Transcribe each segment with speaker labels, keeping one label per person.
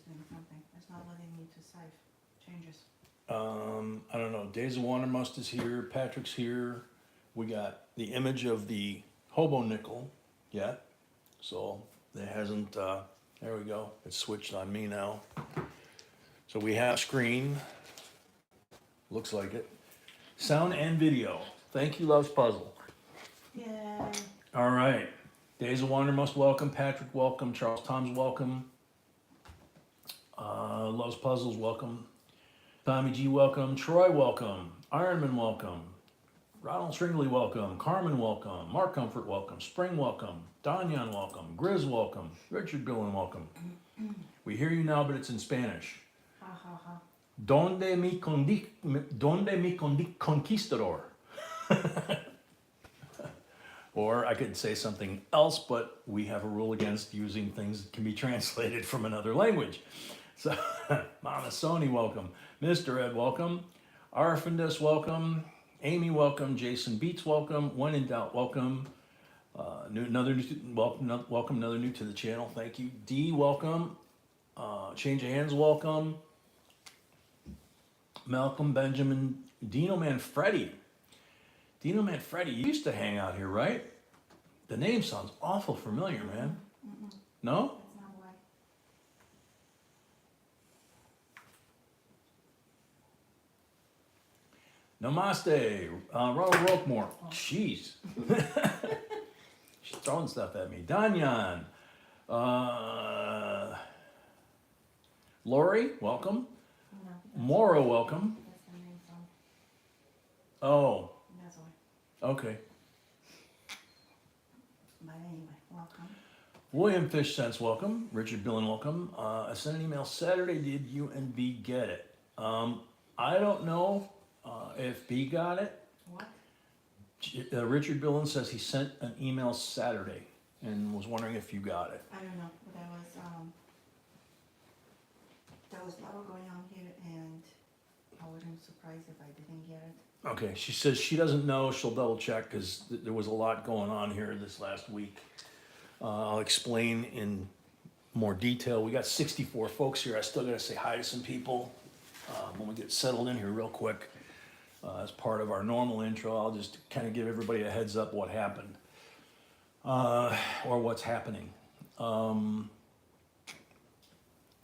Speaker 1: doing something. It's not letting me to save changes.
Speaker 2: I don't know. Days of Wandermust is here. Patrick's here. We got the image of the Hobo nickel yet. So it hasn't, there we go. It's switched on me now. So we have screen. Looks like it. Sound and video. Thank you, Loves Puzzle.
Speaker 1: Yay.
Speaker 2: All right. Days of Wandermust, welcome. Patrick, welcome. Charles Tom's welcome. Loves Puzzles, welcome. Tommy G, welcome. Troy, welcome. Ironman, welcome. Ronald Stringley, welcome. Carmen, welcome. Mark Comfort, welcome. Spring, welcome. Danyan, welcome. Grizz, welcome. Richard Billen, welcome. We hear you now, but it's in Spanish.
Speaker 1: Ha ha ha.
Speaker 2: Donde mi conquistador? Or I could say something else, but we have a rule against using things that can be translated from another language. So, Mama Sony, welcome. Mr. Ed, welcome. Arfindus, welcome. Amy, welcome. Jason Beats, welcome. When in doubt, welcome. Welcome, another new to the channel. Thank you. D, welcome. Change of hands, welcome. Malcolm, Benjamin, Dino Manfredi. Dino Manfredi, you used to hang out here, right? The name sounds awful familiar, man. No?
Speaker 1: That's not why.
Speaker 2: Namaste, Ronald Roquemore. Jeez. She's throwing stuff at me. Danyan. Lori, welcome.
Speaker 1: No,
Speaker 2: Mora, welcome.
Speaker 1: that's the main song.
Speaker 2: Oh,
Speaker 1: That's why.
Speaker 2: okay.
Speaker 1: But anyway, welcome.
Speaker 2: William Fish Sense, welcome. Richard Billen, welcome. I sent an email Saturday. Did you and B get it? I don't know if B got it.
Speaker 1: What?
Speaker 2: Richard Billen says he sent an email Saturday and was wondering if you got it.
Speaker 1: I don't know, but there was a lot going on here, and I wasn't surprised if I didn't get it.
Speaker 2: Okay, she says she doesn't know. She'll double check because there was a lot going on here this last week. I'll explain in more detail. We got 64 folks here. I still got to say hi to some people when we get settled in here real quick. As part of our normal intro, I'll just kind of give everybody a heads up what happened or what's happening.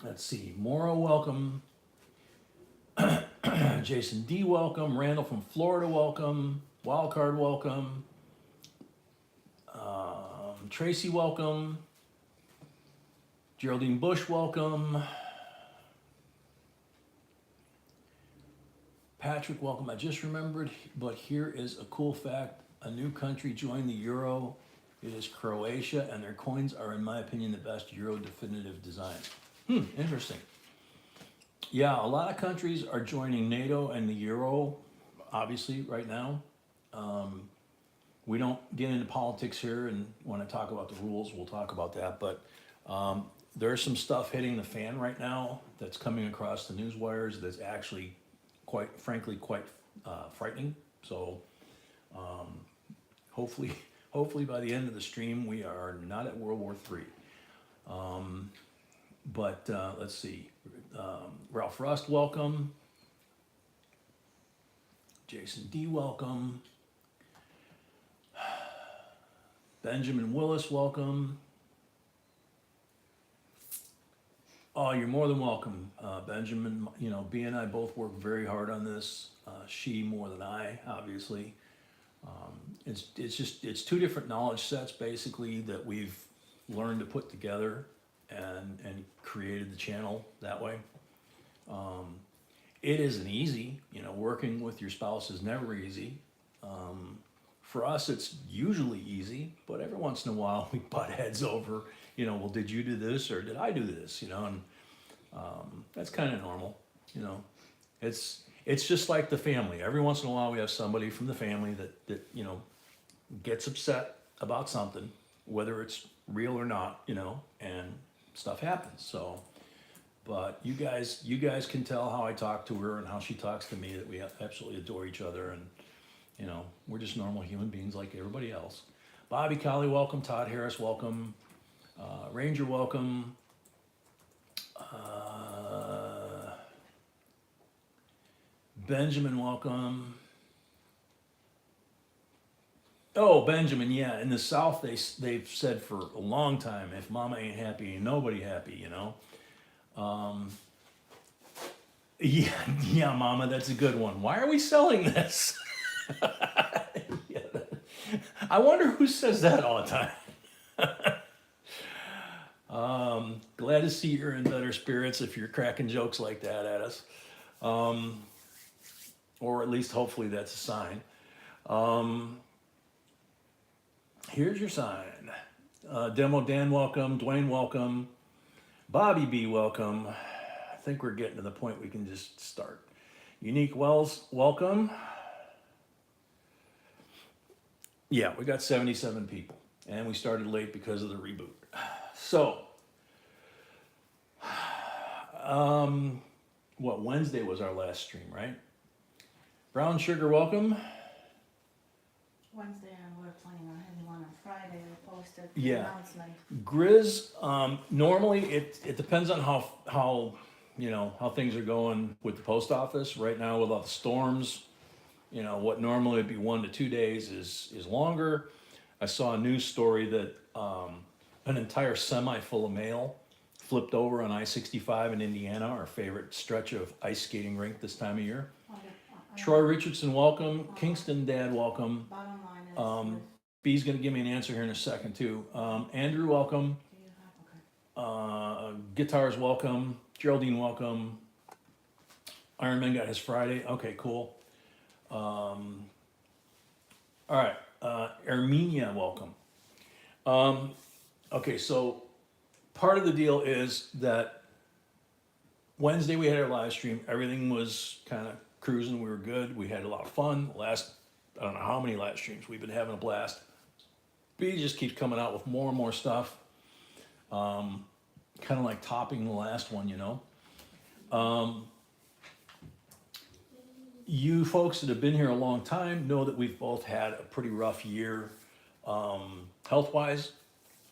Speaker 2: Let's see. Mora, welcome. Jason D, welcome. Randall from Florida, welcome. Wildcard, welcome. Tracy, welcome. Geraldine Bush, welcome. Patrick, welcome. I just remembered, but here is a cool fact. A new country joined the Euro. It is Croatia, and their coins are, in my opinion, the best Euro definitive design. Interesting. Yeah, a lot of countries are joining NATO and the Euro, obviously, right now. We don't get into politics here, and when I talk about the rules, we'll talk about that. But there's some stuff hitting the fan right now that's coming across the news wires that's actually, quite frankly, quite frightening. So hopefully by the end of the stream, we are not at World War III. But let's see. Ralph Rust, welcome. Jason D, welcome. Benjamin Willis, welcome. Oh, you're more than welcome, Benjamin. You know, B and I both work very hard on this. She more than I, obviously. It's two different knowledge sets basically that we've learned to put together and created the channel that way. It isn't easy, you know, working with your spouse is never easy. For us, it's usually easy, but every once in a while we butt heads over, you know, well, did you do this or did I do this, you know, and that's kind of normal, you know. It's just like the family. Every once in a while we have somebody from the family that you know, gets upset about something, whether it's real or not, you know, and stuff happens. So, but you guys can tell how I talk to her and how she talks to me, that we absolutely adore each other, and you know, we're just normal human beings like everybody else. Bobby Colley, welcome. Todd Harris, welcome. Ranger, welcome. Benjamin, welcome. Oh, Benjamin, yeah. In the South, they've said for a long time, if Mama ain't happy, ain't nobody happy. You know. Yeah, yeah, Mama, that's a good one. Why are we selling this? Yeah. I wonder who says that all the time. Glad to see you're in better spirits if you're cracking jokes like that at us. Or at least hopefully that's a sign. Here's your sign. Demo Dan, welcome. Dwayne, welcome. Bobby B, welcome. I think we're getting to the point we can just start. Unique Wells, welcome. Yeah, we got 77 people, and we started late because of the reboot. So, Wednesday was our last stream, right? Brown Sugar, welcome.
Speaker 1: Wednesday, and we're planning on having one on Friday. We posted the
Speaker 2: Yeah.
Speaker 1: announcement.
Speaker 2: Grizz, normally it depends on how things are going with the post office. Right now with all the storms, what normally would be 1 to 2 days is longer. I saw a news story that an entire semi full of mail flipped over on I-65 in Indiana, our favorite stretch of ice skating rink this time of year. Troy Richardson, welcome. Kingston Dad, welcome.
Speaker 1: Bottom line is,
Speaker 2: B's gonna give me an answer here in a second too. Andrew, welcome.
Speaker 1: do you have, okay.
Speaker 2: Guitars, welcome. Geraldine, welcome. Iron Man got his Friday. Okay, cool. All right, Armenia, welcome. Okay, so part of the deal is that Wednesday we had our live stream. Everything was kind of cruising. We were good. We had a lot of fun. I don't know how many live streams. We've been having a blast. B just keeps coming out with more and more stuff. Kind of like topping the last one, You folks that have been here a long time know that we've both had a pretty rough year health-wise.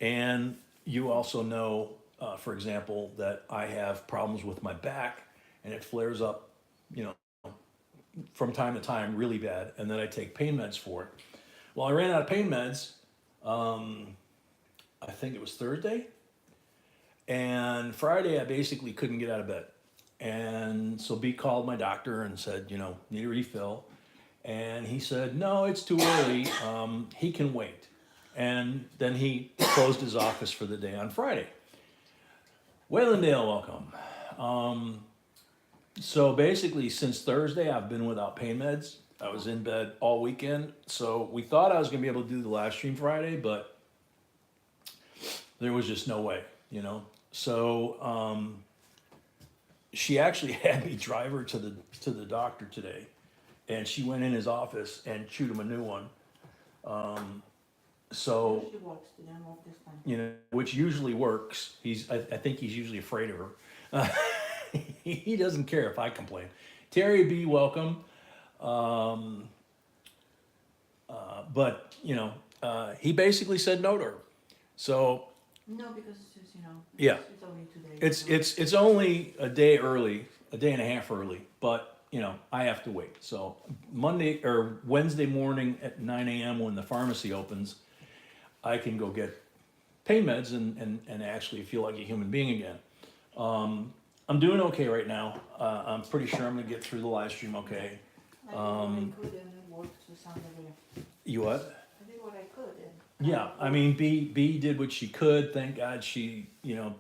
Speaker 2: And you also know, for example, that I have problems with my back and it flares up, from time to time really bad. And then I take pain meds for it. Well, I ran out of pain meds, I think it was Thursday. And Friday, I basically couldn't get out of bed. And so B called my doctor and said, need a refill. And he said, no, it's too early. He can wait. And then he closed his office for the day on Friday. Waylandale, welcome. So basically, since Thursday, I've been without pain meds. I was in bed all weekend. So we thought I was going to be able to do the live stream Friday, but there was just no way, So she actually had me drive her to the doctor today, and she went in his office and chewed him a new one. So
Speaker 1: She works, didn't work this time.
Speaker 2: which usually works. I think he's usually afraid of her. He doesn't care if I complain. Terry B, welcome. But he basically said no to her. So
Speaker 1: No, because it's just,
Speaker 2: Yeah.
Speaker 1: it's only 2 days.
Speaker 2: it's only a day early, a day and a half early, but I have to wait. So Monday or Wednesday morning at 9 a.m. when the pharmacy opens, I can go get pain meds and actually feel like a human being again. I'm doing okay right now. I'm pretty sure I'm gonna get through the live stream okay.
Speaker 1: I did what I could and it worked to some degree.
Speaker 2: You what?
Speaker 1: I did what I could and.
Speaker 2: Yeah, I mean, B did what she could. Thank God she,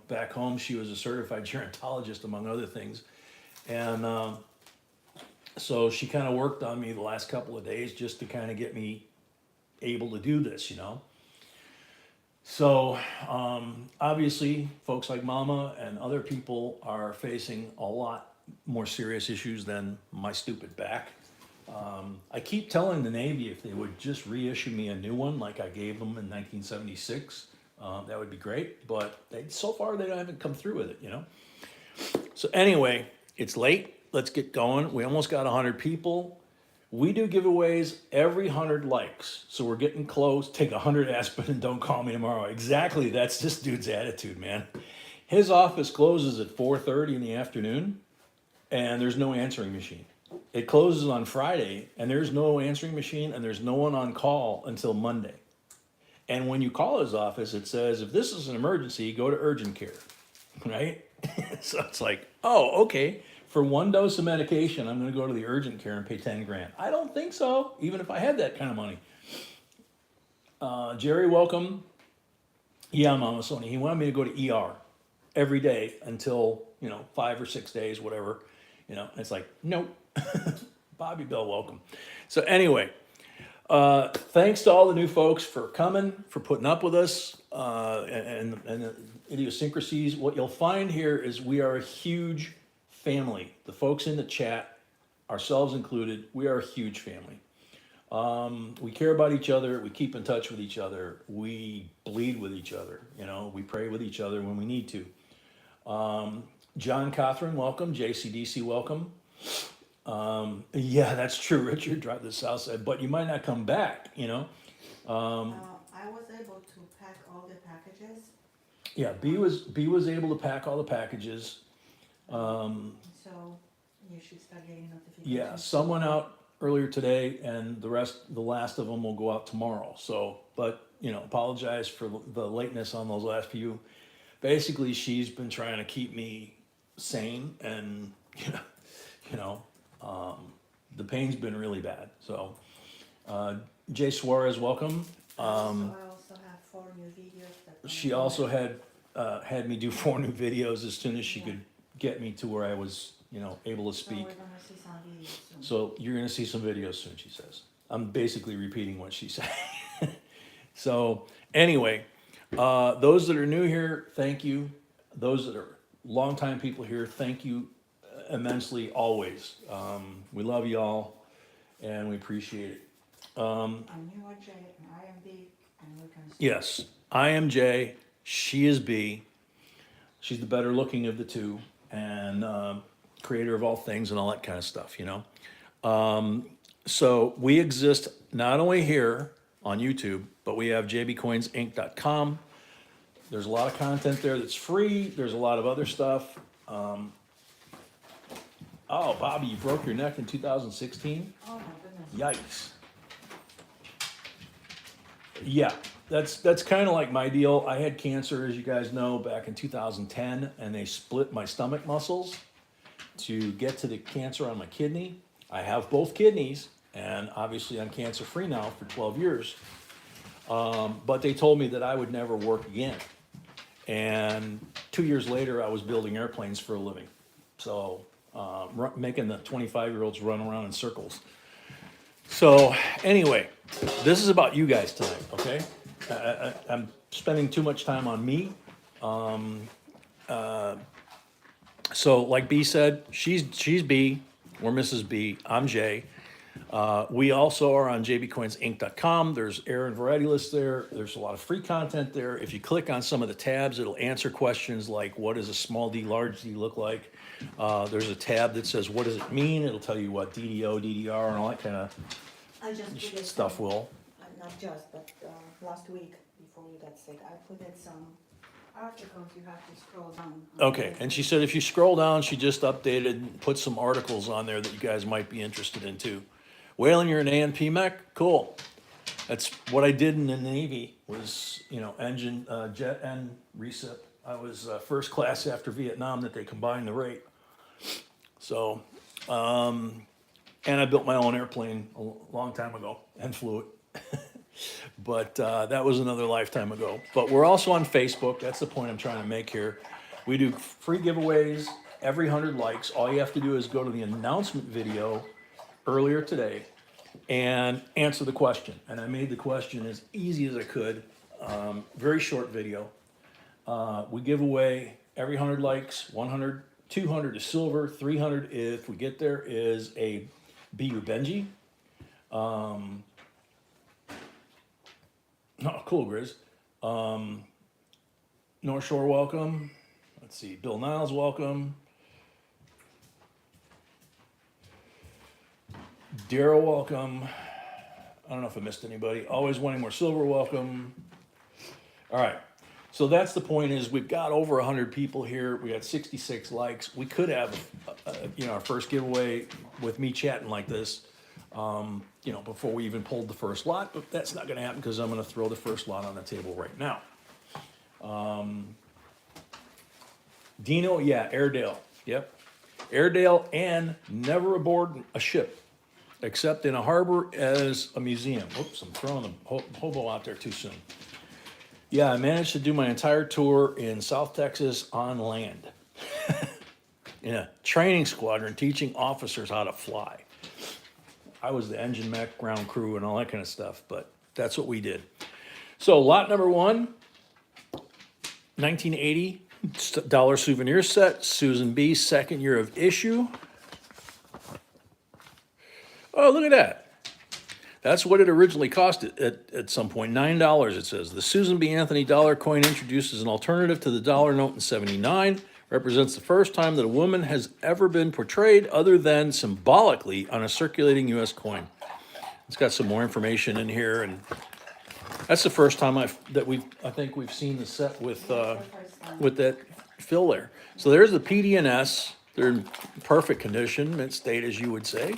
Speaker 2: back home, she was a certified gerontologist, among other things. And so she kind of worked on me the last couple of days just to kind of get me able to do this, So obviously, folks like Mama and other people are facing a lot more serious issues than my stupid back. I keep telling the Navy if they would just reissue me a new one like I gave them in 1976, that would be great. But so far they haven't come through with it, So anyway, it's late. Let's get going. We almost got 100 people. We do giveaways every 100 likes. So we're getting close. Take 100 aspirin and don't call me tomorrow. Exactly. That's this dude's attitude, man. His office closes at 4:30 in the afternoon and there's no answering machine. it closes on Friday, and there's no answering machine, and there's no one on call until Monday. And when you call his office, it says, if this is an emergency, go to urgent care, right? So it's like, oh, okay. For one dose of medication, I'm gonna go to the urgent care and pay 10 grand. I don't think so, even if I had that kind of money. Jerry, welcome. Yeah, Mama Sonia, he wanted me to go to ER every day until, 5 or 6 days, whatever. It's like, nope. Bobby Bell, welcome. So anyway, thanks to all the new folks for coming, for putting up with us, and the idiosyncrasies. What you'll find here is we are a huge family. The folks in the chat, ourselves included, we are a huge family. We care about each other. We keep in touch with each other. We bleed with each other. We pray with each other when we need to. John Cothran, welcome. JCDC, welcome. Yeah, that's true. Richard, drive to the south side, but you might not come back.
Speaker 1: I was able to pack all the packages.
Speaker 2: Yeah, B was able to pack all the packages.
Speaker 1: So you should start getting notifications.
Speaker 2: Yeah, some went out earlier today, and the last of them will go out tomorrow. So, but apologize for the lateness on those last few. Basically, she's been trying to keep me sane, and the pain's been really bad. So, Jay Suarez, welcome.
Speaker 1: I also have 4 new videos.
Speaker 2: She also had me do 4 new videos as soon as she could get me to where I was, able to speak.
Speaker 1: So we're gonna see some videos soon.
Speaker 2: So you're gonna see some videos soon, she says. I'm basically repeating what she said. So anyway, those that are new here, thank you. Those that are longtime people here, thank you immensely always. We love y'all and we appreciate it.
Speaker 1: I'm you are Jay and I am B and we're gonna see.
Speaker 2: Yes, I am Jay, she is B. She's the better looking of the two, and creator of all things and all that kind of stuff, So we exist not only here on YouTube, but we have jbcoinsinc.com. There's a lot of content there that's free. There's a lot of other stuff. Oh, Bobby, you broke your neck in 2016?
Speaker 1: Oh my goodness.
Speaker 2: Yikes. Yeah, that's kind of like my deal. I had cancer, as you guys know, back in 2010, and they split my stomach muscles to get to the cancer on my kidney. I have both kidneys, and obviously I'm cancer-free now for 12 years. But they told me that I would never work again. And 2 years later, I was building airplanes for a living. So making the 25-year-olds run around in circles. So anyway, this is about you guys tonight, okay? I'm spending too much time on me. So like B said, she's B, we're Mrs. B, I'm J. We also are on jbcoinsinc.com. There's error and variety lists there. There's a lot of free content there. If you click on some of the tabs, it'll answer questions like, what does a small d, large d look like? There's a tab that says, what does it mean? It'll tell you what DDO, DDR, and all that kind of
Speaker 1: I just put it
Speaker 2: stuff will.
Speaker 1: not just, but last week before you got sick, I put in some articles. You have to scroll down.
Speaker 2: Okay, and she said if you scroll down, she just updated and put some articles on there that you guys might be interested in too. Waylon, you're an ANP mech? Cool. That's what I did in the Navy was, engine, jet and recip. I was first class after Vietnam that they combined the rate. So, and I built my own airplane a long time ago and flew it. But that was another lifetime ago. But we're also on Facebook. That's the point I'm trying to make here. We do free giveaways every 100 likes. All you have to do is go to the announcement video earlier today and answer the question. And I made the question as easy as I could. Very short video. We give away every 100 likes, 100, 200 is silver, 300 if we get there is a BU Benji. Oh, cool, Grizz. North Shore, welcome. Let's see, Bill Niles, welcome. Daryl, welcome. I don't know if I missed anybody. Always wanting more silver, welcome. All right, So that's the point is we've got over 100 people here. We got 66 likes. We could have, our first giveaway with me chatting like this, before we even pulled the first lot, but that's not gonna happen because I'm gonna throw the first lot on the table right now. Dino, yeah, Airedale, yep. Airedale and never aboard a ship, except in a harbor as a museum. Whoops, I'm throwing the hobo out there too soon. Yeah, I managed to do my entire tour in South Texas on land. In a training squadron teaching officers how to fly. I was the engine mech, ground crew, and all that kind of stuff, but that's what we did. So lot number 1, 1980 dollar souvenir set, Susan B, second year of issue. Oh, look at that. That's what it originally cost at some point, $9 it says. The Susan B. Anthony dollar coin introduces an alternative to the dollar note in '79, represents the first time that a woman has ever been portrayed other than symbolically on a circulating US coin. It's got some more information in here, and that's the first time I think we've seen the set with that fill there. So there's the PD&S. They're in perfect condition, mint state as you would say.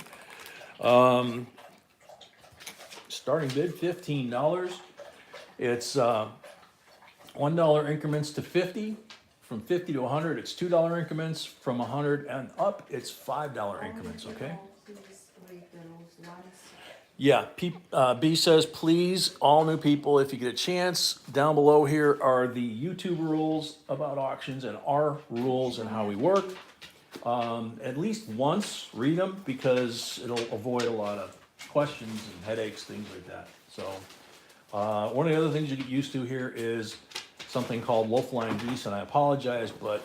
Speaker 2: Starting bid, $15. It's $1 increments to 50. From 50 to 100, it's $2 increments. From 100 and up, it's $5 increments, okay? Yeah, B says, please, all new people, if you get a chance, down below here are the YouTube rules about auctions and our rules and how we work. At least once, read them, because it'll avoid a lot of questions and headaches, things like that. So one of the other things you get used to here is something called low-flying geese, and I apologize, but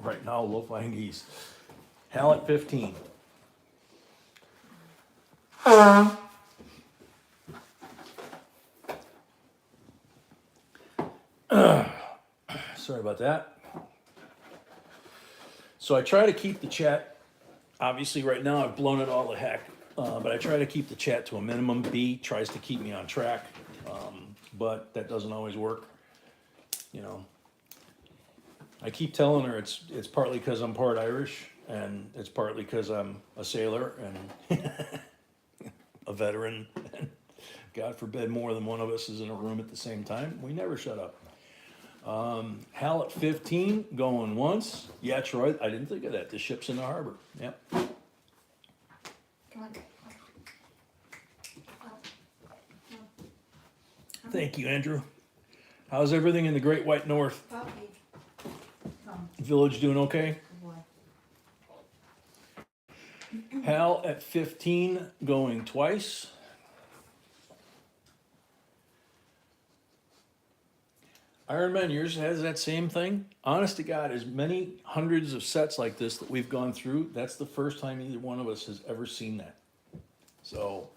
Speaker 2: right now, low-flying geese. Hal at 15. Sorry about that. So I try to keep the chat, obviously right now I've blown it all the heck, but I try to keep the chat to a minimum. B tries to keep me on track, but that doesn't always work. I keep telling her it's partly because I'm part Irish, and it's partly because I'm a sailor and a veteran, and God forbid more than one of us is in a room at the same time. We never shut up. Hal at 15, going once. Yeah, Troy, I didn't think of that. The ship's in the harbor. Yep.
Speaker 1: Come on.
Speaker 2: Thank you, Andrew. How's everything in the Great White North?
Speaker 1: Puppy. Come.
Speaker 2: Village doing okay?
Speaker 1: Good boy.
Speaker 2: Hal at 15, going twice. Iron Man, yours has that same thing? Honest to God, as many hundreds of sets like this that we've gone through, that's the first time either one of us has ever seen that. So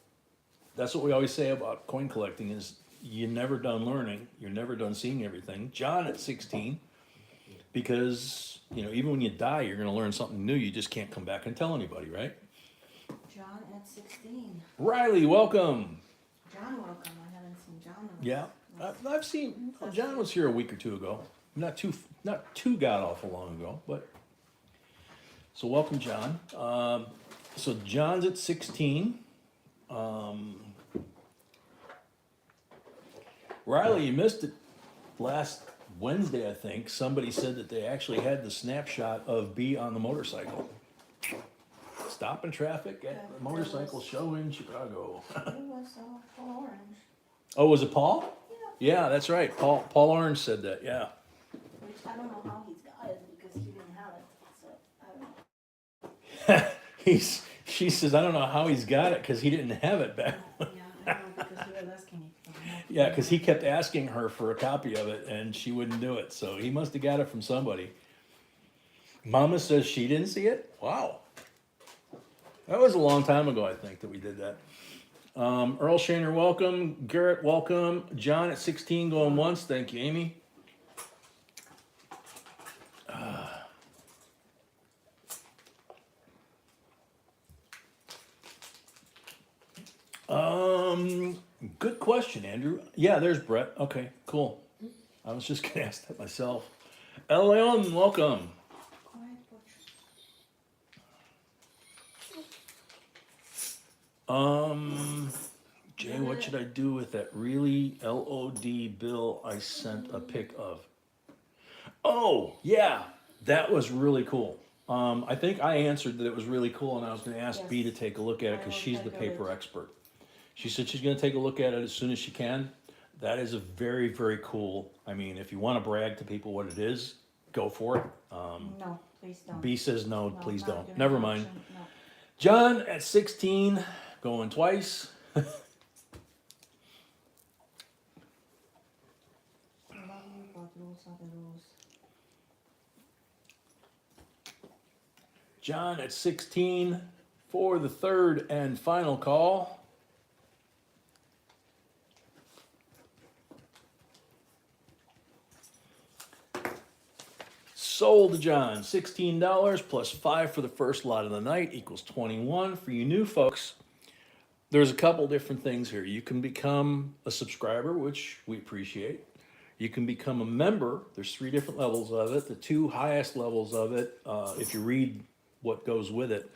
Speaker 2: that's what we always say about coin collecting is you're never done learning, you're never done seeing everything. John at 16, because even when you die, you're gonna learn something new, you just can't come back and tell anybody, right?
Speaker 1: John at 16.
Speaker 2: Riley, welcome.
Speaker 1: John, welcome. I haven't seen John.
Speaker 2: Yeah, I've seen, John was here a week or two ago. Not too god awful long ago, but. So welcome, John. So John's at 16. Riley, you missed it last Wednesday, I think. Somebody said that they actually had the snapshot of B on the motorcycle. Stopping traffic at the motorcycle show in Chicago.
Speaker 1: It was Paul Orange.
Speaker 2: Oh, was it Paul?
Speaker 1: Yeah.
Speaker 2: Yeah, that's right. Paul Orange said that, yeah.
Speaker 1: Which I don't know how he's got it because he didn't have it. So I don't know.
Speaker 2: She says, I don't know how he's got it because he didn't have it back.
Speaker 1: Yeah, I know because he was asking me.
Speaker 2: Yeah, because he kept asking her for a copy of it and she wouldn't do it. So he must have got it from somebody. Mama says she didn't see it? Wow. That was a long time ago, I think, that we did that. Earl Shaner, welcome. Garrett, welcome. John at 16 going once. Thank you, Amy. Good question, Andrew. Yeah, there's Brett. Okay, cool. I was just gonna ask that myself. El Leon, welcome.
Speaker 1: Quiet
Speaker 2: Jay, what should I do with that really LOD bill I sent a pic of? Oh, yeah, that was really cool. I think I answered that it was really cool, and I was gonna ask
Speaker 1: Yes.
Speaker 2: B to take a look at it,
Speaker 1: I
Speaker 2: cause
Speaker 1: will
Speaker 2: she's the
Speaker 1: take a
Speaker 2: paper
Speaker 1: look.
Speaker 2: expert. She said she's gonna take a look at it as soon as she can. That is a very, very cool, I mean, if you wanna brag to people what it is, go for it.
Speaker 1: No, please don't.
Speaker 2: B says no,
Speaker 1: No,
Speaker 2: please
Speaker 1: not
Speaker 2: don't,
Speaker 1: doing
Speaker 2: never
Speaker 1: an
Speaker 2: mind.
Speaker 1: auction, no.
Speaker 2: John at 16, going twice.
Speaker 1: I love you, but rules are the rules.
Speaker 2: John at 16 for the third and final call. Sold to John, $16 plus 5 for the first lot of the night equals 21. For you new folks, there's a couple different things here. You can become a subscriber, which we appreciate. You can become a member. There's 3 different levels of it. The 2 highest levels of it, if you read what goes with it,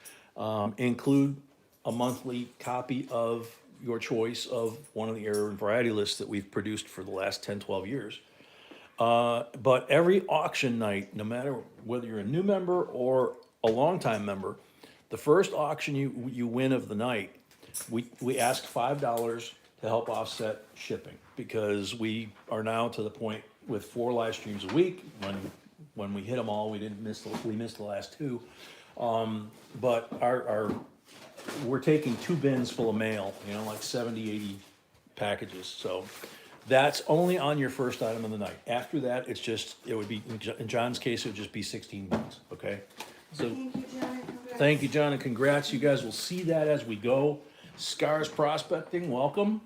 Speaker 2: include a monthly copy of your choice of one of the error and variety lists that we've produced for the last 10, 12 years. But every auction night, no matter whether you're a new member or a longtime member, the first auction you win of the night, we ask $5 to help offset shipping, because we are now to the point with 4 live streams a week. When we hit them all, we missed the last 2. But we're taking 2 bins full of mail, like 70, 80 packages. So that's only on your first item of the night. After that, it would be, in John's case, it would just be 16 bins, okay? So
Speaker 1: Thank you, John, congrats.
Speaker 2: thank you, John, and congrats. You guys will see that as we go. Scars Prospecting, welcome.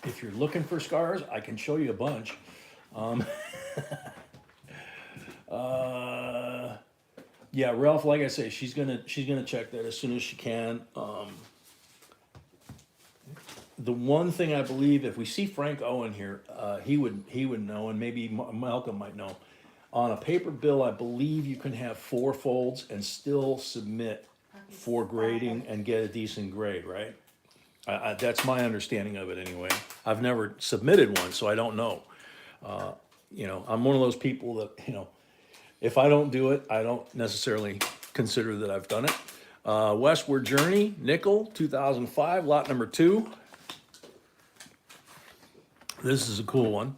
Speaker 2: If you're looking for scars, I can show you a bunch. Yeah, Ralph, like I say, she's gonna check that as soon as she can. The one thing I believe, if we see Frank Owen here, he would know, and maybe Malcolm might know. On a paper bill, I believe you can have 4 folds and still submit for grading and get a decent grade, right? That's my understanding of it anyway. I've never submitted one, so I don't know. I'm one of those people that, if I don't do it, I don't necessarily consider that I've done it. Westward Journey, nickel, 2005, lot number 2. This is a cool one.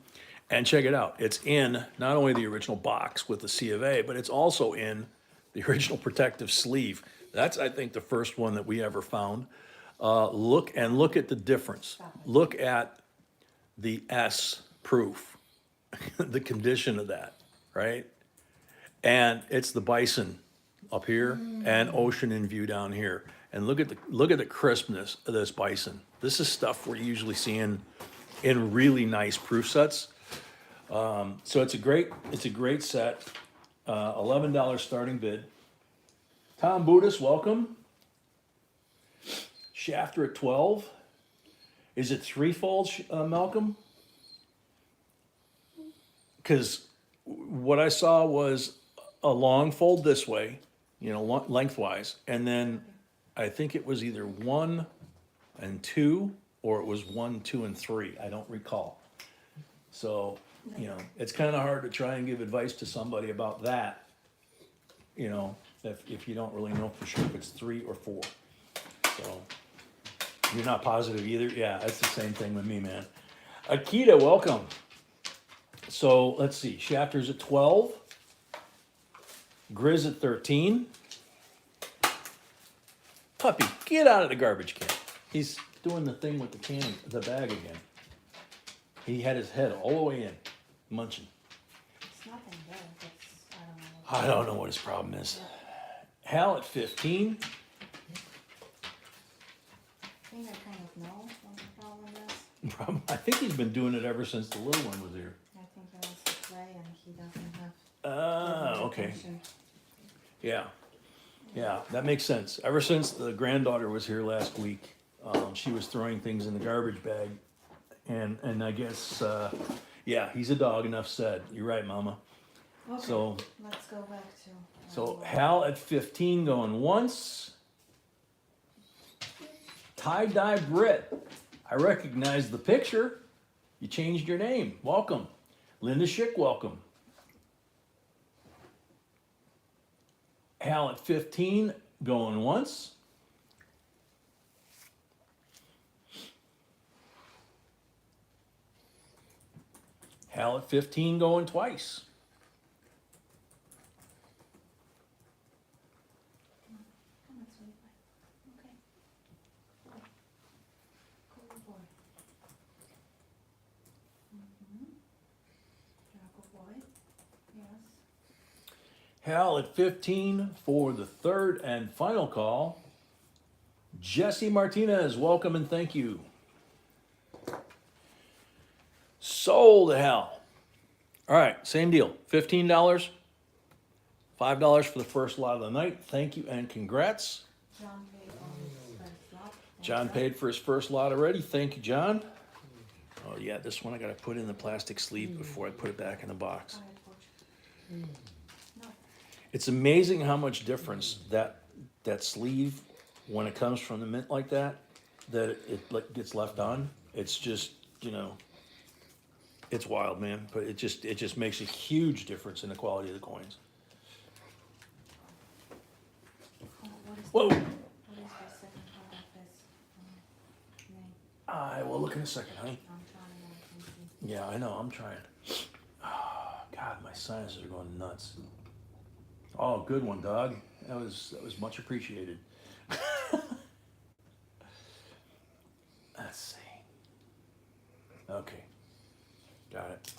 Speaker 2: And check it out. It's in not only the original box with the C of A, but it's also in the original protective sleeve. That's, I think, the first one that we ever found. Look at the difference. Look at the S proof, the condition of that, right? And it's the bison up here and ocean in view down here. And look at the crispness of this bison. This is stuff we're usually seeing in really nice proof sets. So it's a great set. $11 starting bid. Tom Budis, welcome. Shafter at 12. Is it 3 folds, Malcolm? Because what I saw was a long fold this way, lengthwise, and then I think it was either 1 and 2, or it was 1, 2, and 3. I don't recall. So, it's kind of hard to try and give advice to somebody about that, if you don't really know for sure if it's 3 or 4. So, you're not positive either? Yeah, that's the same thing with me, man. Akita, welcome. So, let's see, Shafter's at 12. Grizz at 13. Puppy, get out of the garbage can. He's doing the thing with the bag again. He had his head all the way in, munching.
Speaker 1: It's nothing there, it's, I don't know.
Speaker 2: I don't know what his problem is. Hal at 15.
Speaker 1: I think I kind of know what the problem is.
Speaker 2: I think he's been doing it ever since the little one was here.
Speaker 1: I think he wants to play and he doesn't have.
Speaker 2: Okay.
Speaker 1: attention.
Speaker 2: Yeah, that makes sense. Ever since the granddaughter was here last week, she was throwing things in the garbage bag, and I guess Yeah, he's a dog, enough said. You're right, Mama.
Speaker 1: Okay,
Speaker 2: So,
Speaker 1: let's go back to.
Speaker 2: so Hal at 15 going once. Tie-dye Brit. I recognize the picture. You changed your name. Welcome. Linda Schick, welcome. Hal at 15 going once. Hal at 15 going twice.
Speaker 1: Come on, sweetie pie. Okay. Good boy. Jackal boy. Yes.
Speaker 2: Hal at 15 for the third and final call. Jesse Martinez, welcome and thank you. Sold to Hal. All right, same deal. $15, $5 for the first lot of the night. Thank you and congrats.
Speaker 1: John paid on his first lot.
Speaker 2: John paid for his first lot already. Thank you, John. Oh yeah, this one I gotta put in the plastic sleeve before I put it back in the box.
Speaker 1: No.
Speaker 2: It's amazing how much difference that sleeve, when it comes from the mint like that it like gets left on. It's just, it's wild, man. But it just makes a huge difference in the quality of the coins.
Speaker 1: What is
Speaker 2: Whoa.
Speaker 1: the second part of this name?
Speaker 2: I will look in a second, honey.
Speaker 1: I'm trying to.
Speaker 2: Yeah, I know. I'm trying. Oh, God, my sinuses are going nuts. Oh, good one, dog. That was much appreciated. Let's see. Okay, got it.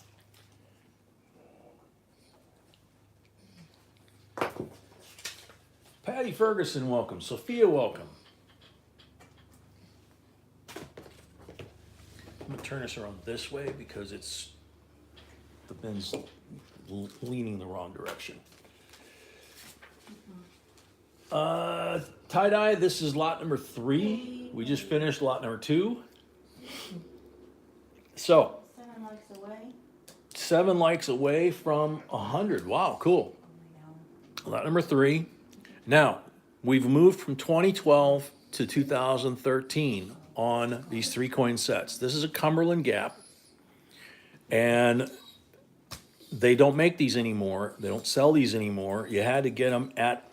Speaker 2: Patty Ferguson, welcome. Sophia, welcome. I'm gonna turn this around this way because the bin's leaning the wrong direction. Tie-dye, this is lot number 3. We just finished lot number 2. So,
Speaker 1: 7 likes away.
Speaker 2: 7 likes away from 100. Wow, cool. Lot number 3. Now, we've moved from 2012 to 2013 on these 3 coin sets. This is a Cumberland Gap, and they don't make these anymore. They don't sell these anymore. You had to get them at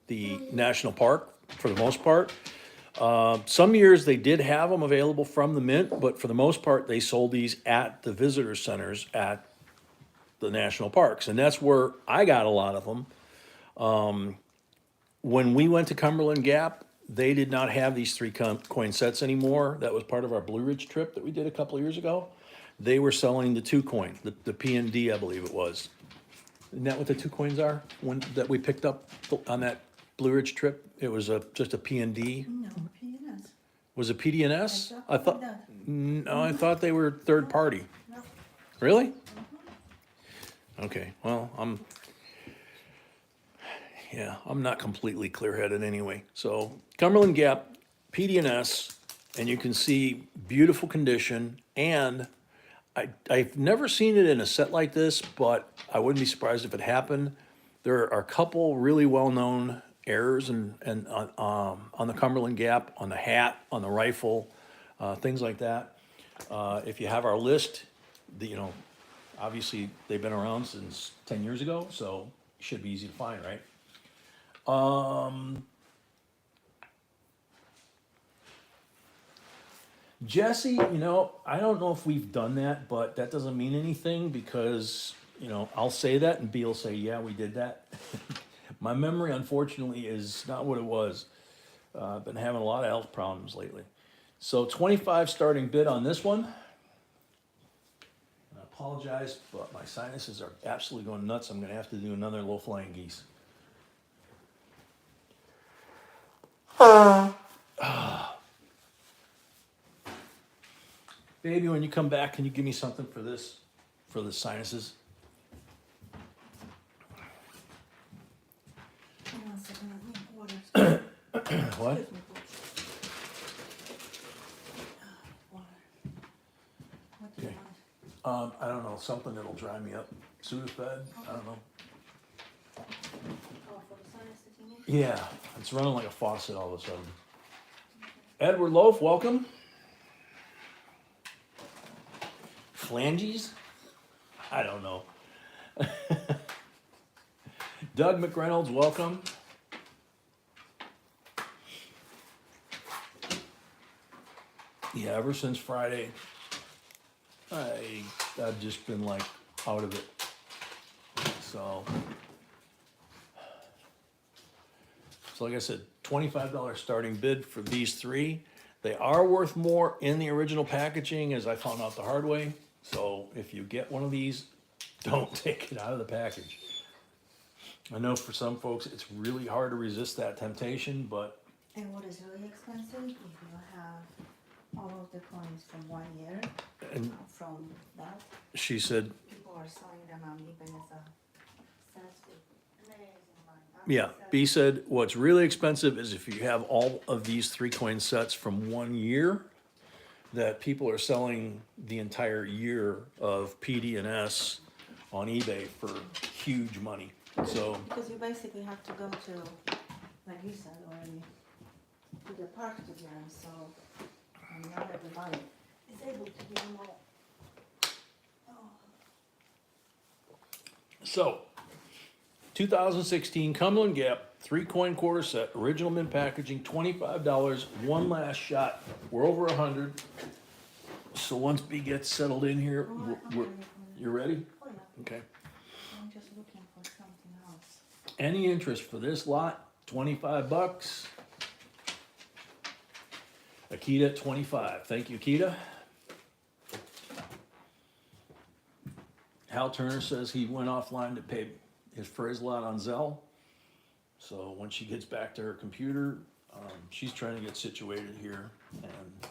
Speaker 2: the national park for the most part. Some years they did have them available from the mint, but for the most part they sold these at the visitor centers at the national parks, and that's where I got a lot of them. When we went to Cumberland Gap, they did not have these 3 coin sets anymore. That was part of our Blue Ridge trip that we did a couple of years ago. They were selling the 2 coin, the P&D, I believe it was. Isn't that what the 2 coins are? That we picked up on that Blue Ridge trip? It was just a P&D.
Speaker 1: No, PNS.
Speaker 2: Was it PDNS?
Speaker 1: I thought that.
Speaker 2: No, I thought they were third party.
Speaker 1: No.
Speaker 2: Really? Okay, well, I'm not completely clear-headed anyway. So Cumberland Gap, PDNS, and you can see beautiful condition. And I've never seen it in a set like this, but I wouldn't be surprised if it happened. There are a couple really well-known errors and on the Cumberland Gap, on the hat, on the rifle, things like that. If you have our list, obviously they've been around since 10 years ago, so it should be easy to find, right? Jesse, I don't know if we've done that, but that doesn't mean anything because, I'll say that and B will say, yeah, we did that. My memory, unfortunately, is not what it was. I've been having a lot of health problems lately. So 25 starting bid on this one. I apologize, but my sinuses are absolutely going nuts. I'm going to have to do another low flying geese. Baby, when you come back, can you give me something for this, for the sinuses?
Speaker 1: Hang on a second, I need water.
Speaker 2: What?
Speaker 1: Excuse me, folks. Water. What do you
Speaker 2: Okay.
Speaker 1: want?
Speaker 2: I don't know, something that'll dry me up. Sudafed, I don't know.
Speaker 1: Oh, for the sinus that you need?
Speaker 2: Yeah, it's running like a faucet all of a sudden. Edward Loaf, welcome. Flanges? I don't know. Doug McReynolds, welcome. Yeah, ever since Friday, I've just been like out of it. So like I said, $25 starting bid for these three. They are worth more in the original packaging, as I found out the hard way. So if you get one of these, don't take it out of the package. I know for some folks it's really hard to resist that temptation, but
Speaker 1: And what is really expensive, if you have all of the coins from 1 year,
Speaker 2: and
Speaker 1: from that,
Speaker 2: she said,
Speaker 1: people are selling them on eBay as a sales with amazing money.
Speaker 2: yeah, B said, what's really expensive is if you have all of these 3 coin sets from 1 year, that people are selling the entire year of PD and S on eBay for huge money. So
Speaker 1: Because you basically have to go to, like you said already, to the park to get them, so not everybody is able to get them all.
Speaker 2: So, 2016 Cumberland Gap 3 coin quarter set, original mint packaging, $25. One last shot. We're over 100. So once B gets settled in here, you're ready?
Speaker 1: Oh yeah,
Speaker 2: Okay.
Speaker 1: I'm just looking for something else.
Speaker 2: Any interest for this lot? $25. Akita 25. Thank you, Akita. Hal Turner says he went offline to pay for his lot on Zelle. So when she gets back to her computer, she's trying to get situated here. And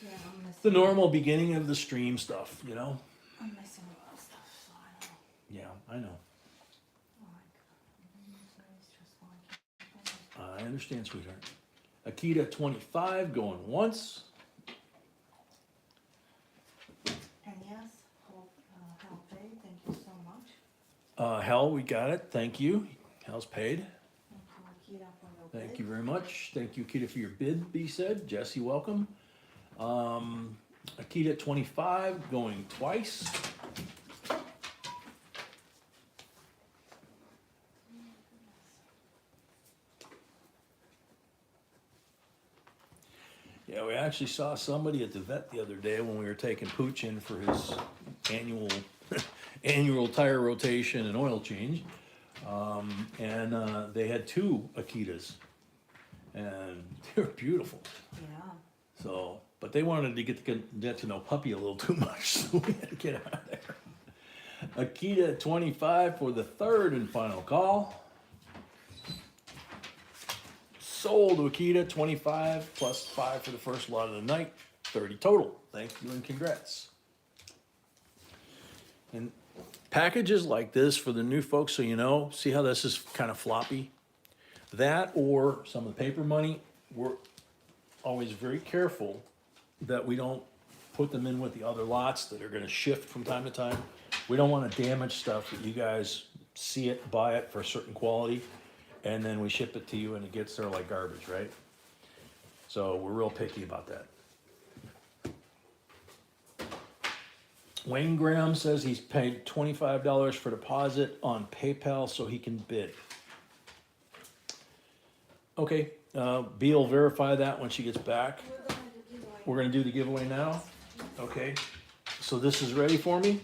Speaker 1: Yeah, I'm missing.
Speaker 2: the normal beginning of the stream stuff, you know?
Speaker 1: I'm missing a lot of stuff, so I don't know.
Speaker 2: Yeah, I know.
Speaker 1: Oh my God. It's just like,
Speaker 2: I understand, sweetheart. Akita 25 going once.
Speaker 1: and yes, help pay, thank you so much.
Speaker 2: Hal, we got it. Thank you. Hal's paid.
Speaker 1: Thank you, Akira, for your bid.
Speaker 2: Thank you very much. Thank you, Akita, for your bid, B said. Jesse, welcome. Akita 25 going twice. Yeah, we actually saw somebody at the vet the other day when we were taking Pooch in for his annual annual tire rotation and oil change. And they had 2 Akitas, and they were beautiful.
Speaker 1: Yeah.
Speaker 2: So, but they wanted to get to know Puppy a little too much, so we had to get out of there. Akita 25 for the 3rd and final call. Sold to Akita 25 plus 5 for the first lot of the night, 30 total. Thank you and congrats. And packages like this for the new folks, so you know, see how this is kind of floppy? That or some of the paper money, we're always very careful that we don't put them in with the other lots that are gonna shift from time to time. We don't wanna damage stuff that you guys see it, buy it for a certain quality, and then we ship it to you and it gets there like garbage, right? So we're real picky about that. Wayne Graham says he's paid $25 for deposit on PayPal so he can bid. Okay, B will verify that when she gets back. We're gonna do the giveaway now? Okay, so this is ready for me?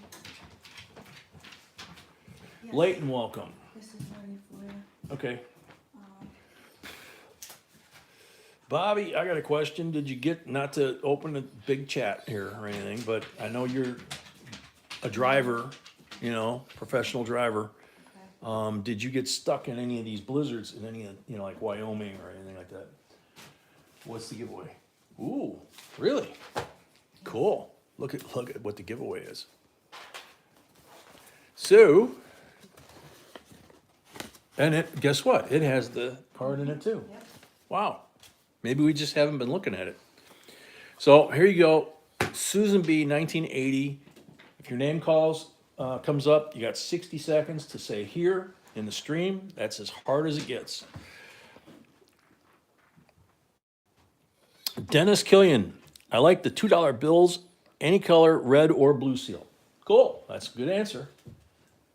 Speaker 1: Yes.
Speaker 2: Leighton, welcome.
Speaker 1: This is ready for you.
Speaker 2: Okay.
Speaker 1: Um,
Speaker 2: Bobby, I got a question. Did you get, not to open a big chat here or anything, but I know you're a driver, you know, professional driver.
Speaker 1: okay.
Speaker 2: Did you get stuck in any of these blizzards in any of, you know, like Wyoming or anything like that? What's the giveaway? Ooh, really? Cool. Look at what the giveaway is. So, and it, guess what? It has the card in it too.
Speaker 1: Yep.
Speaker 2: Wow. Maybe we just haven't been looking at it. So here you go. Susan B, 1980. If your name comes up, you got 60 seconds to say here in the stream. That's as hard as it gets. Dennis Killian, I like the $2 bills, any color, red or blue seal. Cool, that's a good answer.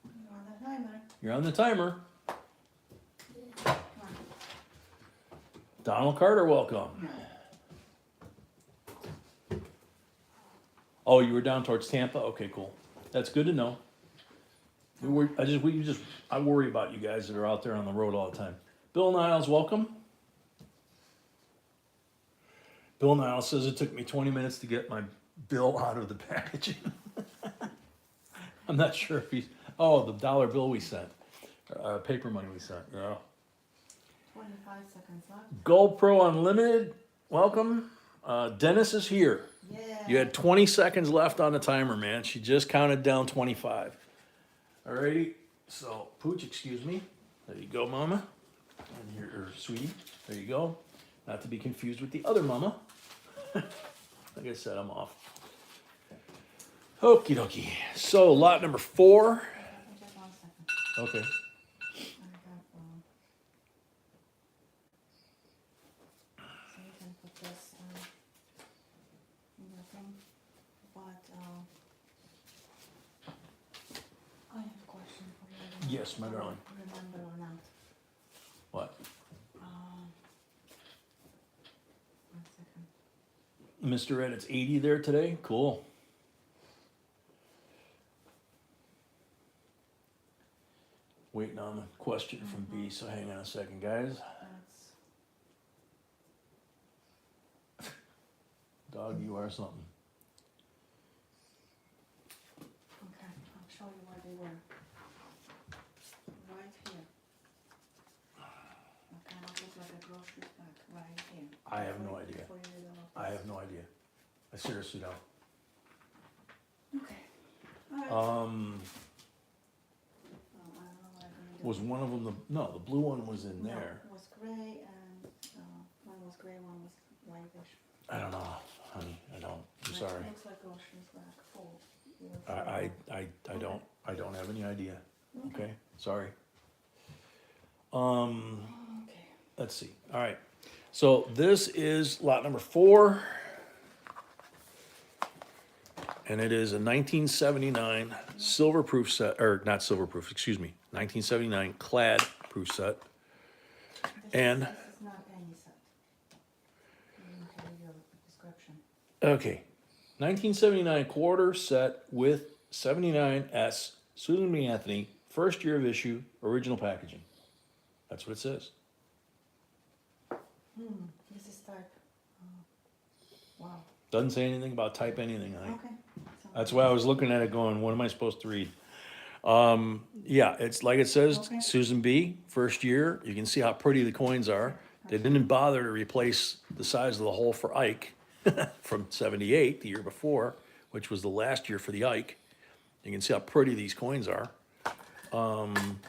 Speaker 1: You're on the timer.
Speaker 2: You're on the timer.
Speaker 1: Come
Speaker 2: Donald Carter, welcome. Oh, you were down towards Tampa? Okay, cool. That's good to know. I worry about you guys that are out there on the road all the time. Bill Niles, welcome. Bill Niles says it took me 20 minutes to get my bill out of the packaging. I'm not sure if the dollar bill we sent, paper money we sent. Yeah.
Speaker 1: 25 seconds left.
Speaker 2: GoPro Unlimited, welcome. Dennis is here.
Speaker 1: Yeah.
Speaker 2: You had 20 seconds left on the timer, man. She just counted down 25. Alrighty, so Pooch, excuse me. There you go, Mama. And here, or Sweetie. There you go. Not to be confused with the other Mama. Like I said, I'm off. Okie dokie. So lot number 4.
Speaker 1: Just 1 second.
Speaker 2: Okay.
Speaker 1: I got, so you can put this in the thing, but I have a question for you. I don't know
Speaker 2: Yes, my
Speaker 1: if you
Speaker 2: darling.
Speaker 1: Remember or not?
Speaker 2: What?
Speaker 1: 1 second.
Speaker 2: Mr. Ed, it's 80 there today? Cool. Waiting on the question from B, so hang on a second, guys.
Speaker 1: That's
Speaker 2: Dog, you are something.
Speaker 1: okay. I'll show you where they were. Right here. It kind of looks like a grocery bag right here.
Speaker 2: I have no idea.
Speaker 1: Before you leave the office.
Speaker 2: I have no idea. I seriously don't.
Speaker 1: Okay. All right. I don't know what I'm gonna do.
Speaker 2: Was one of them the blue one was in
Speaker 1: No,
Speaker 2: there.
Speaker 1: it was gray and one was gray, one was whitish.
Speaker 2: I don't know, honey. I don't. I'm sorry.
Speaker 1: It looks like groceries bag full.
Speaker 2: I don't have any idea. Okay, sorry.
Speaker 1: Okay.
Speaker 2: Let's see. All right. So this is lot number 4. And it is a 1979 silver proof set, or not silver proof, excuse me, 1979 clad proof set. And-
Speaker 1: This is not any set. I'm going to read your description.
Speaker 2: Okay, 1979 quarter set with 79S, Susan B. Anthony, first year of issue, original packaging. That's what it says.
Speaker 1: This is type. Wow.
Speaker 2: Doesn't say anything about type anything, honey.
Speaker 1: Okay. So
Speaker 2: That's why I was looking at it going, what am I supposed to read? Yeah, it's like it says,
Speaker 1: Okay.
Speaker 2: Susan B., first year. You can see how pretty the coins are. They didn't bother to replace the size of the hole for Ike from 78, the year before, which was the last year for the Ike. You can see how pretty these coins are.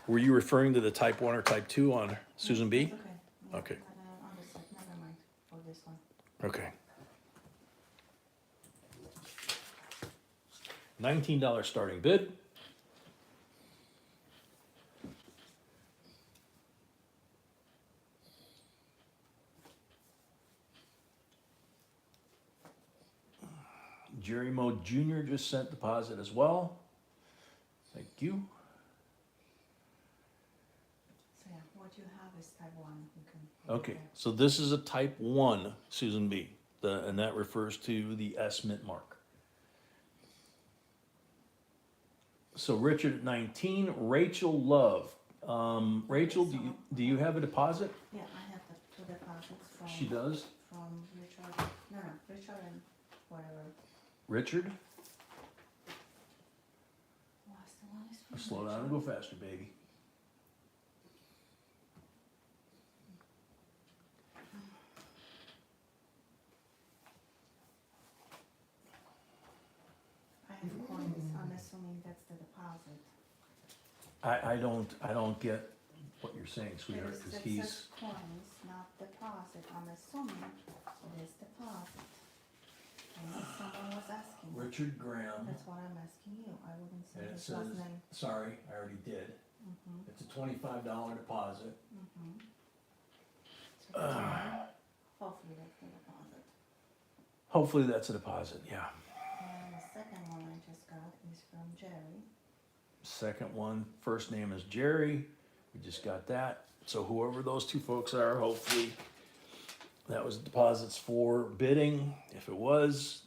Speaker 2: Were you referring to the type 1 or type 2 on Susan B.?
Speaker 1: Okay. Yeah,
Speaker 2: Okay.
Speaker 1: but, understood. Never mind for this one.
Speaker 2: Okay. $19 starting bid. Jerry Moe Jr. just sent deposit as well. Thank you.
Speaker 1: So yeah, what you have is type 1. You can.
Speaker 2: Okay, so this is a type 1 Susan B. And that refers to the S mint mark. So Richard at 19, Rachel Love. Rachel, do you have a deposit?
Speaker 1: Yeah, I have the 2 deposits from.
Speaker 2: She does.
Speaker 1: From Richard. No, Richard and whatever.
Speaker 2: Richard?
Speaker 1: Last one is from
Speaker 2: Slow down and go faster, baby.
Speaker 1: I have coins. I'm assuming that's the deposit.
Speaker 2: I don't get what you're saying, sweetheart,
Speaker 1: It
Speaker 2: because
Speaker 1: says
Speaker 2: he's,
Speaker 1: coins, not deposit. I'm assuming it is deposit. Unless someone was asking.
Speaker 2: Richard Graham,
Speaker 1: That's what I'm asking you. I wouldn't say
Speaker 2: and it
Speaker 1: his
Speaker 2: says,
Speaker 1: last name.
Speaker 2: sorry, I already did.
Speaker 1: Mm-hmm,
Speaker 2: It's a $25 deposit.
Speaker 1: mm-hmm. So that's one. Hopefully that's the deposit.
Speaker 2: Hopefully that's a deposit, yeah.
Speaker 1: And the second one I just got is from Jerry.
Speaker 2: Second one, first name is Jerry. We just got that. So whoever those two folks are, hopefully that was deposits for bidding. If it was,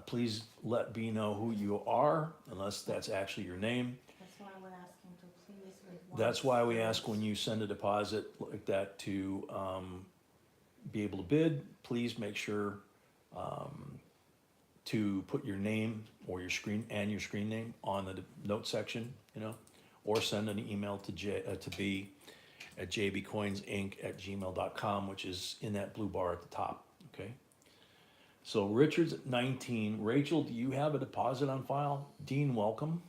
Speaker 2: please let B know who you are, unless that's actually your name.
Speaker 1: That's why we're asking to please read one.
Speaker 2: That's why we ask when you send a deposit like that to be able to bid, please make sure to put your name or your screen name on the note section, or send an email to B at jbcoinsinc@gmail.com, which is in that blue bar at the top, okay? So Richard's at 19. Rachel, do you have a deposit on file? Dean, welcome.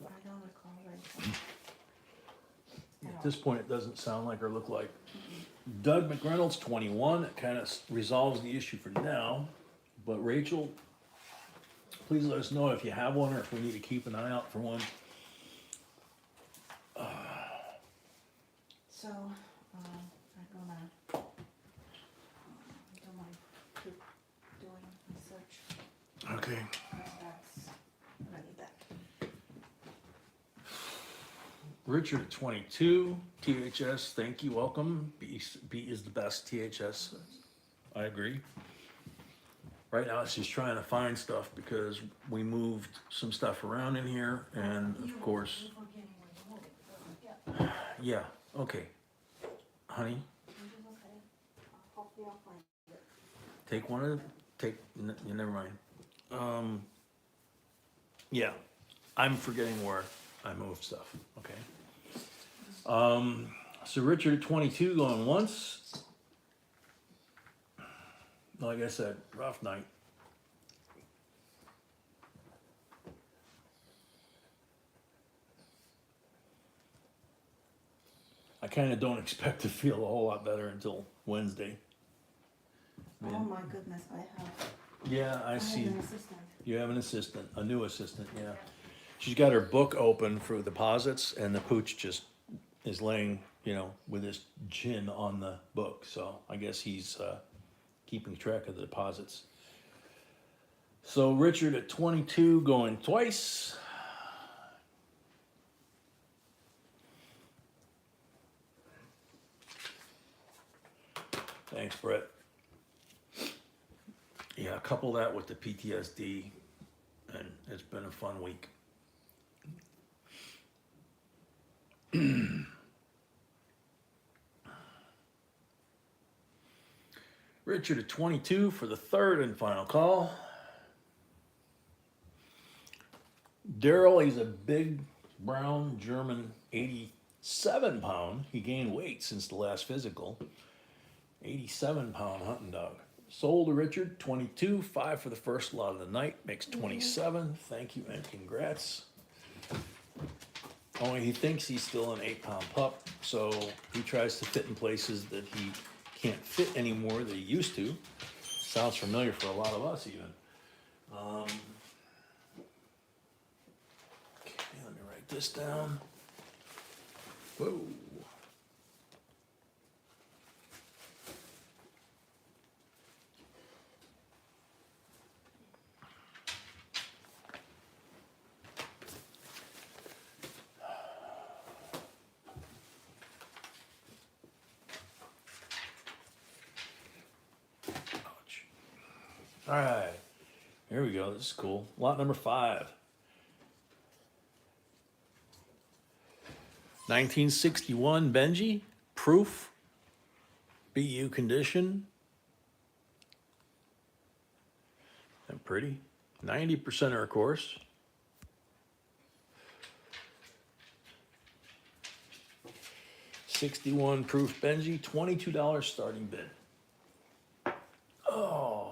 Speaker 1: I don't recall Rachel.
Speaker 2: At this point, it doesn't sound like or look like. Doug McReynolds, 21. It kind of resolves the issue for now. But Rachel, please let us know if you have one or if we need to keep an eye out for one.
Speaker 1: So, I'm gonna, don't mind keep doing research.
Speaker 2: Okay.
Speaker 1: That's ready back.
Speaker 2: Richard at 22. THS, thank you, welcome. B is the best THS. I agree. Right now, it's just trying to find stuff because we moved some stuff around in here, and of course,
Speaker 1: You're forgetting where you moved it. Yeah,
Speaker 2: yeah, okay. Honey,
Speaker 1: this is okay. Hopefully I'll find it.
Speaker 2: take one of never mind. Yeah, I'm forgetting where I moved stuff, okay? So Richard at 22 going once. Like I said, rough night. I kind of don't expect to feel a whole lot better until Wednesday.
Speaker 1: Oh my goodness, I have
Speaker 2: Yeah, I see.
Speaker 1: an assistant.
Speaker 2: You have an assistant, a new assistant, yeah. She's got her book open for deposits, and the pooch just is laying, with his chin on the book. So I guess he's keeping track of the deposits. So Richard at 22 going twice. Thanks, Brett. Yeah, couple that with the PTSD, and it's been a fun week. Richard at 22 for the third and final call. Daryl, he's a big brown German 87 pound. He gained weight since the last physical. 87 pound hunting dog. Sold to Richard, 22, 5 for the first lot of the night, makes 27. Thank you and congrats. Only he thinks he's still an 8-pound pup, so he tries to fit in places that he can't fit anymore that he used to. Sounds familiar for a lot of us even. Okay, let me write this down. Whoa. All right, here we go. This is cool. Lot number 5. 1961 Benji, proof, BU condition. And pretty. 90% of course. '61 proof Benji, $22 starting bid. Oh.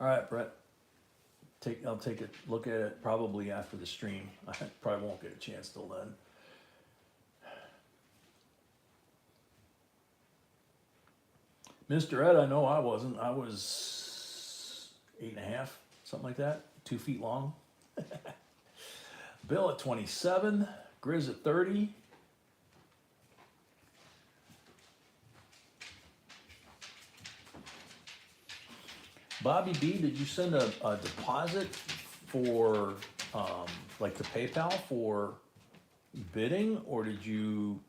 Speaker 2: All right, Brett. I'll take a look at it probably after the stream. I probably won't get a chance till then. Mr. Ed, I know I wasn't. I was 8.5, something like that, 2 feet long. Bill at 27, Grizz at 30. Bobby B, did you send a deposit for, like the PayPal for bidding, or did you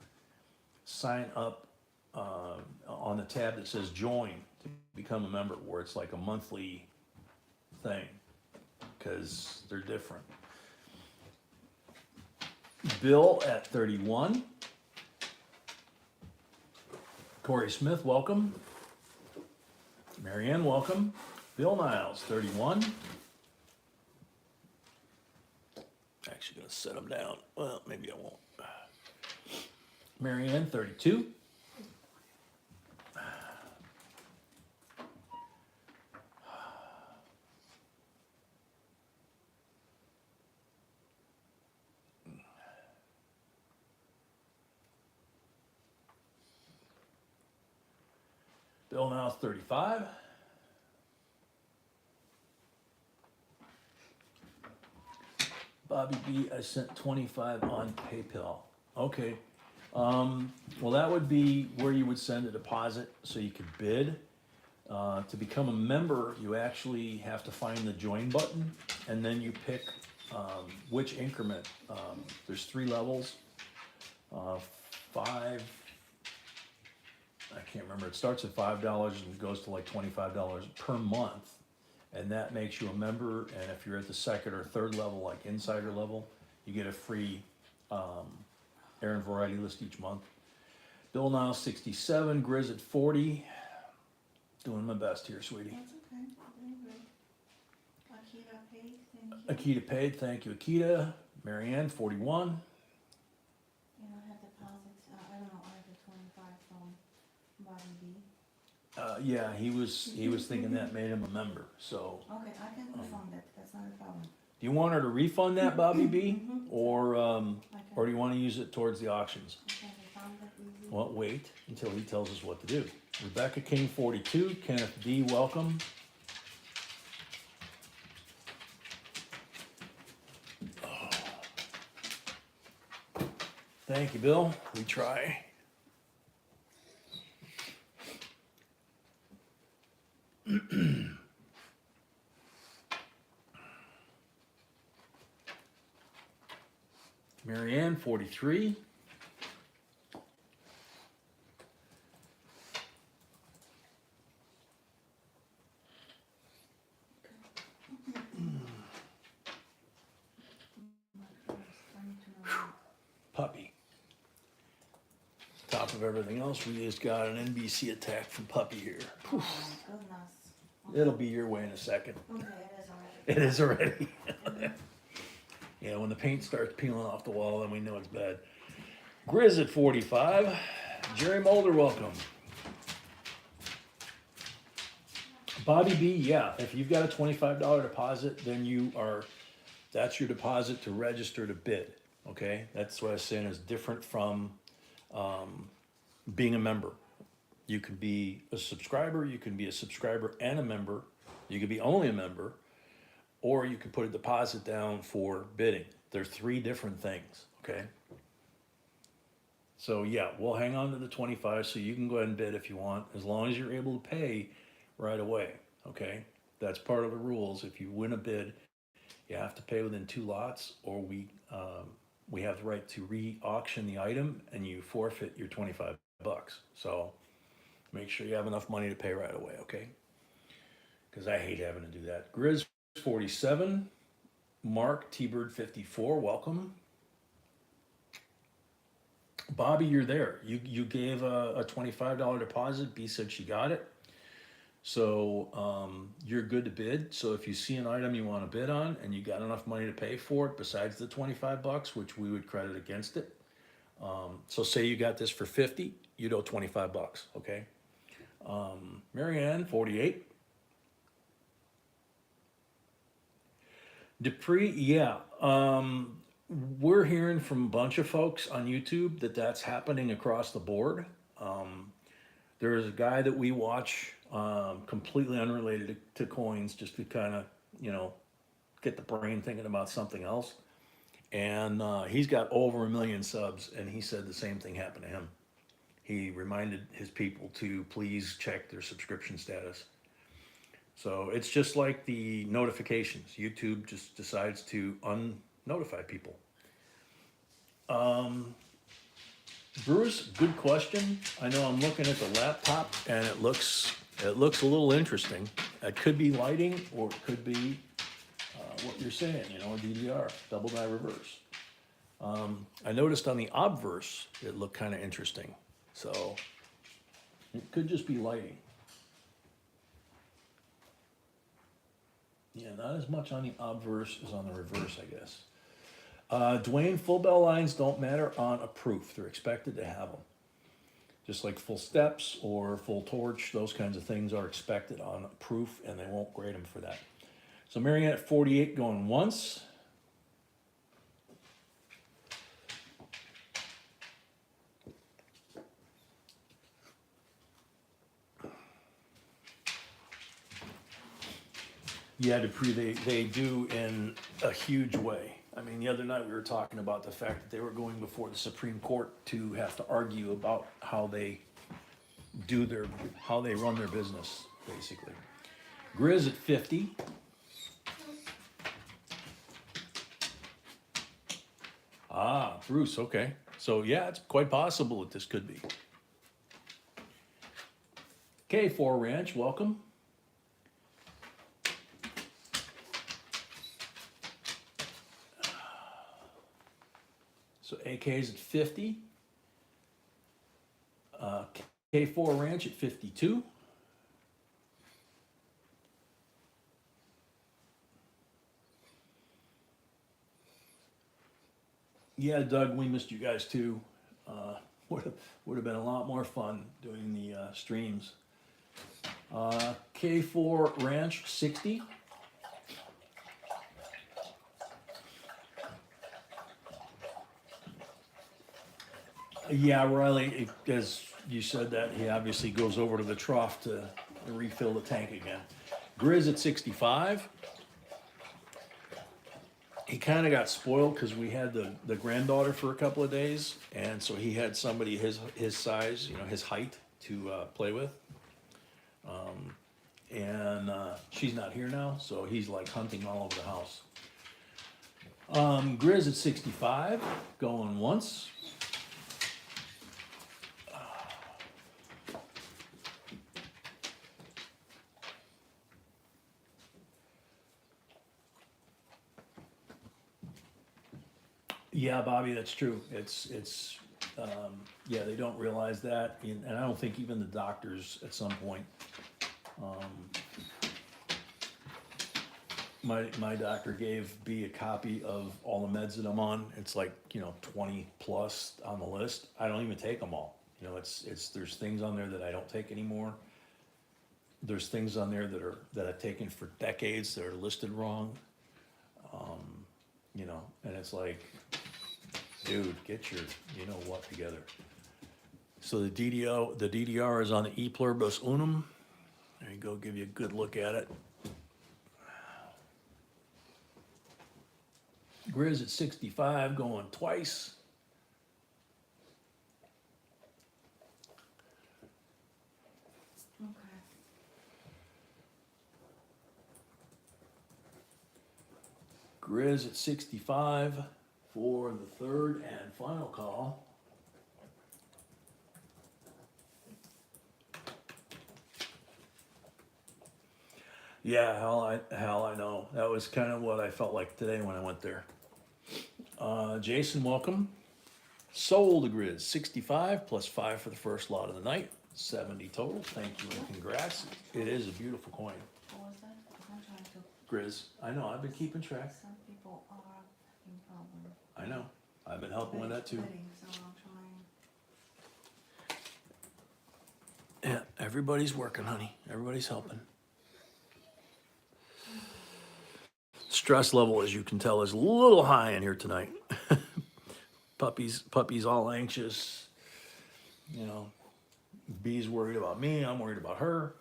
Speaker 2: sign up on the tab that says join to become a member, where it's like a monthly thing? Because they're different. Bill at 31. Corey Smith, welcome. Marianne, welcome. Bill Niles, 31. Actually gonna set them down. Well, maybe I won't. Marianne, 32. Bill Niles, 35. Bobby B, I sent 25 on PayPal. Okay. Well, that would be where you would send a deposit so you could bid. To become a member, you actually have to find the join button, and then you pick which increment. There's 3 levels. 5, I can't remember. It starts at $5 and goes to like $25 per month. And that makes you a member, and if you're at the 2nd or 3rd level, like insider level, you get a free errand variety list each month. Bill Niles, 67, Grizz at 40. Doing my best here, sweetie.
Speaker 1: That's okay, doing great. Akita paid, thank you.
Speaker 2: Akita paid, thank you, Akita. Marianne, 41.
Speaker 1: And I have deposits, I don't know, I have the 25 from Bobby B.
Speaker 2: Yeah, he was thinking that made him a member, so.
Speaker 1: Okay, I can refund it, that's not a problem.
Speaker 2: Do you want her to refund that, Bobby B?
Speaker 1: Mhm.
Speaker 2: Or
Speaker 1: I
Speaker 2: do
Speaker 1: can,
Speaker 2: you want to use it towards the auctions?
Speaker 1: I can refund it easy.
Speaker 2: Well, wait until he tells us what to do. Rebecca King, 42. Kenneth D, welcome. Thank you, Bill. We try. Marianne, 43. Puppy. Top of everything else, we just got an NBC attack from Puppy here.
Speaker 1: Oh, my goodness.
Speaker 2: It'll be your way in a second.
Speaker 1: Okay, it is already.
Speaker 2: It is already. Yeah, when the paint starts peeling off the wall, then we know it's bad. Grizz at 45. Jerry Mulder, welcome. Bobby B, yeah, if you've got a $25 deposit, then that's your deposit to register to bid, okay? That's what I was saying is different from being a member. You can be a subscriber, you can be a subscriber and a member, you could be only a member, or you can put a deposit down for bidding. There's 3 different things, okay? So yeah, we'll hang on to the 25 so you can go ahead and bid if you want, as long as you're able to pay right away, okay? That's part of the rules. If you win a bid, you have to pay within 2 lots, or we have the right to re-auction the item and you forfeit your $25. So make sure you have enough money to pay right away, okay? Because I hate having to do that. Grizz 47, Mark T-Bird 54, welcome. Bobby, you're there. You gave a $25 deposit. B said she got it. So you're good to bid. So if you see an item you want to bid on and you got enough money to pay for it besides the $25, which we would credit against it. So say you got this for 50, you'd owe $25, okay? Marianne, 48. Dupree, yeah. We're hearing from a bunch of folks on YouTube that that's happening across the board. There's a guy that we watch, completely unrelated to coins, just to kind of, get the brain thinking about something else. And he's got over 1 million subs, and he said the same thing happened to him. He reminded his people to please check their subscription status. So it's just like the notifications. YouTube just decides to unnotify people. Bruce, good question. I know I'm looking at the laptop and it looks a little interesting. It could be lighting, or it could be what you're saying, a DDR, double die reverse. I noticed on the obverse it looked kind of interesting. So it could just be lighting. Yeah, not as much on the obverse as on the reverse, I guess. Dwayne, full bell lines don't matter on a proof. They're expected to have them. Just like full steps or full torch, those kinds of things are expected on a proof, and they won't grade them for that. So Marianne at 48 going once. Yeah, Dupree, they do in a huge way. I mean, the other night we were talking about the fact that they were going before the Supreme Court to have to argue about how they run their business, basically. Grizz at 50. Ah, Bruce, okay. So yeah, it's quite possible that this could be. K4 Ranch, welcome. So AK's at 50. K4 Ranch at 52. Yeah, Doug, we missed you guys too. Would have been a lot more fun doing the streams. K4 Ranch 60. Yeah, Riley, as you said that, he obviously goes over to the trough to refill the tank again. Grizz at 65. He kind of got spoiled because we had the granddaughter for a couple of days, and so he had somebody his size, his height to play with. And she's not here now, so he's like hunting all over the house. Grizz at 65, going once. Yeah, Bobby, that's true. It's yeah, they don't realize that, and I don't think even the doctors at some point. My doctor gave B a copy of all the meds that I'm on. It's like 20 plus on the list. I don't even take them all. There's things on there that I don't take anymore. There's things on there that I've taken for decades that are listed wrong. And it's like, dude, get your what together. So the DDR is on the E pluribus unum. There you go, give you a good look at it. Grizz at 65, going twice.
Speaker 1: Okay.
Speaker 2: Grizz at 65 for the third and final call. Yeah, hell I know. That was kind of what I felt like today when I went there. Jason, welcome. Sold a Grizz, 65 plus 5 for the first lot of the night, 70 total. Thank you and congrats. It is a beautiful coin.
Speaker 1: What was that? I'm trying to.
Speaker 2: Grizz, I know, I've been keeping track.
Speaker 1: Some people are having problems.
Speaker 2: I know, I've been helping with that too.
Speaker 1: So I'm trying.
Speaker 2: Yeah, everybody's working, honey. Everybody's helping. Stress level, as you can tell, is a little high in here tonight. Puppy's all anxious, B's worried about me, I'm worried about her.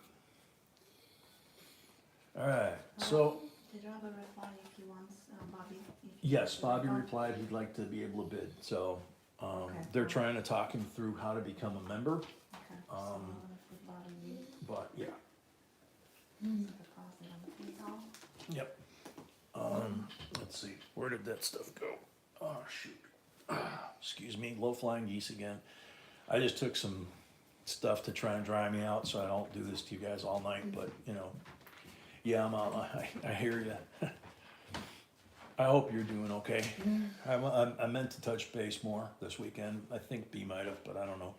Speaker 2: Alright, so,
Speaker 1: Did Robert reply if he wants, Bobby? If he
Speaker 2: yes,
Speaker 1: wants to
Speaker 2: Bobby
Speaker 1: refund?
Speaker 2: replied he'd like to be able to bid, so,
Speaker 1: Okay.
Speaker 2: they're trying to talk him through how to become a member,
Speaker 1: Okay, so I'm gonna put Bobby,
Speaker 2: but yeah,
Speaker 1: deposit on the PayPal.
Speaker 2: yep. Let's see, where did that stuff go? Oh, shoot. Excuse me, low flying geese again. I just took some stuff to try and dry me out so I don't do this to you guys all night, but, you know, yeah, I hear you. I hope you're doing okay. I meant to touch base more this weekend. I think B might have, but I don't know.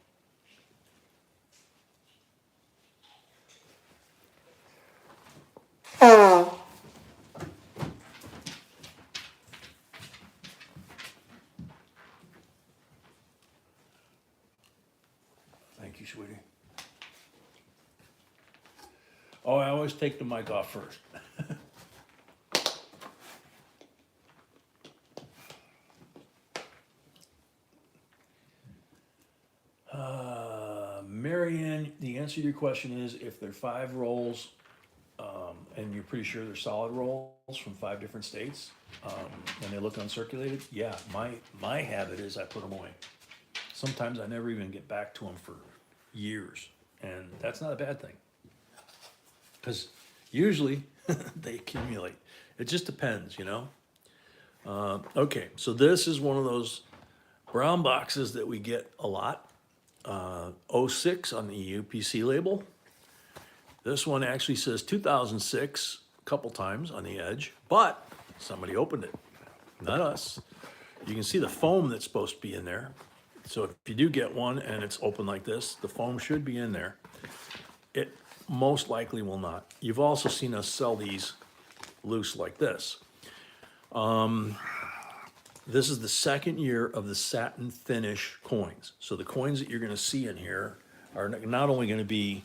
Speaker 2: Thank you, sweetie. Oh, I always take the mic off first. Marianne, the answer to your question is if they're 5 rolls, and you're pretty sure they're solid rolls from 5 different states, and they look uncirculated, yeah, my habit is I put them away. Sometimes I never even get back to them for years, and that's not a bad thing. Because usually they accumulate. It just depends, you know? Okay, so this is one of those brown boxes that we get a lot. 06 on the UPC label. This one actually says 2006 a couple times on the edge, but somebody opened it, not us. You can see the foam that's supposed to be in there. So if you do get one and it's open like this, the foam should be in there. It most likely will not. You've also seen us sell these loose like this. This is the second year of the satin finish coins. So the coins that you're gonna see in here are not only gonna be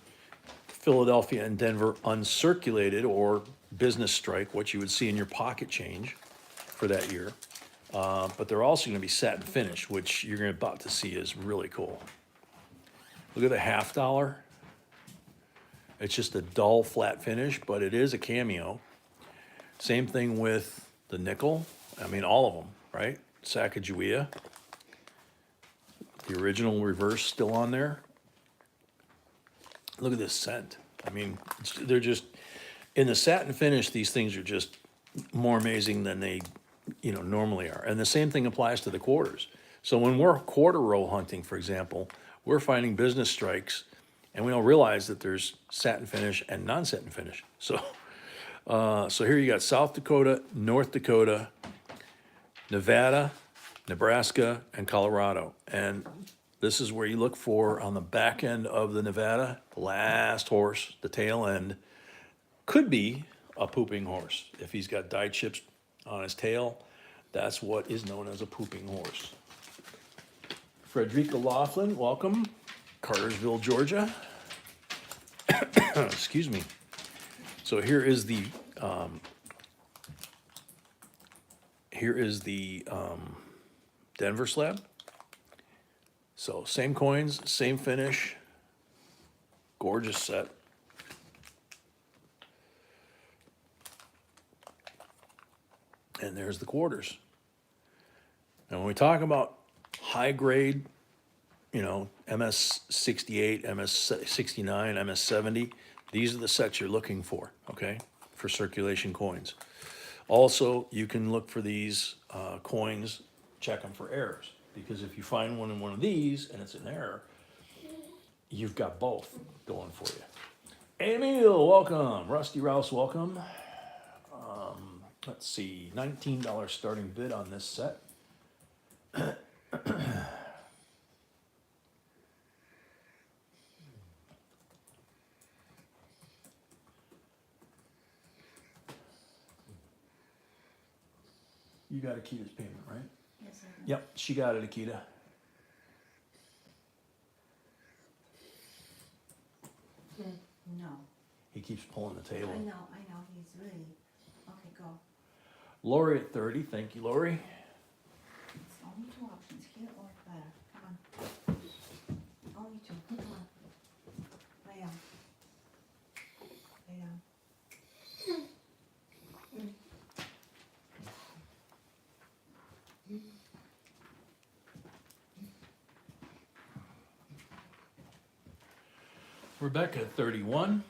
Speaker 2: Philadelphia and Denver uncirculated or business strike, what you would see in your pocket change for that year, but they're also gonna be satin finish, which you're about to see is really cool. Look at the $50. It's just a dull flat finish, but it is a cameo. Same thing with the nickel. I mean, all of them, right? Sacagawea. The original reverse still on there. Look at this scent. I mean, they're just, in the satin finish, these things are just more amazing than they, you know, normally are. And the same thing applies to the quarters. So when we're quarter roll hunting, for example, we're finding business strikes and we don't realize that there's satin finish and non-satin finish. So, so here you got South Dakota, North Dakota, Nevada, Nebraska, and Colorado. And this is where you look for on the back end of the Nevada, the last horse, the tail end, could be a pooping horse. If he's got dye chips on his tail, that's what is known as a pooping horse. Frederica Laughlin, welcome. Cartersville, Georgia. Excuse me. So here is the Denver slab. So same coins, same finish, gorgeous set. And there's the quarters. And when we talk about high grade, you know, MS 68, MS 69, MS 70, these are the sets you're looking for, okay, for circulation coins. Also, you can look for these coins, check them for errors, because if you find one in one of these and it's an error, you've got both going for you. Emil, welcome. Rusty Rouse, welcome. Let's see, $19 starting bid on this set. You got Akita's payment, right?
Speaker 1: Yes, I do.
Speaker 2: Yep, she got it, Akita.
Speaker 1: No,
Speaker 2: He keeps pulling the table.
Speaker 1: I know, he's really, okay, go.
Speaker 2: Lori at 30, thank you, Lori.
Speaker 1: It's only 2 options, here or better, come on. Only 2, come on.
Speaker 2: Rebecca at 31.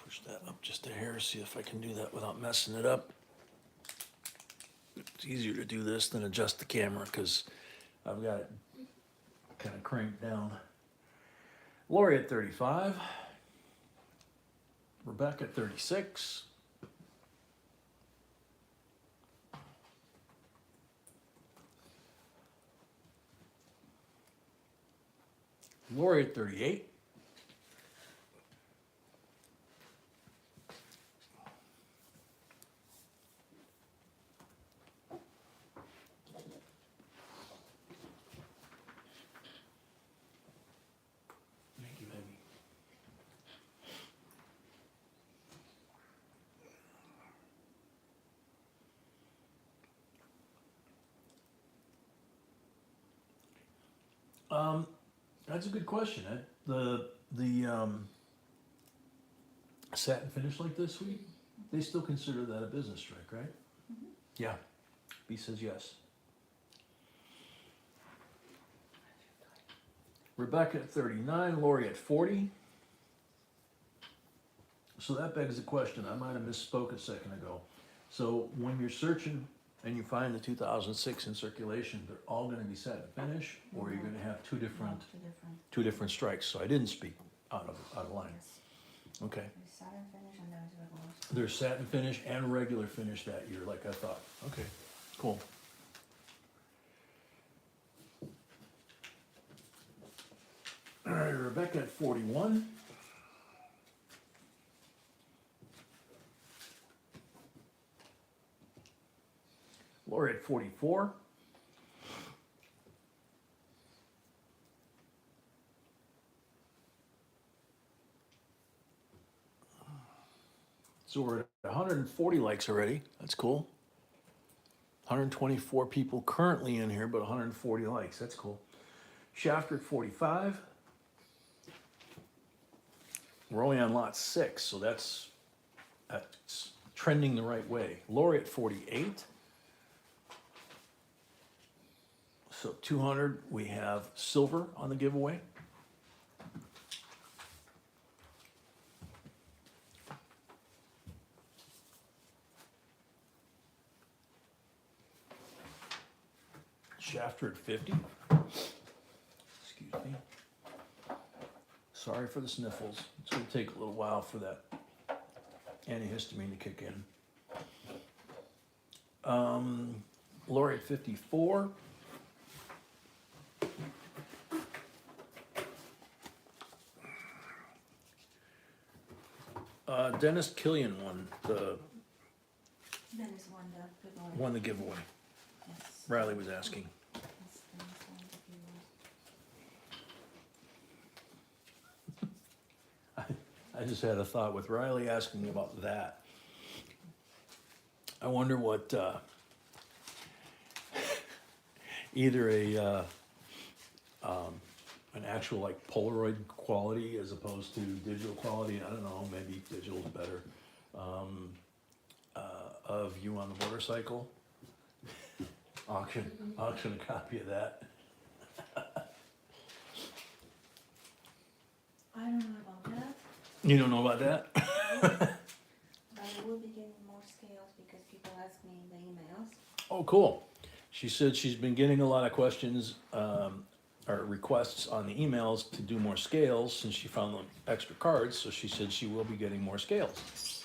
Speaker 2: Push that up just a hair, see if I can do that without messing it up. It's easier to do this than adjust the camera because I've got it kind of cranked down. Lori at 35. Rebecca at 36. Lori at 38. Thank you, baby. That's a good question. The satin finish like this, they still consider that a business strike, right?
Speaker 1: Mhm.
Speaker 2: Yeah. B says yes. Rebecca at 39, Lori at 40. So that begs the question, I might have misspoke a second ago. So when you're searching and you find the 2006 in circulation, they're all gonna be satin finish, or you're gonna have two different
Speaker 1: Two different.
Speaker 2: strikes. So I didn't speak out of line.
Speaker 1: Yes.
Speaker 2: Okay.
Speaker 1: There's satin finish and there's regular.
Speaker 2: There's satin finish and regular finish that year, like I thought. Okay, cool. All right, Rebecca at 41. Lori at 44. So we're at 140 likes already. That's cool. 124 people currently in here, but 140 likes. That's cool. Shafter at 45. We're only on lot 6, so that's trending the right way. Lori at 48. So 200, we have silver on the giveaway. Shafter at 50. Excuse me. Sorry for the sniffles. It's going to take a little while for that antihistamine to kick in. Lori at 54. Dennis Killian won the giveaway.
Speaker 1: Yes.
Speaker 2: Riley was asking.
Speaker 1: Yes, Dennis won the giveaway.
Speaker 2: I just had a thought with Riley asking about that. I wonder what either an actual like Polaroid quality as opposed to digital quality. I don't know. Maybe digital's better. Of you on the motorcycle. Auction a copy of that.
Speaker 1: I don't know about that,
Speaker 2: You don't know about that?
Speaker 1: but I will be getting more scales because people ask me in the emails.
Speaker 2: Oh, cool. She said she's been getting a lot of questions or requests on the emails to do more scales since she found the extra cards. So she said she will be getting more scales.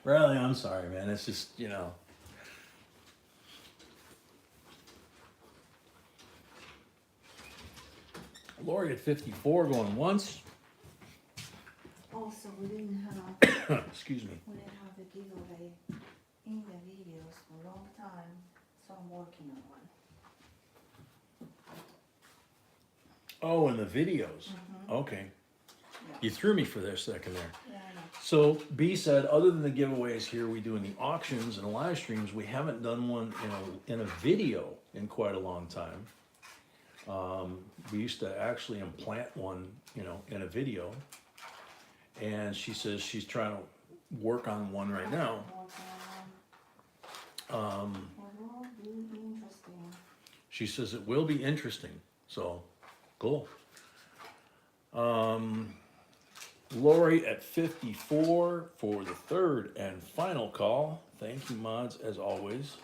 Speaker 2: Riley, I'm sorry, man. It's just, you know. Lori at 54 going once.
Speaker 1: Also, we didn't have
Speaker 2: Excuse me.
Speaker 1: we didn't have the giveaway in the videos for a long time, so I'm working on one.
Speaker 2: Oh, in the videos.
Speaker 1: Mhm.
Speaker 2: Okay.
Speaker 1: Yeah.
Speaker 2: You threw me for a second there.
Speaker 1: Yeah, I know.
Speaker 2: So B said, other than the giveaways here, we do in the auctions and live streams, we haven't done one in a video in quite a long time. We used to actually implant one, in a video. And she says she's trying to work on one right now.
Speaker 1: It will be interesting.
Speaker 2: She says it will be interesting, so cool. Lori at 54 for the third and final call. Thank you, mods, as always.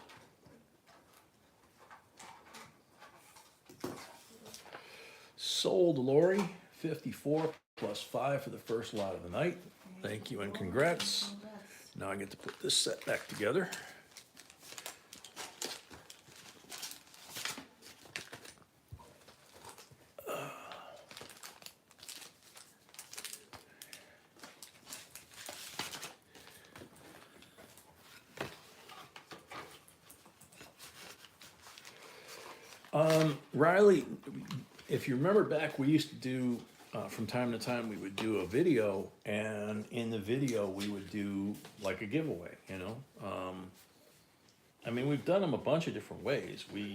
Speaker 2: Sold Lori, 54 plus 5 for the first lot of the night. Thank you and congrats. Now I get to put this set back together. Riley, if you remember back, we used to do, from time to time, we would do a video, and in the video, we would do like a giveaway, you know? I mean, we've done them a bunch of different ways.
Speaker 1: Grace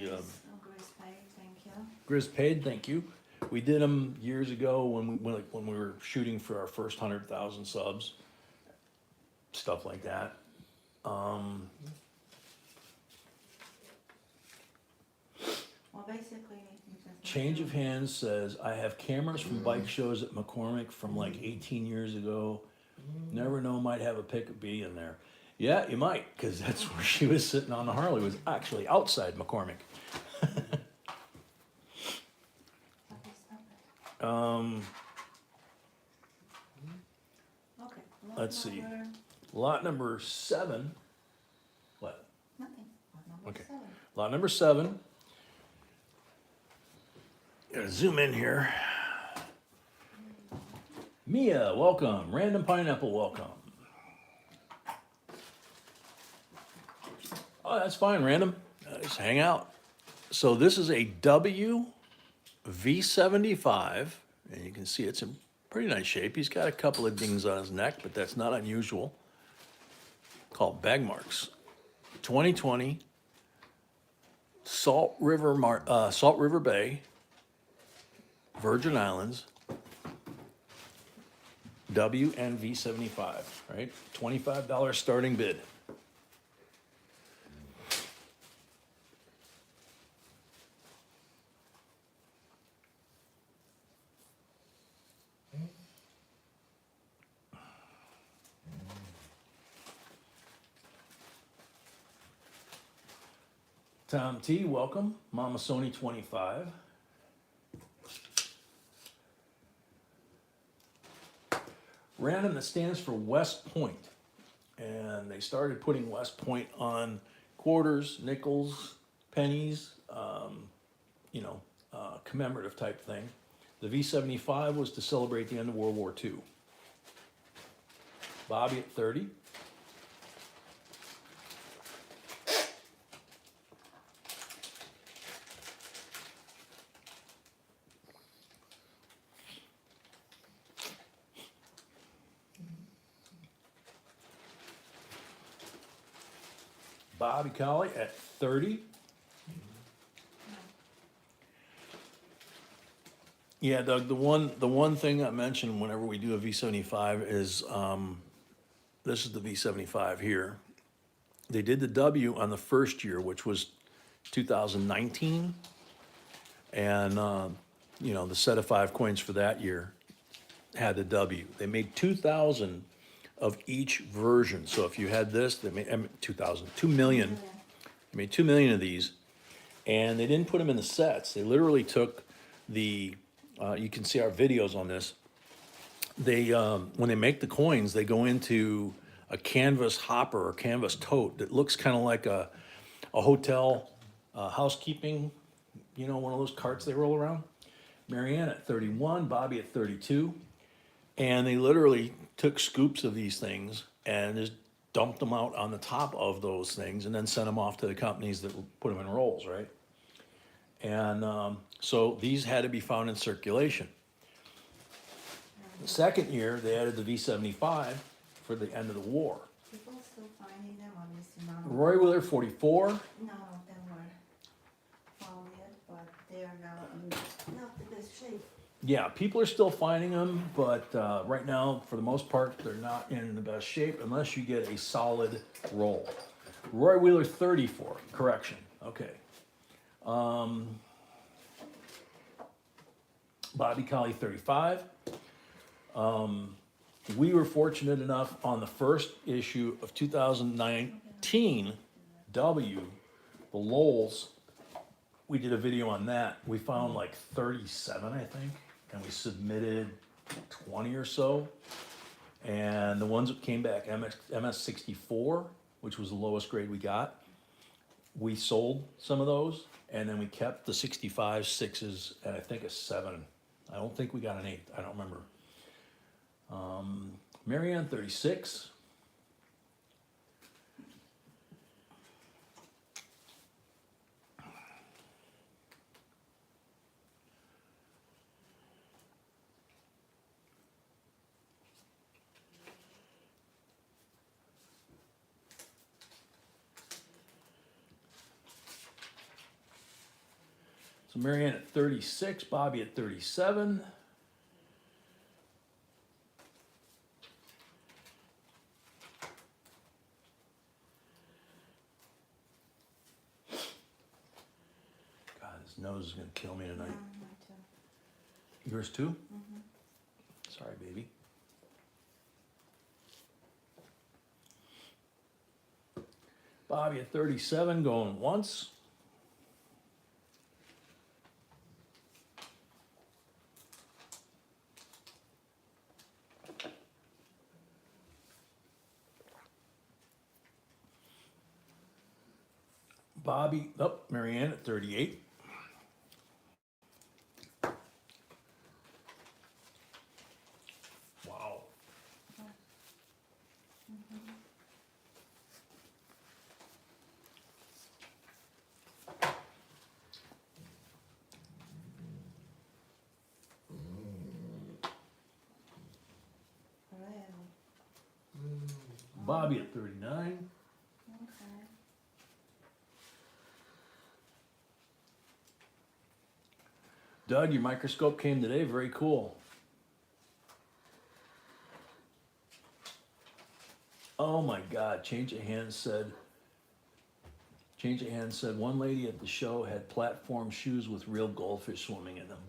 Speaker 1: paid, thank you.
Speaker 2: Grizz paid, thank you. We did them years ago when we were shooting for our first 100,000 subs, stuff like that.
Speaker 1: Well, basically, you just
Speaker 2: Change of hands says, I have cameras from bike shows at McCormick from like 18 years ago. Never know, might have a pick of bee in there. Yeah, you might, because that's where she was sitting on the Harley, was actually outside McCormick.
Speaker 1: Stop it. Okay.
Speaker 2: Let's see. Lot number 7. What?
Speaker 1: Nothing. Lot number
Speaker 2: Okay.
Speaker 1: 7.
Speaker 2: Lot number 7. Gotta zoom in here. Mia, welcome. Random Pineapple, welcome. Oh, that's fine, Random. Just hang out. So this is a W V75, and you can see it's in pretty nice shape. He's got a couple of dings on his neck, but that's not unusual. Called bag marks. 2020 Salt River Bay, Virgin Islands, WNV75, right? $25 starting bid. Tom T, welcome. Mama Sony 25. Random, that stands for West Point. And they started putting West Point on quarters, nickels, pennies, commemorative type thing. The V75 was to celebrate the end of World War II. Bobby at 30. Bobby Colley at 30. Yeah, Doug, the one thing I mentioned whenever we do a V75 is, this is the V75 here. They did the W on the first year, which was 2019. And, the set of 5 coins for that year had the W. They made 2,000 of each version. So if you had this, they made 2 million. They made 2 million of these, and they didn't put them in the sets. They literally took the, you can see our videos on this. They, when they make the coins, they go into a canvas hopper or canvas tote that looks kind of like a hotel housekeeping, one of those carts they roll around. Marianne at 31, Bobby at 32. And they literally took scoops of these things and just dumped them out on the top of those things and then sent them off to the companies that put them in rolls, right? And so these had to be found in circulation. The second year, they added the V75 for the end of the war.
Speaker 1: People still finding them, obviously not.
Speaker 2: Roy Wheeler, 44.
Speaker 1: None of them were found yet, but they are now in not the best shape.
Speaker 2: Yeah, people are still finding them, but right now, for the most part, they're not in the best shape unless you get a solid roll. Roy Wheeler 34, correction. Okay. Bobby Collie 35. We were fortunate enough on the first issue of 2019 W, the Lowells, we did a video on that. We found like 37, I think, and we submitted 20 or so. And the ones that came back, MS 64, which was the lowest grade we got, we sold some of those, and then we kept the 65 sixes and I think a 7. I don't think we got an 8. I don't remember. Marianne 36. So Marianne at 36, Bobby at 37. God, his nose is gonna kill me tonight.
Speaker 1: Mine too.
Speaker 2: Yours too?
Speaker 1: Mhm.
Speaker 2: Sorry, baby. Bobby at 37, going once. Bobby, oh, Marianne at 38. Wow.
Speaker 1: Really?
Speaker 2: Bobby at 39.
Speaker 1: Okay.
Speaker 2: Doug, your microscope came today. Very cool. Oh my God, Change of Hands said one lady at the show had platform shoes with real goldfish swimming in them.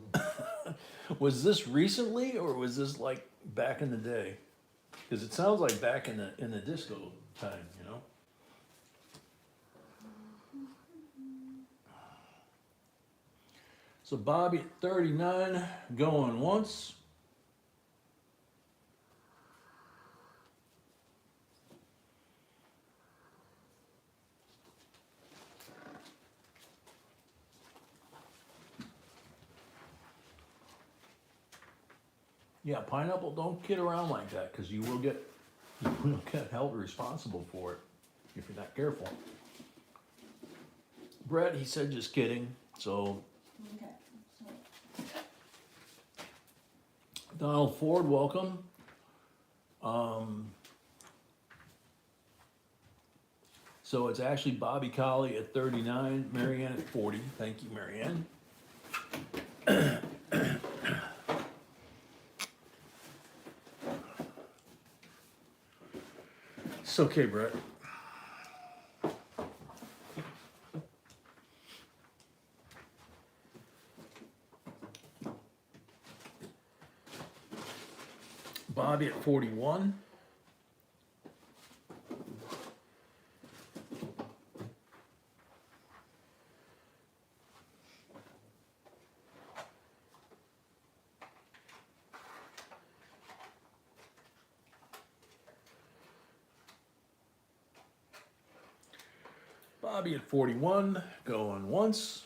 Speaker 2: Was this recently or was this like back in the day? Because it sounds like back in the disco time, you know? So Bobby at 39, going once. Yeah, pineapple, don't kid around like that because you will get held responsible for it if you're not careful. Brett, he said just kidding. So
Speaker 1: Okay.
Speaker 2: Donald Ford, welcome. So it's actually Bobby Collie at 39, Marianne at 40. Thank you, Marianne. It's okay, Brett. Bobby at 41. Bobby at 41, going once.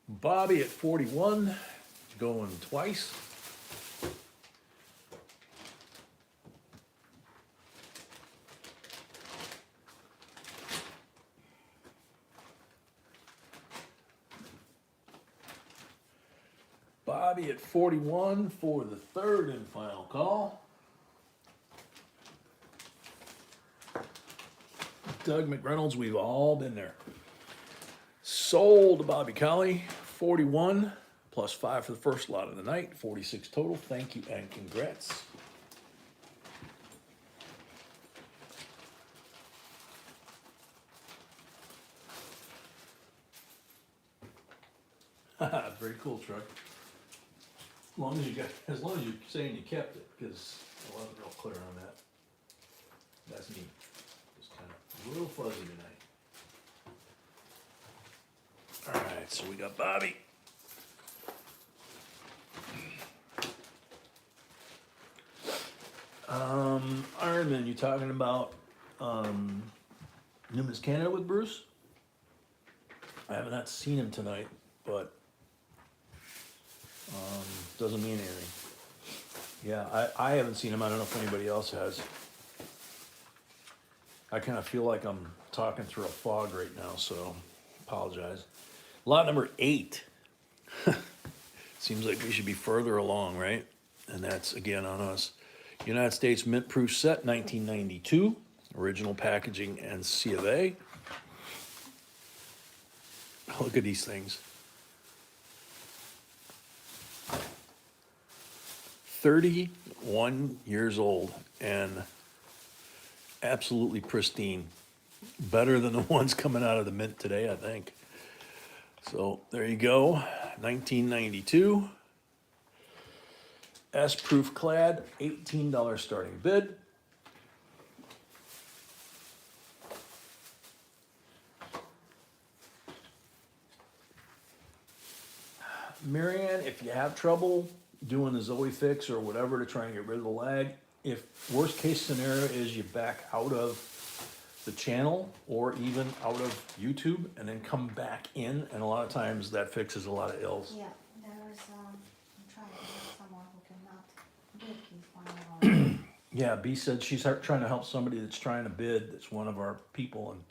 Speaker 2: Bobby at 41, going twice. Bobby at 41 for the third and final call. Doug McReynolds, we've all been there. Sold to Bobby Colley, 41 plus 5 for the first lot of the night, 46 total. Thank you and congrats. Very cool truck. As long as you're saying you kept it, because I wasn't real clear on that. That's me. Just kind of a little fuzzy tonight. All right, so we got Bobby. Ironman, you talking about Newman's Canada with Bruce? I have not seen him tonight, but doesn't mean anything. Yeah, I haven't seen him. I don't know if anybody else has. I kind of feel like I'm talking through a fog right now, so apologize. Lot number 8. Seems like we should be further along, right? And that's again on us. United States Mint Proof Set, 1992. Original packaging and C of A. Look at these things. 31 years old and absolutely pristine. Better than the ones coming out of the mint today, I think. So there you go, 1992. S-proof clad, $18 starting bid. Marianne, if you have trouble doing the Zoe fix or whatever to try and get rid of the lag, if worst case scenario is you back out of the channel or even out of YouTube and then come back in, and a lot of times that fixes a lot of ills.
Speaker 1: Yeah, there is, I'm trying to get someone who cannot bid his final.
Speaker 2: Yeah, B said she's trying to help somebody that's trying to bid, that's one of our people, and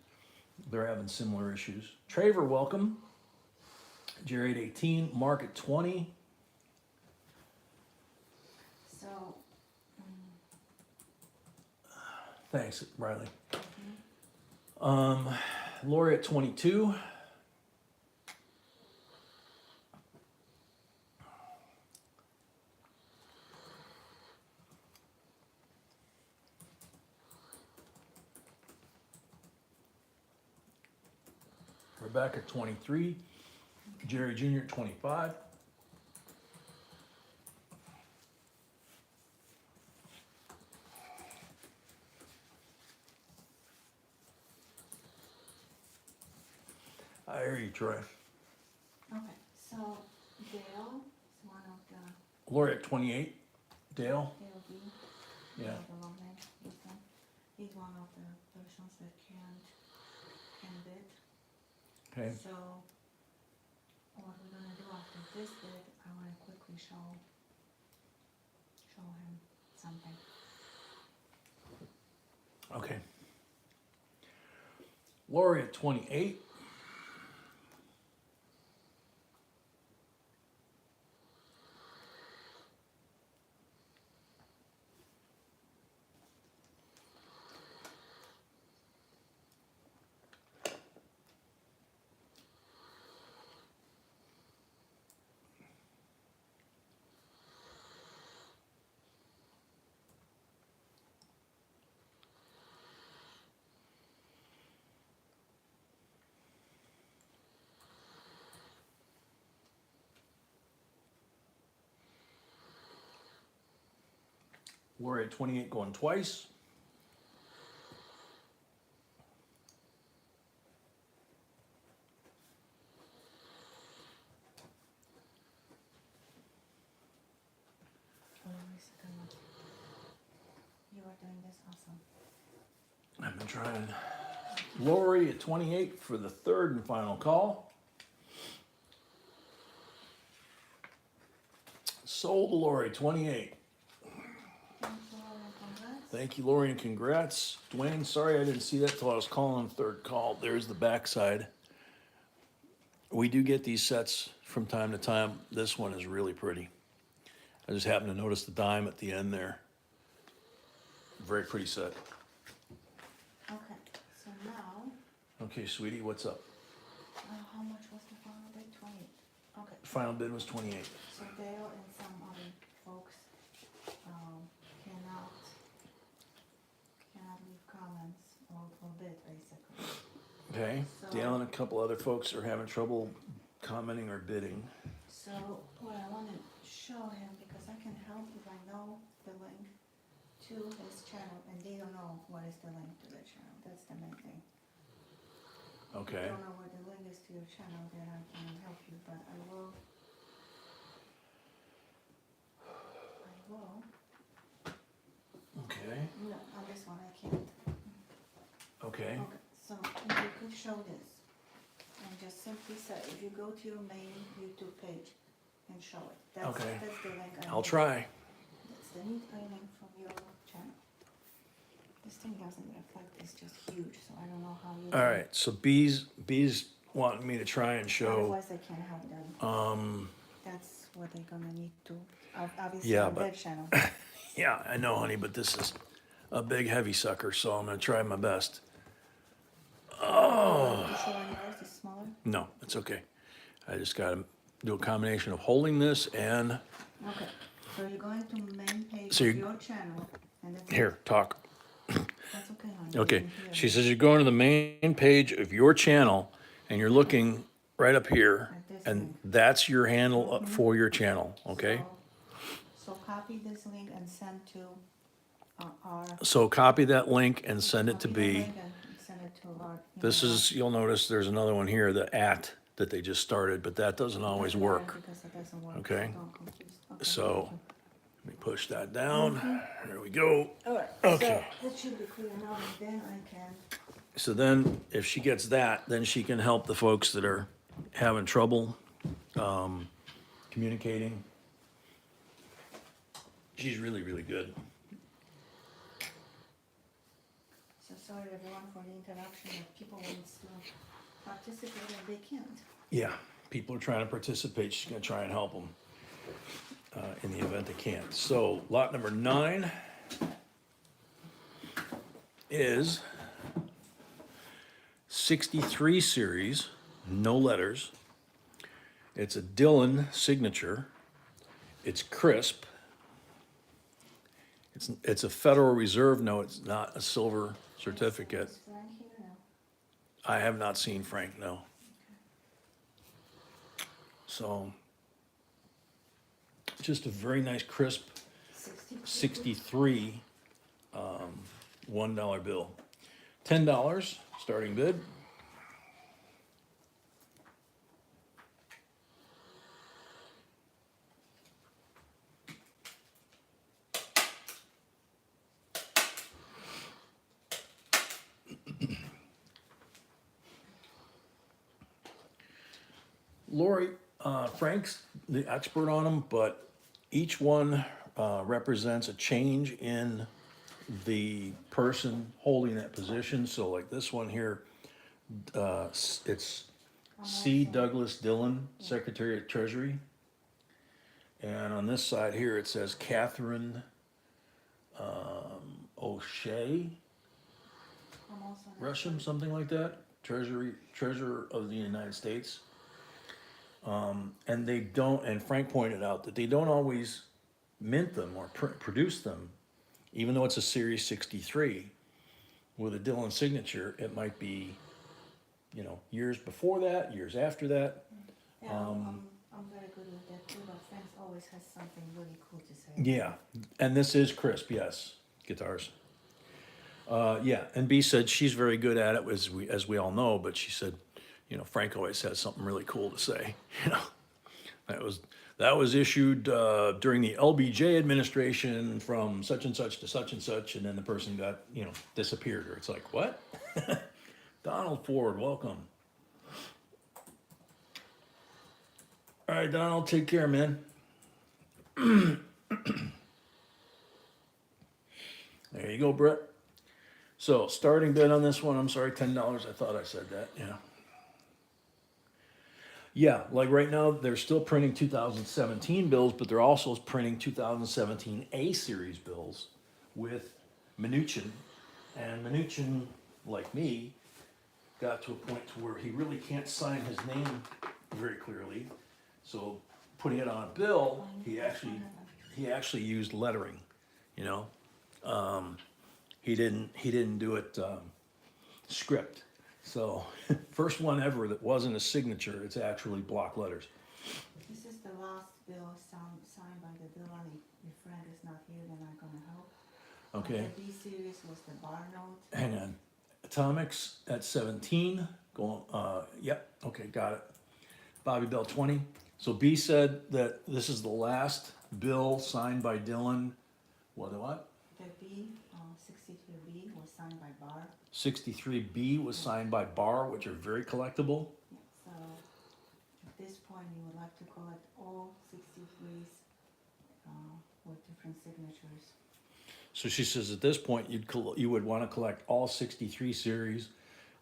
Speaker 2: they're having similar issues. Traver, welcome. Jerry at 18, Mark at 20.
Speaker 1: So,
Speaker 2: Thanks, Riley. Lori at 22. Rebecca at 23. Jerry Jr. at 25. I hear you, Troy.
Speaker 1: okay, so Dale is one of the,
Speaker 2: Lori at 28. Dale?
Speaker 1: Dale B.
Speaker 2: Yeah.
Speaker 1: The long name with him. He's one of the persons that can bid.
Speaker 2: Okay.
Speaker 1: So, what we're gonna do after this bid, I wanna quickly show him something.
Speaker 2: Okay. Lori at 28. Lori at 28 going twice.
Speaker 1: Hold on a second. You are doing this awesome.
Speaker 2: I've been trying. Lori at 28 for the third and final call. Sold to Lori, 28. Thank you, Lori, and congrats. Dwayne, sorry I didn't see that till I was calling the third call. There's the backside. we do get these sets from time to time. This one is really pretty. I just happened to notice the dime at the end there. Very pretty set.
Speaker 1: Okay, so now,
Speaker 2: Okay, sweetie, what's up?
Speaker 1: how much was the final bid? 28. Okay,
Speaker 2: Final bid was 28.
Speaker 1: so Dale and some other folks cannot leave comments or bid, basically.
Speaker 2: Okay,
Speaker 1: So-
Speaker 2: Dale and a couple other folks are having trouble commenting or bidding.
Speaker 1: So what I want to show him, because I can help if I know the link to his channel, and they don't know what is the link to the channel. That's the main thing. If
Speaker 2: Okay,
Speaker 1: you don't know what the link is to your channel, then I can help you, but I will.
Speaker 2: okay,
Speaker 1: No, on this one I can't.
Speaker 2: okay,
Speaker 1: Okay, so if you could show this, and just simply say, if you go to your main YouTube page and show it. That's,
Speaker 2: Okay.
Speaker 1: that's the link I
Speaker 2: I'll
Speaker 1: need.
Speaker 2: try.
Speaker 1: That's the need link from your channel. This thing doesn't reflect, it's just huge, so I don't know how you.
Speaker 2: All right, so B's wanting me to try and show,
Speaker 1: Otherwise I can't help them. That's what they're gonna need to, obviously
Speaker 2: Yeah,
Speaker 1: on
Speaker 2: but-
Speaker 1: their channel.
Speaker 2: yeah, I know, honey, but this is a big heavy sucker, so I'm gonna try my best.
Speaker 1: Oh. You sure on yours is smaller?
Speaker 2: No, it's okay. I just gotta do a combination of holding this and,
Speaker 1: Okay, so you're going to main page
Speaker 2: So
Speaker 1: of
Speaker 2: you-
Speaker 1: your channel, and that's.
Speaker 2: here, talk.
Speaker 1: That's okay, honey. you
Speaker 2: Okay,
Speaker 1: can hear
Speaker 2: she
Speaker 1: me.
Speaker 2: says you're going to the main page of your channel and you're looking right up here,
Speaker 1: At this
Speaker 2: and
Speaker 1: link.
Speaker 2: that's your handle up for your channel, okay?
Speaker 1: So copy this link and send to our.
Speaker 2: So copy that link and send it to
Speaker 1: copy the
Speaker 2: B.
Speaker 1: link and send it to our.
Speaker 2: This
Speaker 1: email.
Speaker 2: is, you'll notice there's another one here, the at that they just started, but that doesn't always
Speaker 1: Doesn't matter
Speaker 2: work.
Speaker 1: Because it doesn't work.
Speaker 2: Okay.
Speaker 1: Don't confuse. Okay,
Speaker 2: So-
Speaker 1: thank you.
Speaker 2: Let me push that down. There we go.
Speaker 1: All right.
Speaker 2: Okay.
Speaker 1: So that should be clear now, and then I can.
Speaker 2: So then, if she gets that, then she can help the folks that are having trouble communicating. She's really, really good.
Speaker 1: So sorry everyone for the interruption, but people want to participate and they can't.
Speaker 2: Yeah, people are trying to participate. She's gonna try and help them in the event they can't. So lot number 9 is 63 series, no letters. It's a Dylan signature. It's crisp. It's a Federal Reserve note. It's not a silver certificate.
Speaker 1: Is Frank here now?
Speaker 2: I have not seen Frank, no. So, just a very nice crisp 63 $1 bill. $10 starting bid. Lori, Frank's the expert on them, but each one represents a change in the person holding that position. So like this one here, it's C. Douglas Dillon, Secretary of Treasury. And on this side here, it says Catherine O'Shea,
Speaker 1: I'm also not
Speaker 2: Russian, something like that, Treasurer of the United States. And they don't, and Frank pointed out that they don't always mint them or produce them, even though it's a Series 63 with a Dillon signature. It might be, years before that, years after that.
Speaker 1: Yeah, I'm very good with that too, but Frank always has something really cool to say.
Speaker 2: Yeah, and this is crisp, yes, guitars. Yeah, and B said she's very good at it, as we all know, but she said, Frank always has something really cool to say. That was issued during the LBJ administration from such and such to such and such, and then the person got, disappeared, or it's like, what? Donald Ford, welcome. All right, Donald, take care, man. There you go, Brett. So, starting bid on this one, I'm sorry, $10. I thought I said that, yeah. Yeah, like right now, they're still printing 2017 bills, but they're also printing 2017 A series bills with Mnuchin. And Mnuchin, like me, got to a point to where he really can't sign his name very clearly. So putting it on a bill, he actually used lettering, you know. He didn't do it script. So first one ever that wasn't a signature, it's actually block letters.
Speaker 1: This is the last bill signed by the Dylan. If Frank is not here, then I'm gonna help.
Speaker 2: Okay,
Speaker 1: The B series was the bar note.
Speaker 2: hang on. Atomics at 17, going, yep, okay, got it. Bobby Bell 20. So B said that this is the last bill signed by Dylan. What?
Speaker 1: The B, 63B was signed by bar.
Speaker 2: 63B was signed by Bar, which are very collectible.
Speaker 1: Yeah, so at this point, you would like to collect all 63s with different signatures.
Speaker 2: So she says at this point, you would want to collect all 63 series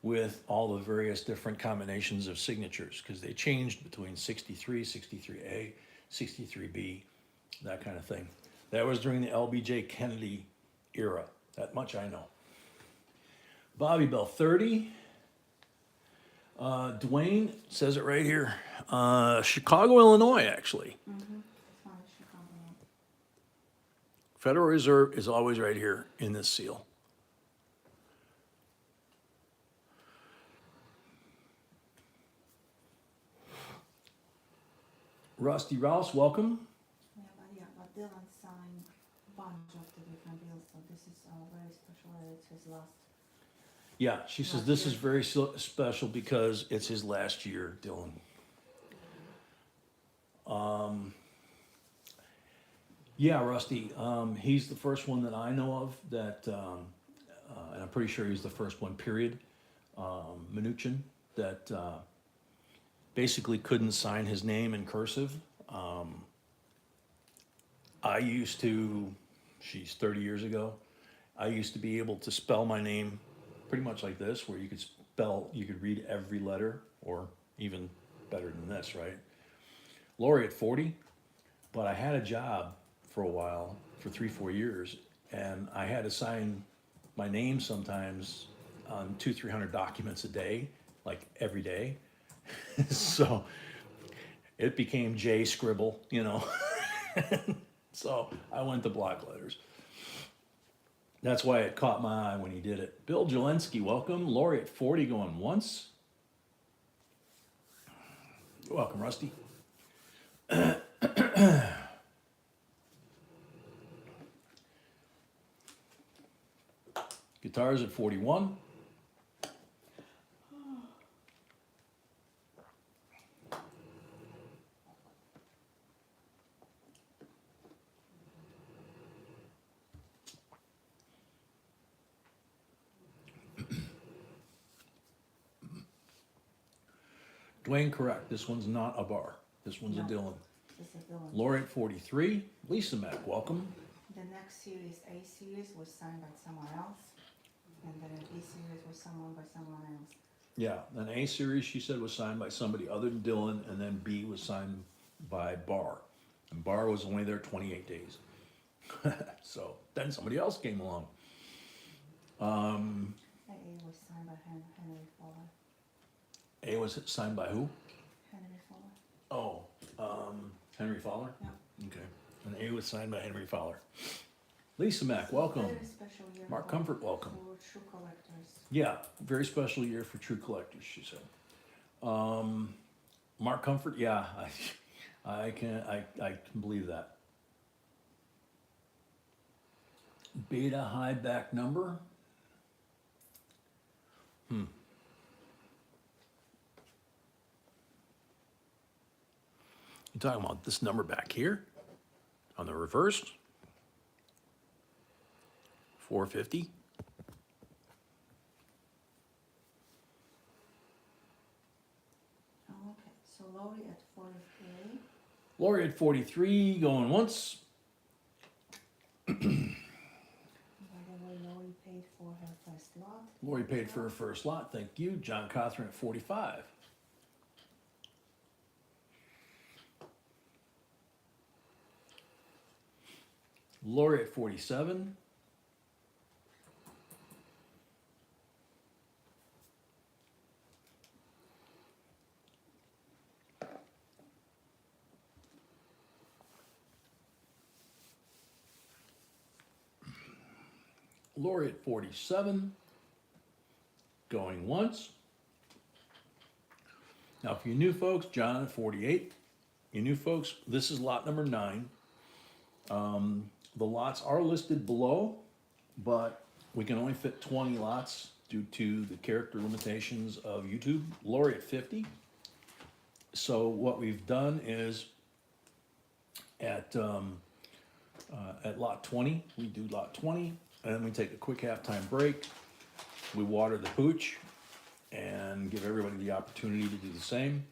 Speaker 2: with all the various different combinations of signatures, because they changed between 63, 63A, 63B, that kind of thing. That was during the LBJ Kennedy era. That much I know. Bobby Bell 30. Dwayne says it right here. Chicago, Illinois, actually.
Speaker 1: This one is Chicago.
Speaker 2: Federal Reserve is always right here in this seal. Rusty Rouse, welcome.
Speaker 1: But Dylan signed a bunch of the different bills, so this is very special. It's his last.
Speaker 2: Yeah, she says this is very special because it's his last year, Dylan. Yeah, Rusty, he's the first one that I know of that, and I'm pretty sure he's the first one, period, Mnuchin, that basically couldn't sign his name in cursive. I used to, 30 years ago, I used to be able to spell my name pretty much like this, where you could read every letter, or even better than this, right? Lori at 40, but I had a job for a while, for 3-4 years, and I had to sign my name sometimes on 200-300 documents a day, like every day. So it became J scribble, you know. So I went to block letters. That's why it caught my eye when he did it. Bill Jelensky, welcome. Lori at 40 going once. You're welcome, Rusty. Guitars at 41. Dwayne, correct. This one's not a bar. This one's a Dylan.
Speaker 1: This is Dylan.
Speaker 2: Lori at 43. Lisa Mack, welcome.
Speaker 1: The next series, A series, was signed by someone else, and then an B series was someone by someone else.
Speaker 2: Yeah, an A series, she said, was signed by somebody other than Dylan, and then B was signed by Barr. And Barr was only there 28 days. So then somebody else came along.
Speaker 1: A was signed by Henry Fowler.
Speaker 2: A was signed by who?
Speaker 1: Henry Fowler.
Speaker 2: Oh, Henry Fowler?
Speaker 1: Yeah.
Speaker 2: Okay. And A was signed by Henry Fowler. Lisa Mack, welcome.
Speaker 1: Very special year.
Speaker 2: Mark Comfort, welcome.
Speaker 1: For true collectors.
Speaker 2: Yeah, very special year for true collectors, she said. Mark Comfort, yeah, I can believe that. Beta high back number. You talking about this number back here on the reverse? 450.
Speaker 1: Okay, so Lori at 43.
Speaker 2: Lori at 43, going once.
Speaker 1: By the way, Lori paid for her first lot.
Speaker 2: Lori paid for her first lot, thank you. John Cothran at 45. Lori at 47. Lori at 47. Going once. Now, for you new folks, John at 48. You new folks, this is lot number 9. The lots are listed below, but we can only fit 20 lots due to the character limitations of YouTube. Lori at 50. So what we've done is at lot 20, we do lot 20, and then we take a quick halftime break. We water the pooch and give everybody the opportunity to do the same.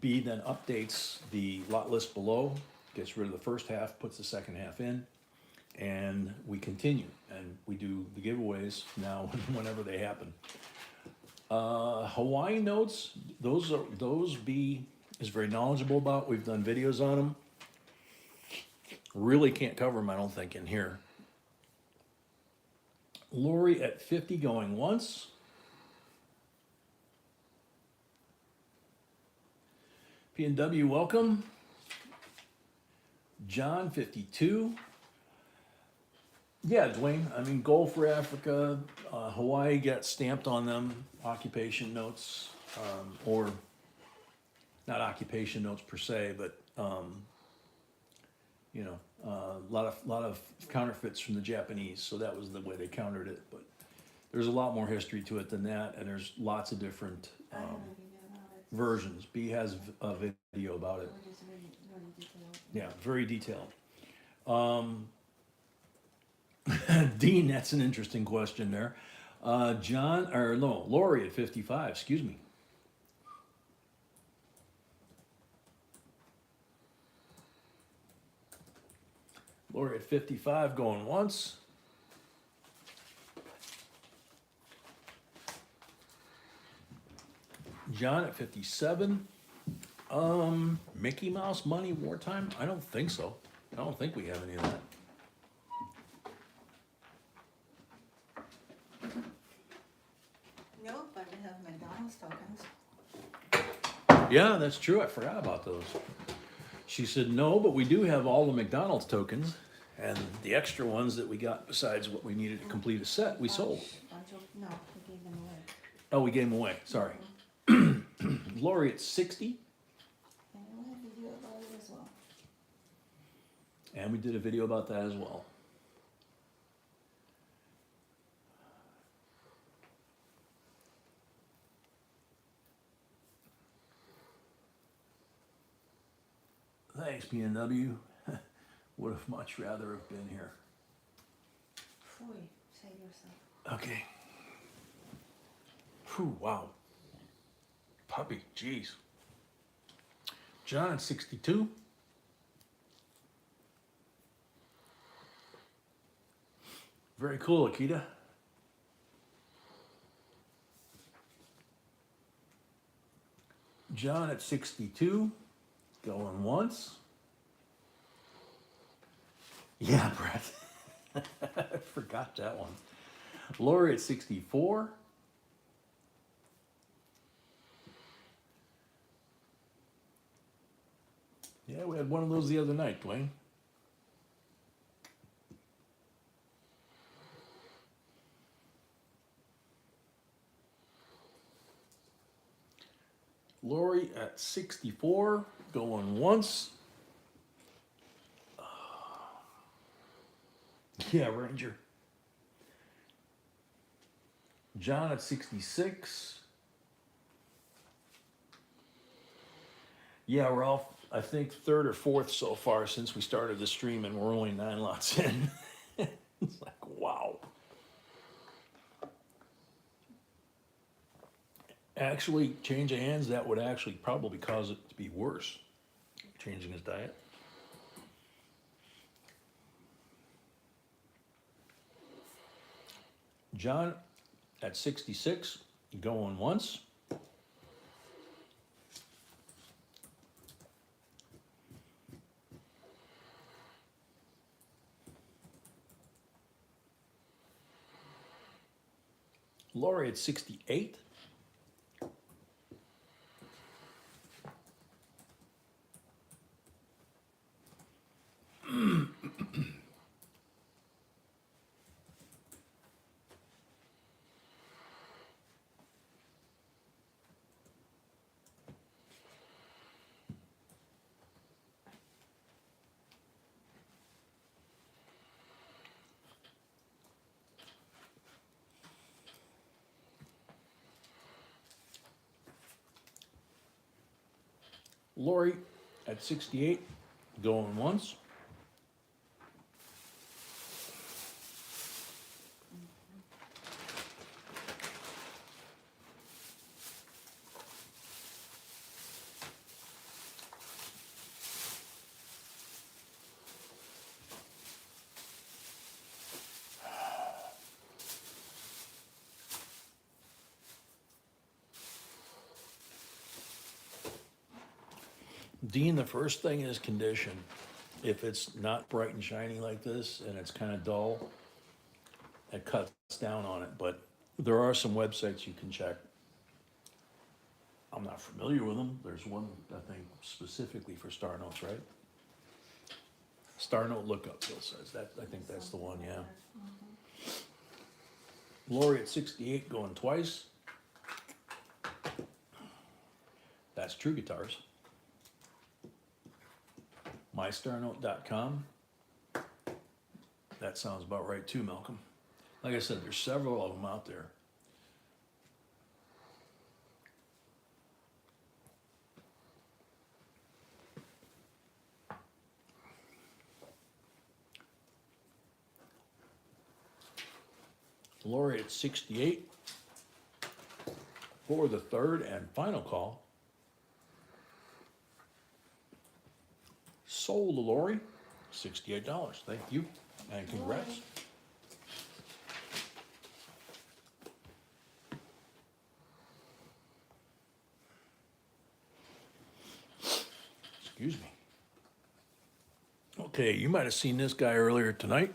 Speaker 2: B then updates the lot list below, gets rid of the first half, puts the second half in, and we continue. And we do the giveaways now whenever they happen. Hawaii notes, those B is very knowledgeable about. We've done videos on them. Really can't cover them, I don't think, in here. Lori at 50 going once. P&W, welcome. John, 52. Yeah, Dwayne, I mean, goal for Africa, Hawaii got stamped on them, occupation notes, or not occupation notes per se, but, you know, a lot of counterfeits from the Japanese, so that was the way they countered it. But there's a lot more history to it than that, and there's lots of different versions. B has a video about it. Yeah, very detailed. Dean, that's an interesting question there. Lori at 55, excuse me. Lori at 55 going once. John at 57. Mickey Mouse money wartime? I don't think so. I don't think we have any of that.
Speaker 1: No, but we have McDonald's tokens.
Speaker 2: Yeah, that's true. I forgot about those. She said no, but we do have all the McDonald's tokens, and the extra ones that we got besides what we needed to complete a set, we sold.
Speaker 1: No, we gave them away.
Speaker 2: Oh, we gave them away. Sorry. Lori at 60.
Speaker 1: And we have a video about it as well.
Speaker 2: And we did a video about that as well. Thanks, P&W. Would have much rather have been here.
Speaker 1: Phew, save yourself.
Speaker 2: Okay. Whew, wow. Puppy, jeez. John at 62. Very cool, Akita. John at 62. Going once. Yeah, Brett. I forgot that one. Lori at 64. Yeah, we had one of those the other night, Dwayne. Lori at 64, going once. Yeah, Ranger. John at 66. Yeah, we're all, I think, third or fourth so far since we started the stream, and we're only 9 lots in. It's like, wow. Actually, change of hands, that would actually probably cause it to be worse, changing his diet. John at 66, going once. Lori at 68. Lori at 68, going once. Dean, the first thing is condition. If it's not bright and shiny like this and it's kind of dull, it cuts down on it. But there are some websites you can check. I'm not familiar with them. There's one, I think, specifically for Star Notes, right? Star Note Lookup, Bill says. That, I think that's the one, yeah. Lori at 68 going twice. That's True Guitars. MyStarNote.com. That sounds about right too, Malcolm. Like I said, there's several of them out there. Lori at 68 for the third and final call. Sold to Lori, $68. Thank you and congrats. Excuse me. Okay, you might have seen this guy earlier tonight.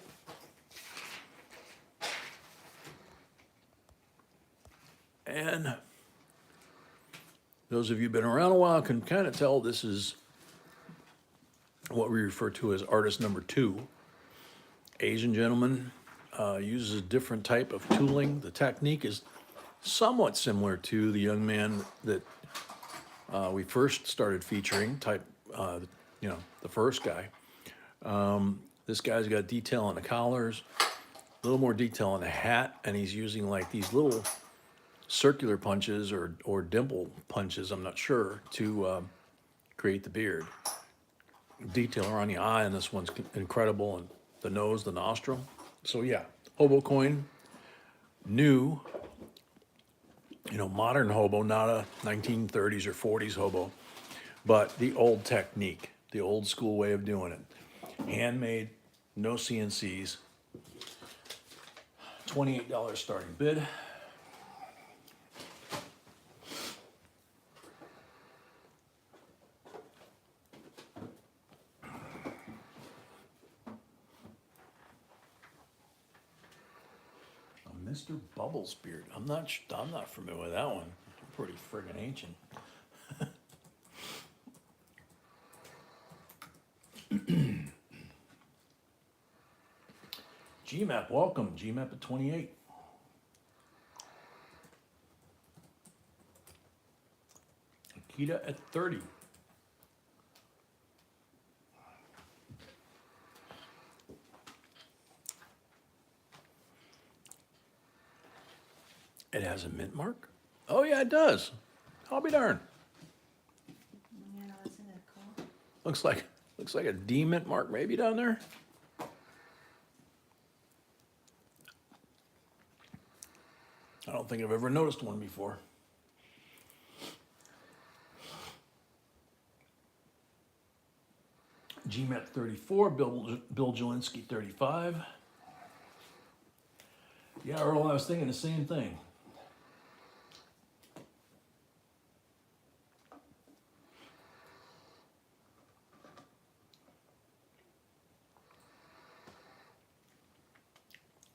Speaker 2: And those of you who've been around a while can kind of tell this is what we refer to as artist number 2. Asian gentleman uses a different type of tooling. The technique is somewhat similar to the young man that we first started featuring, the first guy. This guy's got detail on the collars, a little more detail on the hat, and he's using like these little circular punches or dimple punches, I'm not sure, to create the beard. Detail around the eye, and this one's incredible, and the nose, the nostril. So yeah, Hobo coin, new, modern Hobo, not a 1930s or 40s Hobo, but the old technique, the old school way of doing it. Handmade, no CNCs, $28 starting bid. Mr. Bubbles beard. I'm not familiar with that one. Pretty friggin' ancient. GMAP, welcome. GMAP at 28. Akita at 30. It has a mint mark? Oh yeah, it does. I'll be darned.
Speaker 1: Yeah, isn't it cool?
Speaker 2: Looks like a D mint mark maybe down there. I don't think I've ever noticed one before. GMAP 34, Bill Jelinski 35. Yeah, Earl, I was thinking the same thing.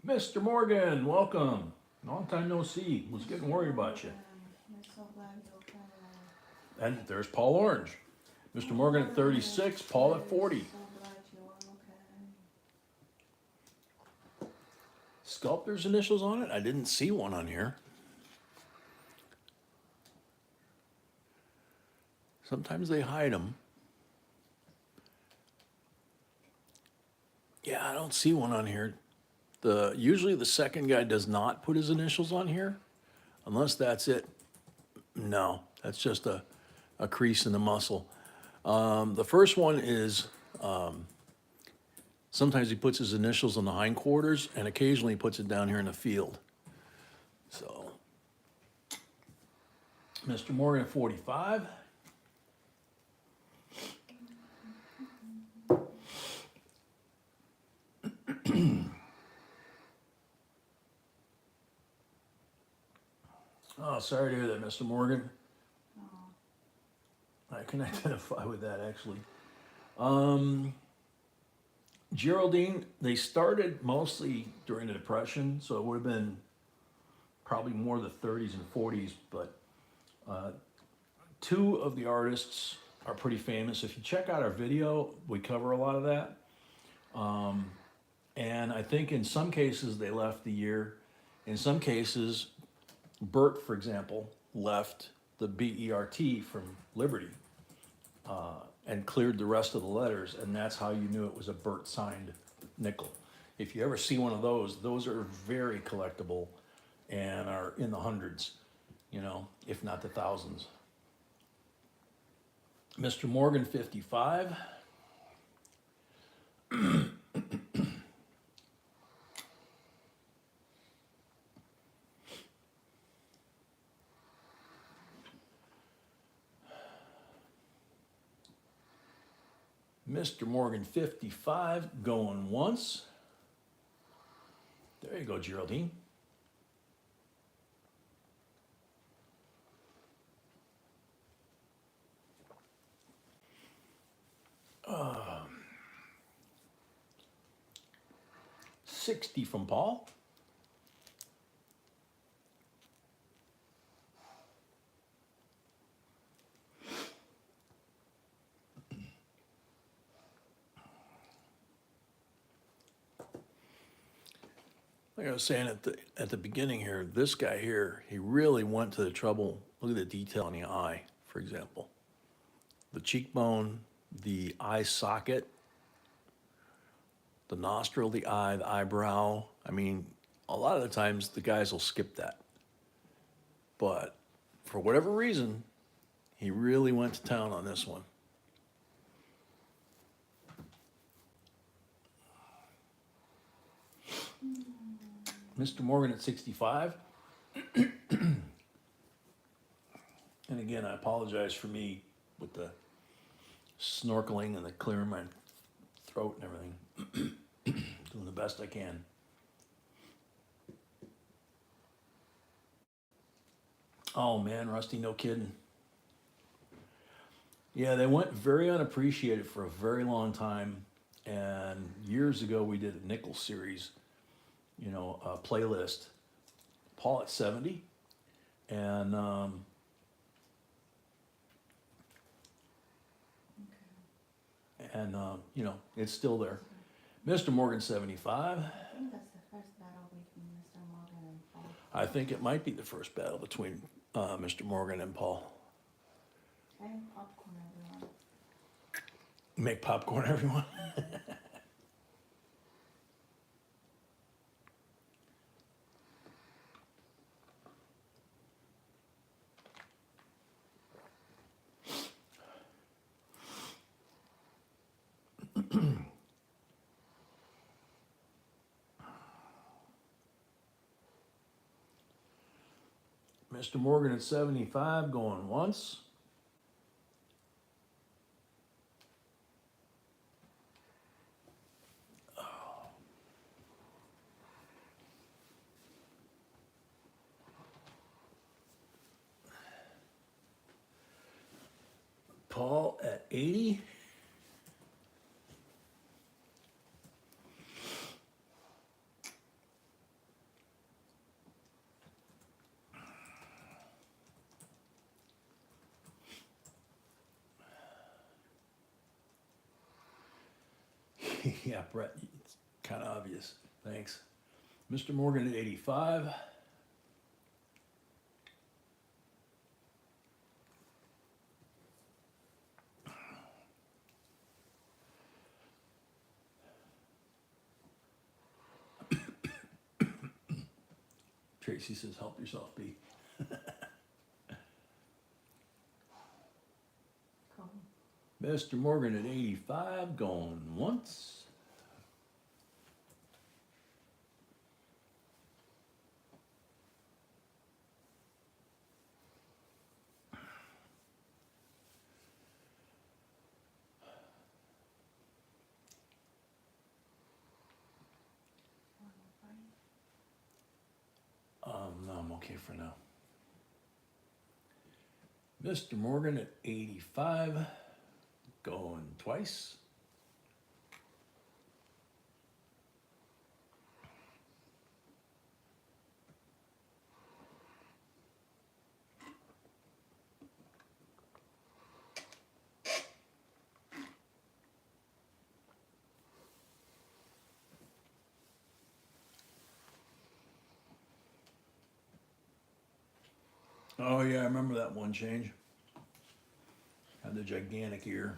Speaker 2: Mr. Morgan, welcome. Long time no see. Was getting worried about you.
Speaker 1: I'm so glad you're okay.
Speaker 2: And there's Paul Orange. Mr. Morgan at 36, Paul at 40.
Speaker 1: So glad you are okay.
Speaker 2: Sculptor's initials on it? I didn't see one on here. Sometimes they hide them. Yeah, I don't see one on here. Usually the second guy does not put his initials on here, unless that's it. No, that's just a crease in the muscle. The first one is sometimes he puts his initials on the hindquarters, and occasionally he puts it down here in the field. So, Mr. Morgan at 45. Oh, sorry to hear that, Mr. Morgan. I can identify with that, actually. Geraldine, they started mostly during the Depression, so it would have been probably more the 30s and 40s, but two of the artists are pretty famous. If you check out our video, we cover a lot of that. And I think in some cases they left the year. In some cases, Bert, for example, left the B-E-R-T from Liberty and cleared the rest of the letters, and that's how you knew it was a Bert signed nickel. If you ever see one of those are very collectible and are in the hundreds, you know, if not the thousands. Mr. Morgan, 55. Mr. Morgan, 55, going once. There you go, Geraldine. Uh, 60 from Paul. Like I was saying at the beginning here, this guy here, he really went to the trouble. Look at the detail in the eye, for example. The cheekbone, the eye socket, the nostril, the eye, the eyebrow. I mean, a lot of the times the guys will skip that. But for whatever reason, he really went to town on this one. Mr. Morgan at 65. And again, I apologize for me with the snorkeling and the clearing my throat and everything. Doing the best I can. Oh man, Rusty, no kidding. Yeah, they went very unappreciated for a very long time. And years ago, we did a nickel series, you know, a playlist. Paul at 70. And you know, it's still there. Mr. Morgan, 75.
Speaker 1: I think that's the first battle between Mr. Morgan and Paul.
Speaker 2: I think it might be the first battle between Mr. Morgan and Paul.
Speaker 1: And popcorn, everyone.
Speaker 2: Make popcorn, everyone. Mr. Morgan at 75, going once. Paul at 80. Yeah, Brett, it's kind of obvious. Thanks. Mr. Morgan at 85. Tracy says, help yourself, B.
Speaker 1: Cool.
Speaker 2: Mr. Morgan at 85, going once. No, I'm okay for now. Mr. Morgan at 85, going twice. Oh yeah, I remember that one change. Had the gigantic ear.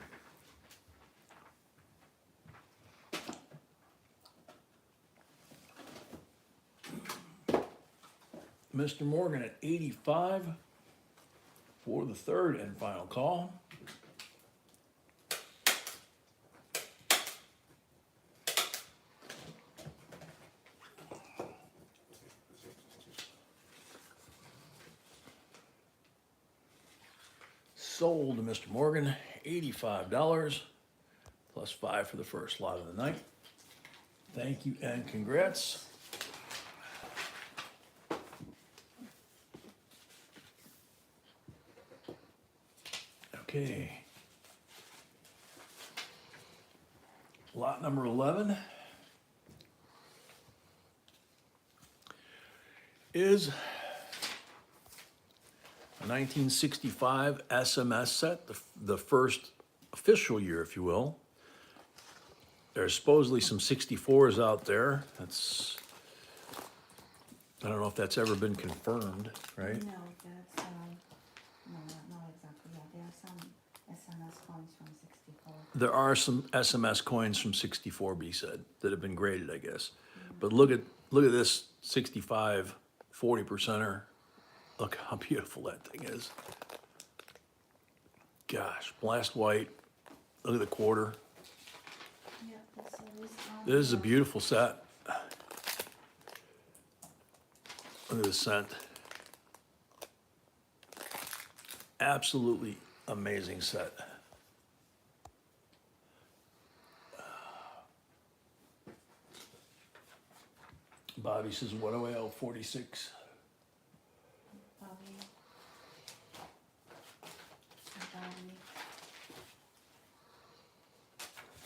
Speaker 2: Mr. Morgan at 85 for the third and final call. Sold to Mr. Morgan, $85 plus 5 for the first lot of the night. Thank you and congrats. Okay. Lot number 11 is a 1965 SMS set, the first official year, if you will. There's supposedly some 64s out there. I don't know if that's ever been confirmed, right?
Speaker 1: No, that's, no, not exactly, yeah, there are some SMS coins from 64.
Speaker 2: There are some SMS coins from 64, B said, that have been graded, I guess. But look at this 65 40%er. Look how beautiful that thing is. Gosh, blast white. Look at the quarter.
Speaker 1: Yeah, this is.
Speaker 2: This is a beautiful set. Look at the scent. Absolutely amazing set. Bobby says, what do I owe? 46.
Speaker 1: Bobby.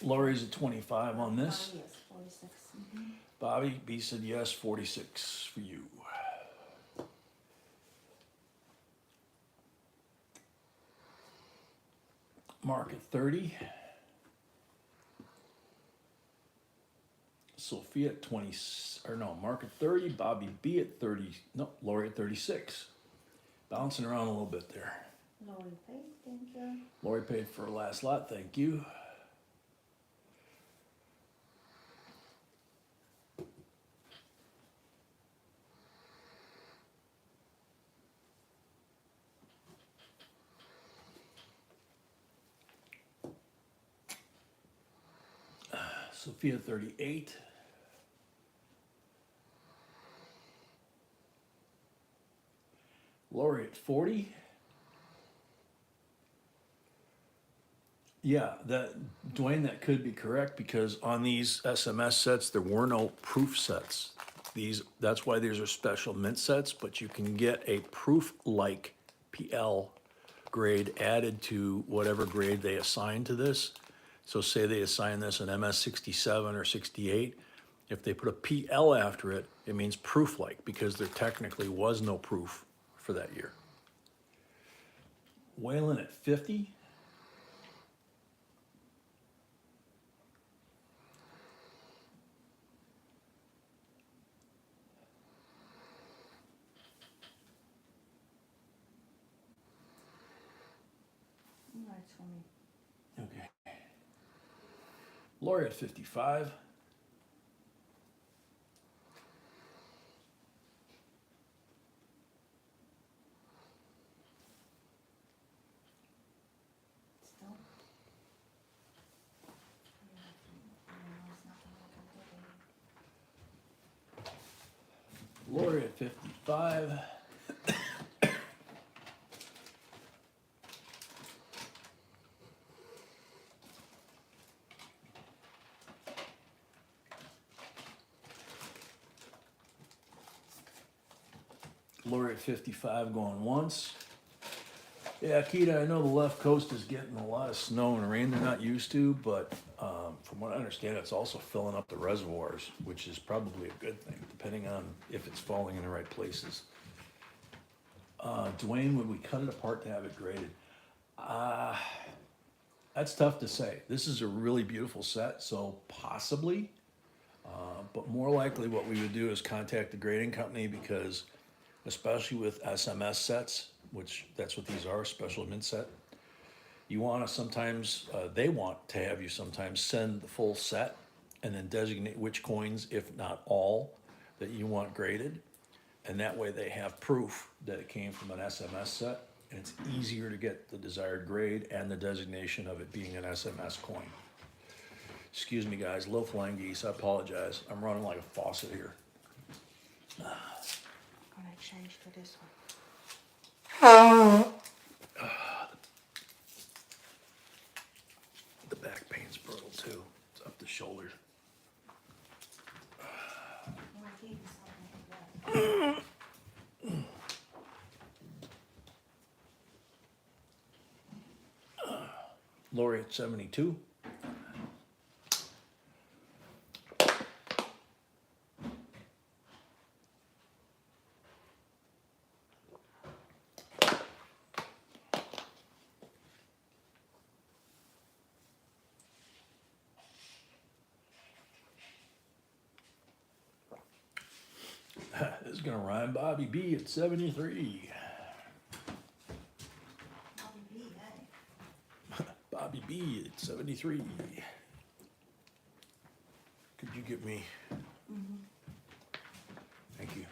Speaker 2: Lori's at 25 on this.
Speaker 1: Yes, 46. Mhm.
Speaker 2: Bobby, B said yes, 46 for you. Mark at 30. Sophia at 20, Mark at 30, Bobby B at 30, no, Lori at 36. Bouncing around a little bit there.
Speaker 1: Lori paid, thank you.
Speaker 2: Lori paid for her last lot, thank you. Sophia 38. Lori at 40. Yeah, Dwayne, that could be correct because on these SMS sets, there were no proof sets. That's why these are special mint sets, but you can get a proof-like PL grade added to whatever grade they assign to this. So say they assign this an MS 67 or 68. If they put a PL after it, it means proof-like because there technically was no proof for that year. Waylon at 50.
Speaker 1: That's for me.
Speaker 2: Okay. Lori at 55.
Speaker 1: Still? Yeah, there's nothing I can do, baby.
Speaker 2: Lori at 55. Lori at 55 going once. Yeah, Keita, I know the left coast is getting a lot of snow and rain they're not used to, but from what I understand, it's also filling up the reservoirs, which is probably a good thing, depending on if it's falling in the right places. Dwayne, would we cut it apart to have it graded? That's tough to say. This is a really beautiful set, so possibly. But more likely what we would do is contact the grading company because especially with SMS sets, which that's what these are, special mint set, you want to sometimes, they want to have you sometimes send the full set and then designate which coins, if not all, that you want graded. And that way they have proof that it came from an SMS set, and it's easier to get the desired grade and the designation of it being an SMS coin. Excuse me guys, low flying geese, I apologize. I'm running like a faucet here.
Speaker 1: I'm gonna change to this one.
Speaker 2: The back pain's brutal too. It's up the shoulders.
Speaker 1: I'm gonna give you something like that.
Speaker 2: Lori at 72. This is gonna rhyme. Bobby B at 73.
Speaker 1: Bobby B, hey.
Speaker 2: Bobby B at 73. Could you get me? Thank you.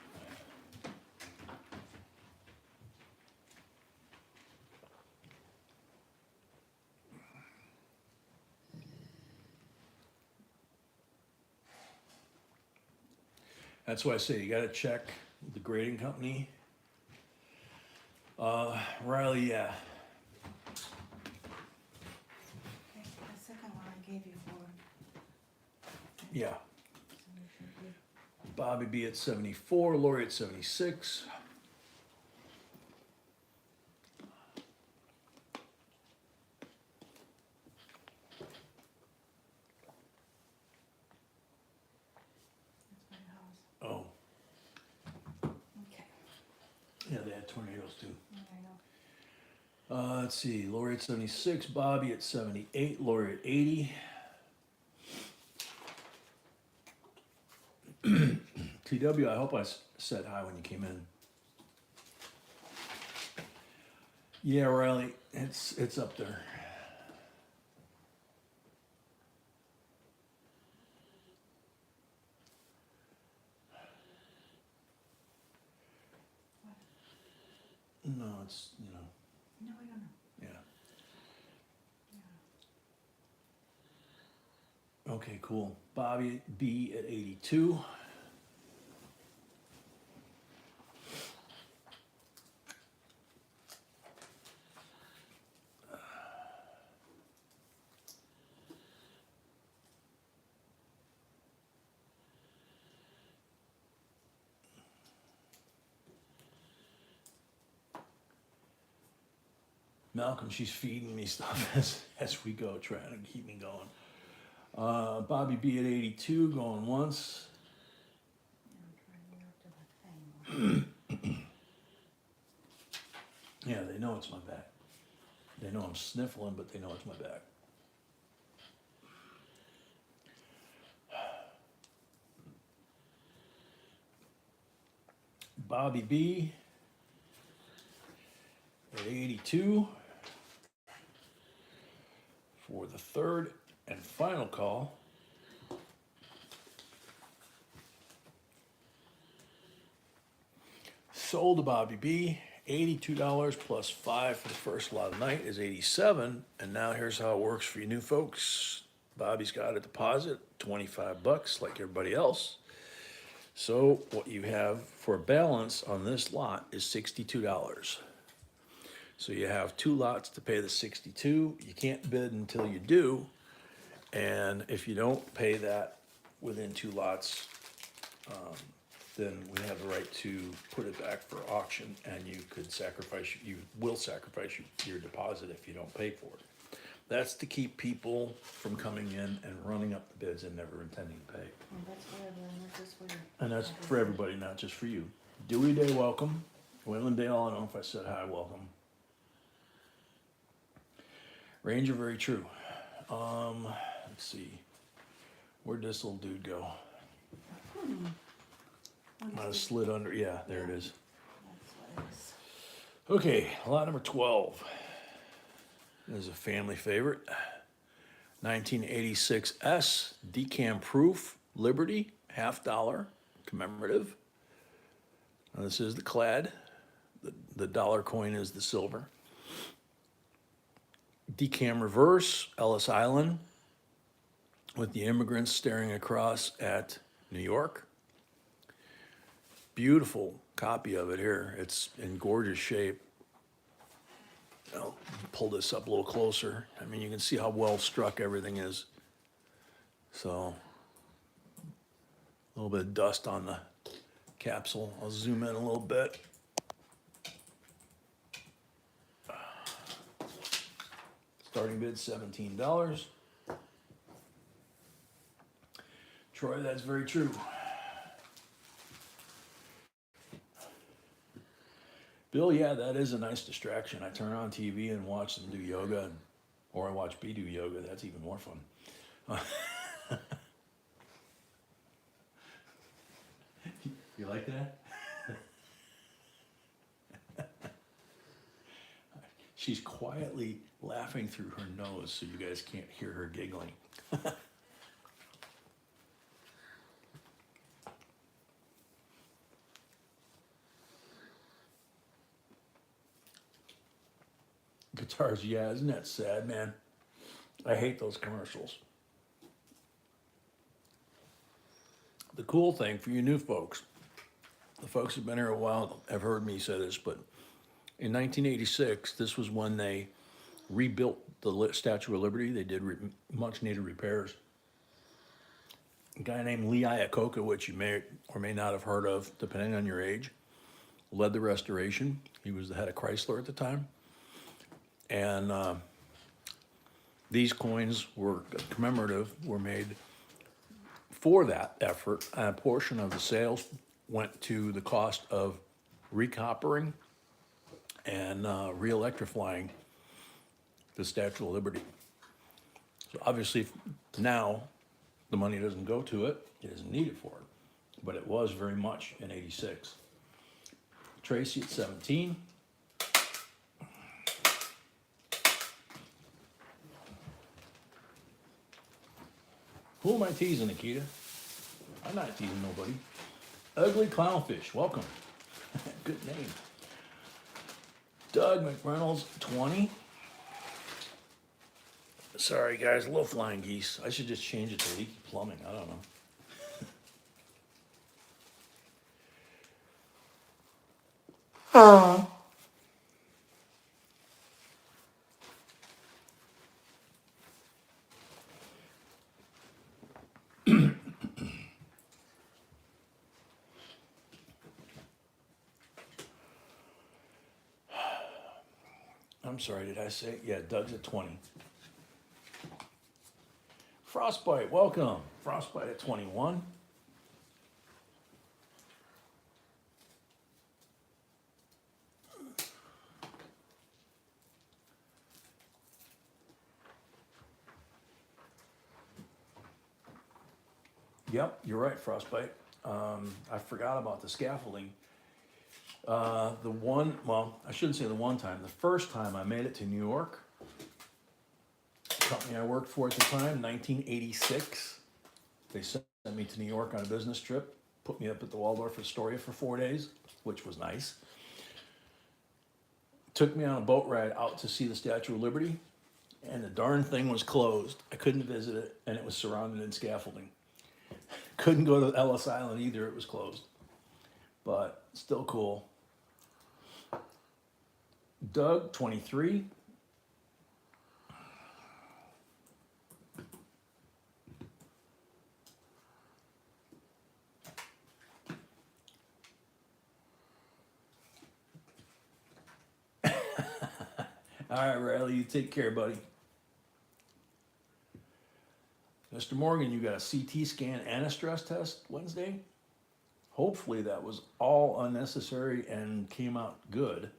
Speaker 2: That's why I say you gotta check with the grading company. Riley, yeah.
Speaker 1: Okay, the second one I gave you for.
Speaker 2: Yeah.
Speaker 1: So it should be.
Speaker 2: Bobby B at 74, Lori at 76.
Speaker 1: That's my house.
Speaker 2: Oh,
Speaker 1: Okay,
Speaker 2: yeah, they had tornadoes too.
Speaker 1: I know.
Speaker 2: Let's see, Lori at 76, Bobby at 78, Lori at 80. TW, I hope I said hi when you came in. Yeah, Riley, it's up there. No, it's,
Speaker 1: No, I don't know.
Speaker 2: yeah.
Speaker 1: Yeah.
Speaker 2: Okay, cool. Bobby B at 82. Malcolm, she's feeding me stuff as we go, trying to keep me going. Bobby B at 82, going once.
Speaker 1: I'm trying to get up to that thing.
Speaker 2: Yeah, they know it's my back. They know I'm sniffling, but they know it's my back. Bobby B at 82. for the third and final call. Sold to Bobby B, $82 plus 5 for the first lot of the night is 87. And now here's how it works for you new folks. Bobby's got a deposit, $25 like everybody else. So what you have for a balance on this lot is $62. So you have 2 lots to pay the 62. You can't bid until you do. And if you don't pay that within 2 lots, then we have the right to put it back for auction, and you will sacrifice your deposit if you don't pay for it. That's to keep people from coming in and running up the bids and never intending to pay.
Speaker 1: And that's for everyone, not just for you.
Speaker 2: And that's for everybody, not just for you. Dewey Day, welcome. Wayland Dale, I don't know if I said hi, welcome. Ranger, very true. Let's see. Where'd this little dude go? Might have slid under. Yeah, there it is.
Speaker 1: That's what it is.
Speaker 2: Okay, lot number 12. This is a family favorite. 1986 S, decam proof, Liberty, $50, commemorative. Now this is the clad. The dollar coin is the silver. Decam reverse, Ellis Island, with the immigrants staring across at New York. Beautiful copy of it here. It's in gorgeous shape. I'll pull this up a little closer. I mean, you can see how well struck everything is. So, a little bit of dust on the capsule. I'll zoom in a little bit. Starting bid $17. Troy, that's very true. Bill, yeah, that is a nice distraction. I turn on TV and watch them do yoga, or I watch B do yoga. That's even more fun. You like that? She's quietly laughing through her nose so you guys can't hear her giggling. Guitars, yeah, isn't that sad, man? I hate those commercials. The cool thing for you new folks, the folks who've been here a while have heard me say this, but in 1986, this was when they rebuilt the Statue of Liberty. They did much needed repairs. A guy named Lee Iacocca, which you may or may not have heard of, depending on your age, led the restoration. He was the head of Chrysler at the time. And these coins were commemorative, were made for that effort. And a portion of the sales went to the cost of recoppering and re-electrifying the Statue of Liberty. So obviously now the money doesn't go to it, it isn't needed for it, but it was very much in 86. Tracy at 17. Who am I teasing, Nikita? I'm not teasing nobody. Ugly Clownfish, welcome. Good name. Doug McReynolds, 20. Sorry guys, low flying geese. I should just change it to leaky plumbing, I don't know. I'm sorry, did I say? Yeah, Doug's at 20. Frostbite, welcome. Frostbite at 21. Yep, you're right, Frostbite. I forgot about the scaffolding. Well, I shouldn't say the one time. The first time I made it to New York, company I worked for at the time, 1986. They sent me to New York on a business trip, put me up at the Waldorf Astoria for 4 days, which was nice. Took me on a boat ride out to see the Statue of Liberty, and the darn thing was closed. I couldn't visit it, and it was surrounded in scaffolding. Couldn't go to Ellis Island either, it was closed. But still cool. Doug, 23. All right, Riley, you take care, buddy. Mr. Morgan, you got a CT scan and a stress test Wednesday? Hopefully that was all unnecessary and came out good.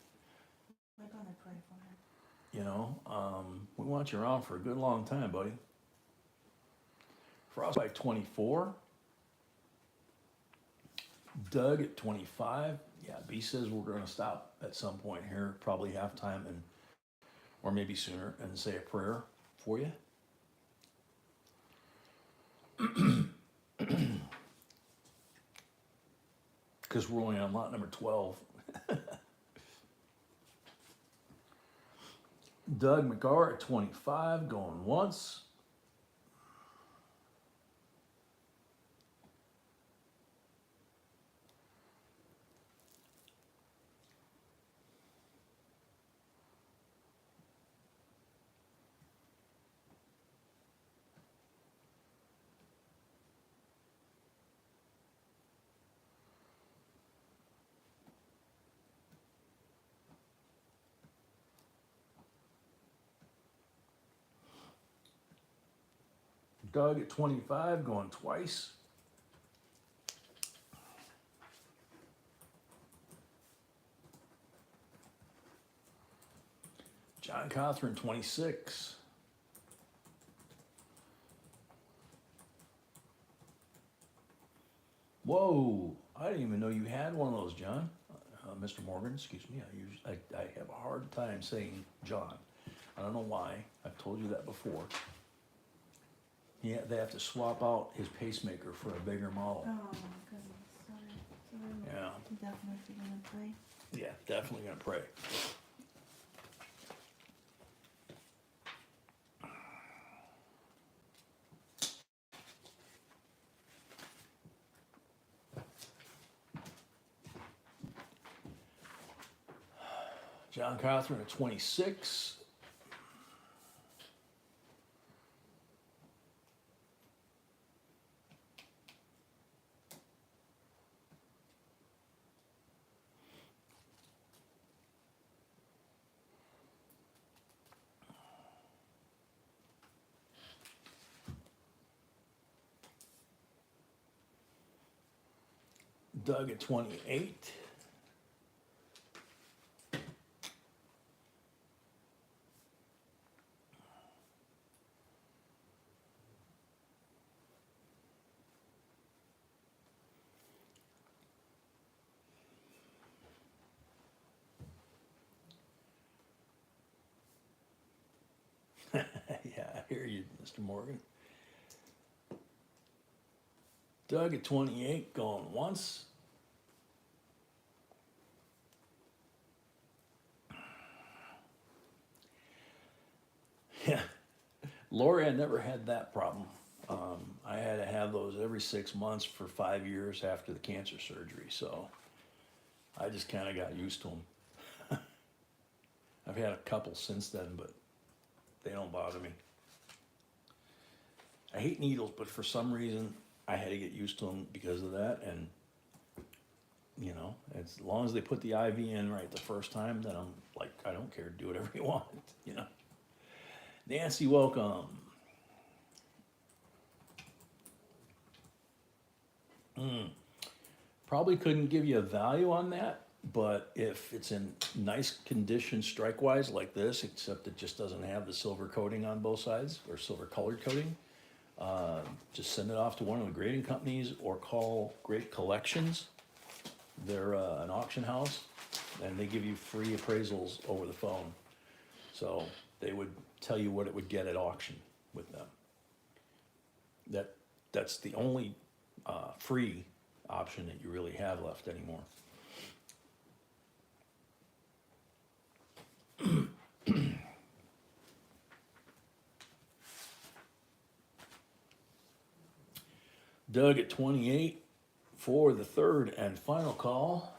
Speaker 1: We're gonna pray for him.
Speaker 2: You know, we want you around for a good long time, buddy. Frostbite 24. Doug at 25. Yeah, B says we're going to stop at some point here, probably halftime and or maybe sooner, and say a prayer for you. Because we're only on lot number 12. Doug McGar at 25, going once. Doug at 25, going twice. John Cothran, 26. Whoa, I didn't even know you had one of those, John. Mr. Morgan, excuse me. I have a hard time saying John. I don't know why. I've told you that before. Yeah, they have to swap out his pacemaker for a bigger model.
Speaker 1: Oh, my goodness, sorry.
Speaker 2: Yeah,
Speaker 1: Definitely gonna pray.
Speaker 2: yeah, definitely gonna pray. John Cothran at 26. Doug at 28. Yeah, I hear you, Mr. Morgan. Doug at 28, going once. Yeah, Lori, I never had that problem. I had to have those every 6 months for 5 years after the cancer surgery, so I just kind of got used to them. I've had a couple since then, but they don't bother me. I hate needles, but for some reason I had to get used to them because of that. And you know, as long as they put the IV in right the first time, then I'm like, I don't care, do whatever you want, you know. Nancy, welcome. Probably couldn't give you a value on that, but if it's in nice condition strike-wise like this, except it just doesn't have the silver coating on both sides, or silver colored coating, just send it off to one of the grading companies or call Great Collections. They're an auction house, and they give you free appraisals over the phone. So they would tell you what it would get at auction with them. That's the only free option that you really have left anymore. Doug at 28 for the third and final call.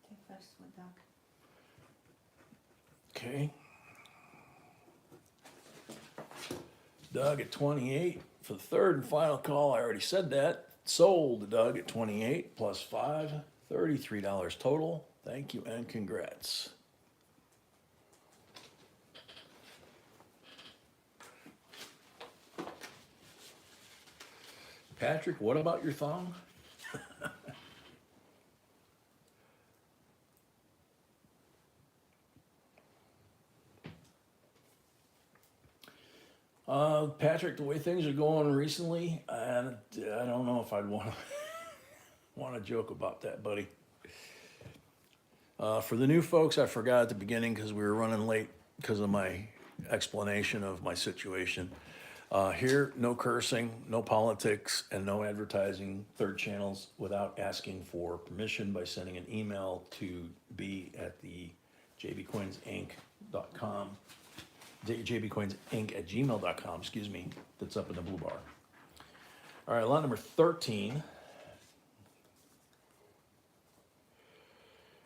Speaker 1: Take first with Doug.
Speaker 2: Okay. Doug at 28 for the third and final call. I already said that. Sold to Doug at 28 plus 5, $33 total. Thank you and congrats. Patrick, what about your thong? Patrick, the way things are going recently, I don't know if I'd want to joke about that, buddy. For the new folks, I forgot at the beginning because we were running late because of my explanation of my situation. Here, no cursing, no politics, and no advertising third channels without asking for permission by sending an email to b@the jbcoinsinc.com. jbcoinsinc@gmail.com, excuse me, that's up in the blue bar. All right, lot number 13.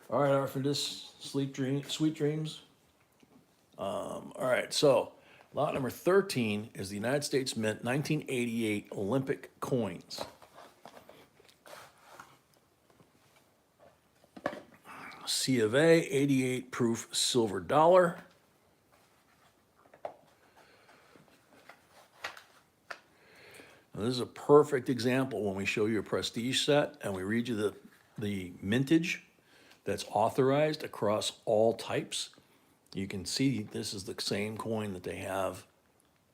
Speaker 2: All right, for this sweet dreams. All right, so lot number 13 is the United States Mint 1988 Olympic coins. C of A, 88 proof silver dollar. Now, this is a perfect example when we show you a prestige set and we read you the mintage that's authorized across all types. You can see this is the same coin that they have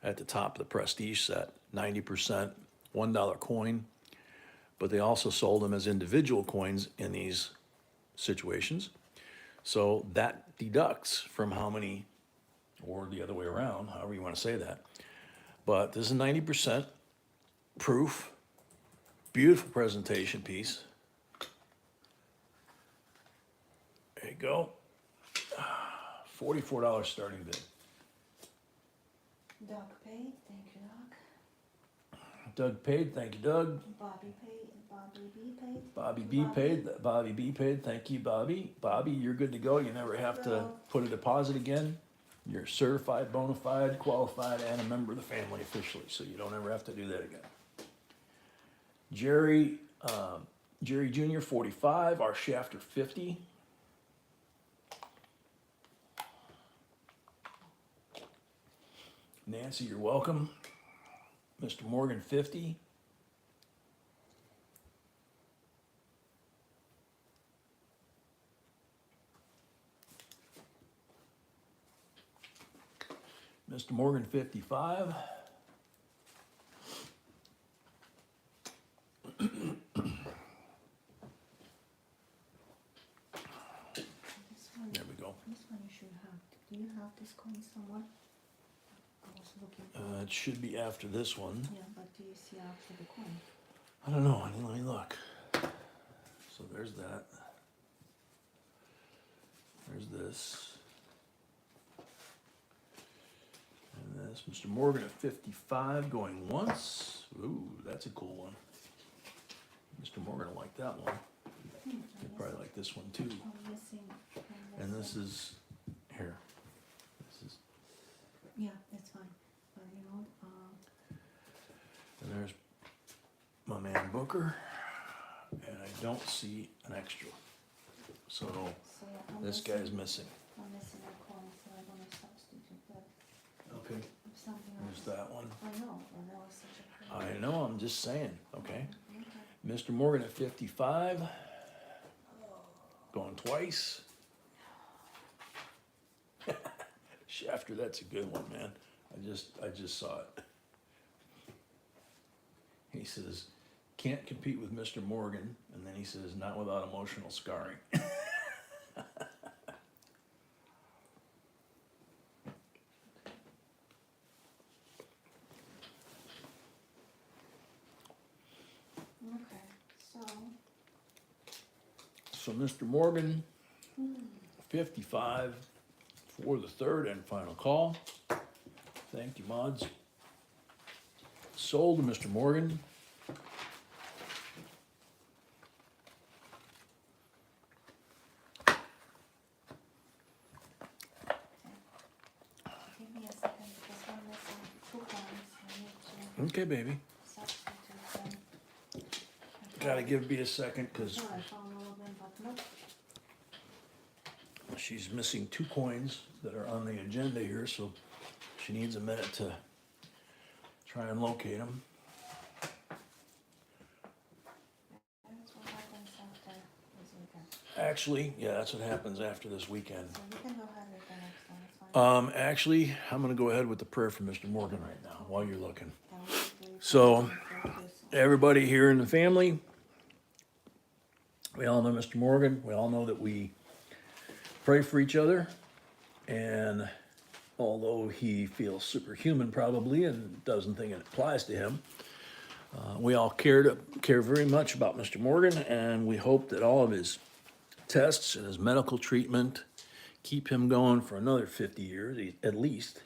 Speaker 2: at the top of the prestige set, 90% $1 coin, but they also sold them as individual coins in these situations. So that deducts from how many, or the other way around, however you want to say that. But this is 90% proof, beautiful presentation piece. There you go. $44 starting bid.
Speaker 1: Doug paid, thank you, Doug.
Speaker 2: Doug paid, thank you, Doug.
Speaker 1: Bobby paid, Bobby B paid.
Speaker 2: Bobby B paid, Bobby B paid, thank you, Bobby. Bobby, you're good to go. You never have to put a deposit again. You're certified, bona fide, qualified, and a member of the family officially, so you don't ever have to do that again. Jerry Jr., 45, our shafter 50. Nancy, you're welcome. Mr. Morgan, 50. Mr. Morgan, 55.
Speaker 1: This one,
Speaker 2: There we go.
Speaker 1: this one you should have. Do you have this coin somewhere? I was looking for
Speaker 2: It should be after this one.
Speaker 1: yeah, but do you see after the coin?
Speaker 2: I don't know, honey, let me look. So there's that. There's this. And this, Mr. Morgan at 55 going once. Ooh, that's a cool one. Mr. Morgan will like that one. He'd probably like this one too.
Speaker 1: I'm missing.
Speaker 2: And this is, here. This is,
Speaker 1: Yeah, that's fine. But you know,
Speaker 2: and there's my man Booker. And I don't see an extra. So
Speaker 1: so yeah,
Speaker 2: this guy's missing.
Speaker 1: I'm missing a coin, so I'm gonna substitute that
Speaker 2: Okay.
Speaker 1: with something else.
Speaker 2: There's that one.
Speaker 1: I know, but that was such a cool.
Speaker 2: I know, I'm just saying, okay.
Speaker 1: Okay.
Speaker 2: Mr. Morgan at 55. Going twice. Shafter, that's a good one, man. I just saw it. He says, can't compete with Mr. Morgan, and then he says, not without emotional scarring. So Mr. Morgan, 55 for the third and final call. Thank you, mods. Sold to Mr. Morgan.
Speaker 1: Give me a second because I'm missing coupons. I need
Speaker 2: Okay, baby.
Speaker 1: to substitute them.
Speaker 2: Gotta give B a second because
Speaker 1: Oh, I found all of them, but nope.
Speaker 2: she's missing 2 coins that are on the agenda here, so she needs a minute to try and locate them.
Speaker 1: That's what happens after this weekend.
Speaker 2: Actually, yeah, that's what happens after this weekend.
Speaker 1: So we can go ahead with the next one, it's fine.
Speaker 2: Actually, I'm gonna go ahead with the prayer for Mr. Morgan right now while you're looking.
Speaker 1: Then we'll do it
Speaker 2: So-
Speaker 1: for this.
Speaker 2: Everybody here in the family, we all know Mr. Morgan. We all know that we pray for each other. And although he feels superhuman probably and doesn't think it applies to him, we all care very much about Mr. Morgan, and we hope that all of his tests and his medical treatment keep him going for another 50 years at least,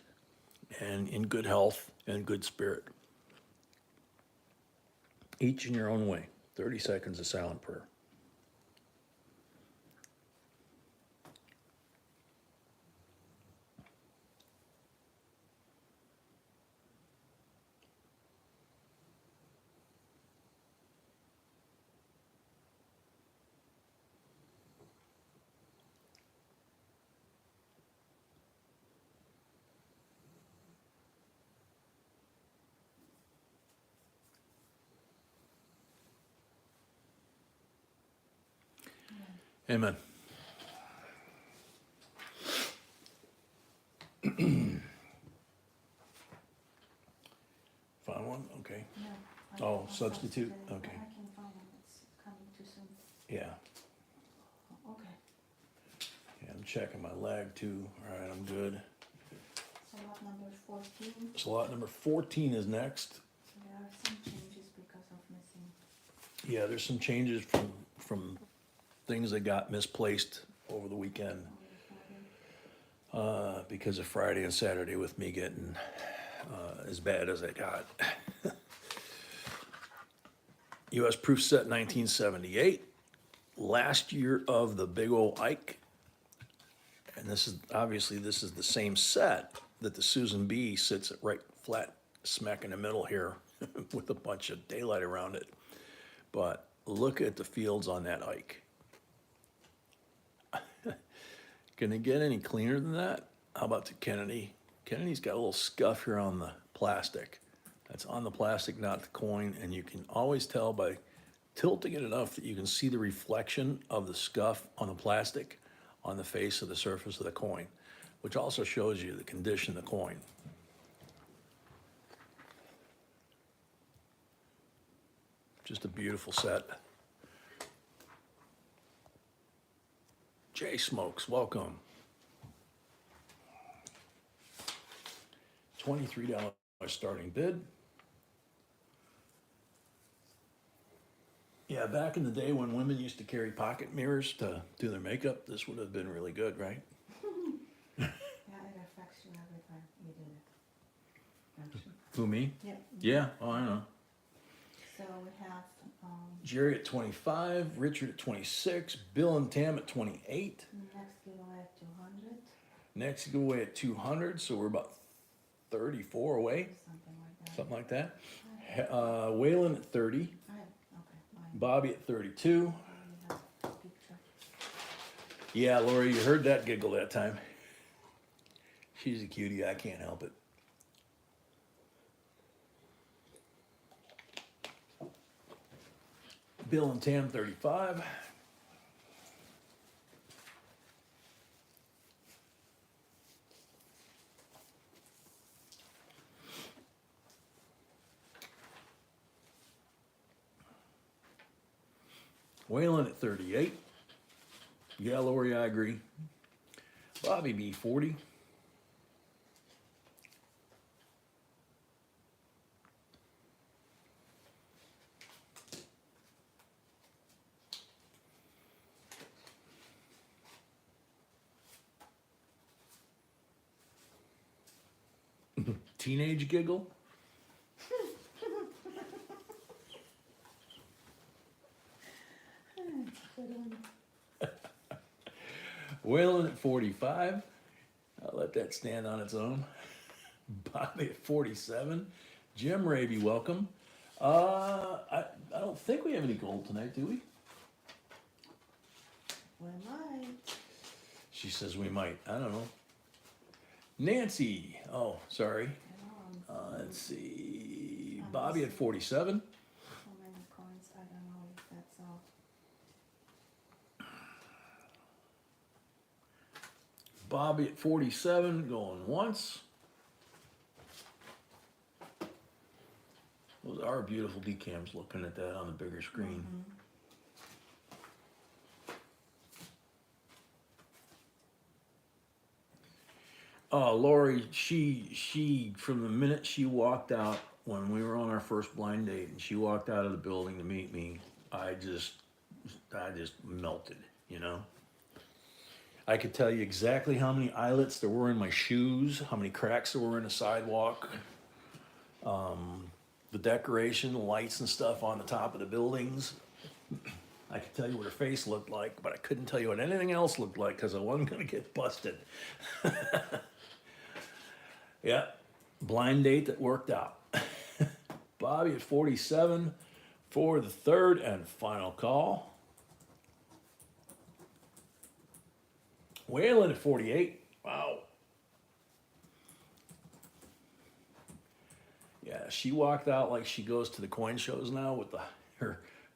Speaker 2: and in good health and good spirit. Each in your own way. 30 seconds of silent prayer. Amen. Found one? Okay.
Speaker 1: No,
Speaker 2: Oh,
Speaker 1: I'll
Speaker 2: substitute?
Speaker 1: it.
Speaker 2: Okay.
Speaker 1: I can find them, it's coming too soon.
Speaker 2: Yeah.
Speaker 1: Oh, okay,
Speaker 2: Yeah, I'm checking my lag too. All right, I'm good.
Speaker 1: so lot number 14,
Speaker 2: So lot number 14 is next.
Speaker 1: so there are some changes because of missing.
Speaker 2: Yeah, there's some changes from things that got misplaced over the weekend because of Friday and Saturday with me getting as bad as it got. U.S. proof set 1978, last year of the big old Ike. And this is the same set that the Susan B sits at right flat smack in the middle here with a bunch of daylight around it. But look at the fields on that Ike. Can it get any cleaner than that? How about the Kennedy? Kennedy's got a little scuff here on the plastic. That's on the plastic, not the coin, and you can always tell by tilting it enough that you can see the reflection of the scuff on the plastic on the face of the surface of the coin, which also shows you the condition of the coin. Just a beautiful set. Jay Smokes, welcome. $23 starting bid. Yeah, back in the day when women used to carry pocket mirrors to do their makeup, this would have been really good, right?
Speaker 1: Yeah, it affects you every time you do it. Actually.
Speaker 2: Who, me?
Speaker 1: Yeah,
Speaker 2: Yeah, oh, I know.
Speaker 1: so we have,
Speaker 2: Jerry at 25, Richard at 26, Bill and Tam at 28.
Speaker 1: next giveaway at 200,
Speaker 2: Next giveaway at 200, so we're about 34 away,
Speaker 1: something like that.
Speaker 2: something like that. Waylon at 30,
Speaker 1: Okay, mine.
Speaker 2: Bobby at 32.
Speaker 1: Probably has a picture.
Speaker 2: Yeah, Lori, you heard that giggle that time. She's a cutie, I can't help it. Bill and Tam, 35. Waylon at 38. Yeah, Lori, I agree. Bobby B, 40. Teenage giggle. Whalen at 45. I'll let that stand on its own. Bobby at 47. Jim Raby, welcome. I don't think we have any gold tonight, do we?
Speaker 1: We might.
Speaker 2: She says we might. I don't know. Nancy. Oh, sorry. Let's see. Bobby at 47.
Speaker 1: How many coins? I don't know if that's all.
Speaker 2: Bobby at 47, going once. Those are beautiful decams looking at that on the bigger screen. Lori, she from the minute she walked out when we were on our first blind date and she walked out of the building to meet me, I just melted, you know. I could tell you exactly how many eyelets there were in my shoes, how many cracks there were in the sidewalk, the decoration, the lights and stuff on the top of the buildings. I could tell you what her face looked like, but I couldn't tell you what anything else looked like because I wasn't going to get busted. Yeah, blind date that worked out. Bobby at 47 for the third and final call. Whalen at 48. Wow. Yeah, she walked out like she goes to the coin shows now with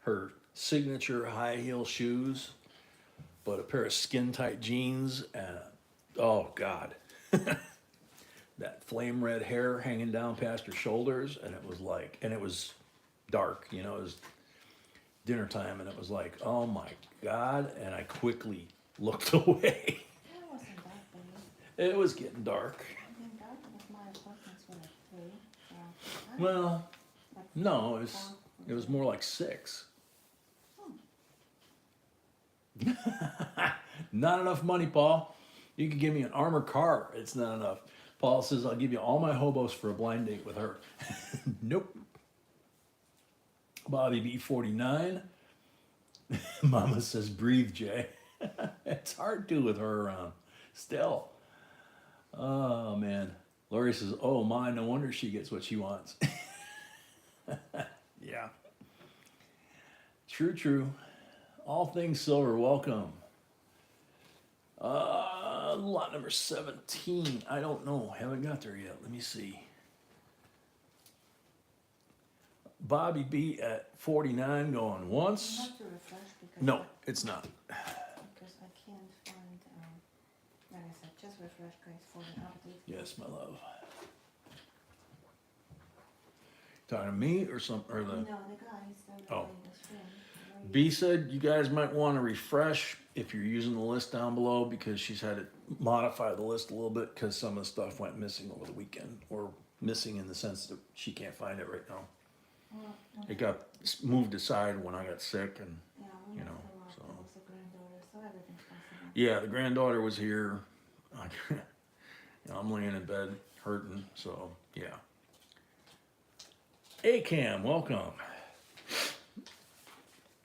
Speaker 2: her signature high heel shoes, but a pair of skin tight jeans and oh God. That flame red hair hanging down past her shoulders, and it was like, and it was dark, you know, it was dinner time, and it was like, oh my God, and I quickly looked away.
Speaker 1: It wasn't that bad.
Speaker 2: It was getting dark.
Speaker 1: I think that was my appointments were at 3. So
Speaker 2: Well, no, it was more like 6. Not enough money, Paul. You could give me an armored car. It's not enough. Paul says, I'll give you all my hobos for a blind date with her. Nope. Bobby B49. Mama says, breathe, Jay. It's hard to with her around. Still. Oh, man. Lori says, oh, my, no wonder she gets what she wants. Yeah. True, true. All things silver, welcome. Lot number 17. I don't know. Haven't got there yet. Let me see. Bobby B at 49 going
Speaker 1: you
Speaker 2: once.
Speaker 1: have to refresh because
Speaker 2: No, it's not.
Speaker 1: because I can't find. Like I said, just refresh, guys, for the update.
Speaker 2: Yes, my love. Talking to me or some or the
Speaker 1: No, the guys that
Speaker 2: Oh.
Speaker 1: are in the stream.
Speaker 2: B said you guys might want to refresh if you're using the list down below because she's had to modify the list a little bit because some of the stuff went missing over the weekend, or missing in the sense that she can't find it right now.
Speaker 1: Well,
Speaker 2: It got moved aside when I got sick, and
Speaker 1: yeah, we
Speaker 2: you
Speaker 1: moved
Speaker 2: know,
Speaker 1: a lot.
Speaker 2: so.
Speaker 1: There was a granddaughter, so everything's possible.
Speaker 2: Yeah, the granddaughter was here. You know, I'm laying in bed hurting, so yeah. Hey Cam, welcome.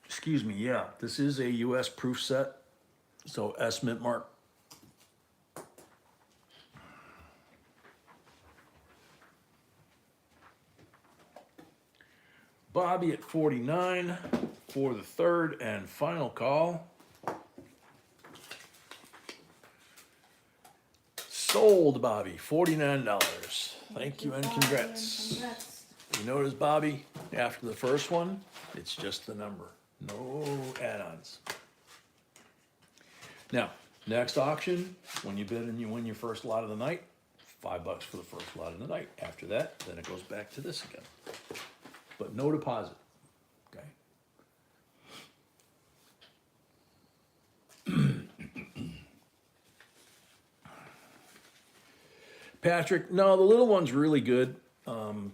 Speaker 2: Excuse me, yeah, this is a US proof set, so S mint mark. Bobby at 49 for the third and final call. Sold, Bobby, $49. Thank you and
Speaker 1: Bobby,
Speaker 2: congrats.
Speaker 1: Congrats.
Speaker 2: You notice, Bobby, after the first one, it's just the number. No add-ons. Now, next auction, when you bid and you win your first lot of the night, $5 for the first lot of the night. After that, then it goes back to this again. But no deposit, okay? Patrick, no, the little one's really good.
Speaker 1: Oh, no,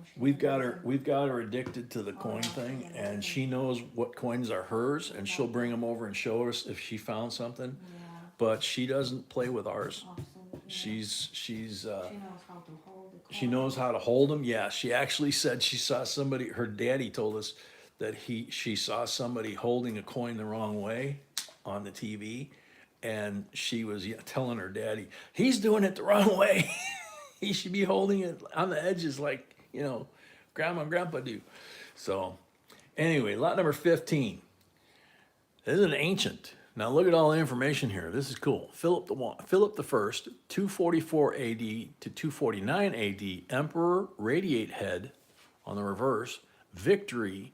Speaker 1: she
Speaker 2: We've got
Speaker 1: doesn't.
Speaker 2: her addicted to the coin
Speaker 1: yeah,
Speaker 2: thing,
Speaker 1: yeah,
Speaker 2: and
Speaker 1: okay.
Speaker 2: she knows what coins are hers, and she'll bring them over and show us if she found something.
Speaker 1: Yeah,
Speaker 2: But she doesn't play with ours.
Speaker 1: absolutely.
Speaker 2: She's
Speaker 1: She knows how to hold the coin.
Speaker 2: she knows how to hold them. Yeah, she actually said she saw somebody. Her daddy told us that she saw somebody holding a coin the wrong way on the TV, and she was telling her daddy he's doing it the wrong way. He should be holding it on the edges like grandma and grandpa do. So anyway, lot number 15. This is an ancient. Now look at all the information here. This is cool. Philip the First, 244 A.D. to 249 A.D. Emperor, radiate head on the reverse. Victory.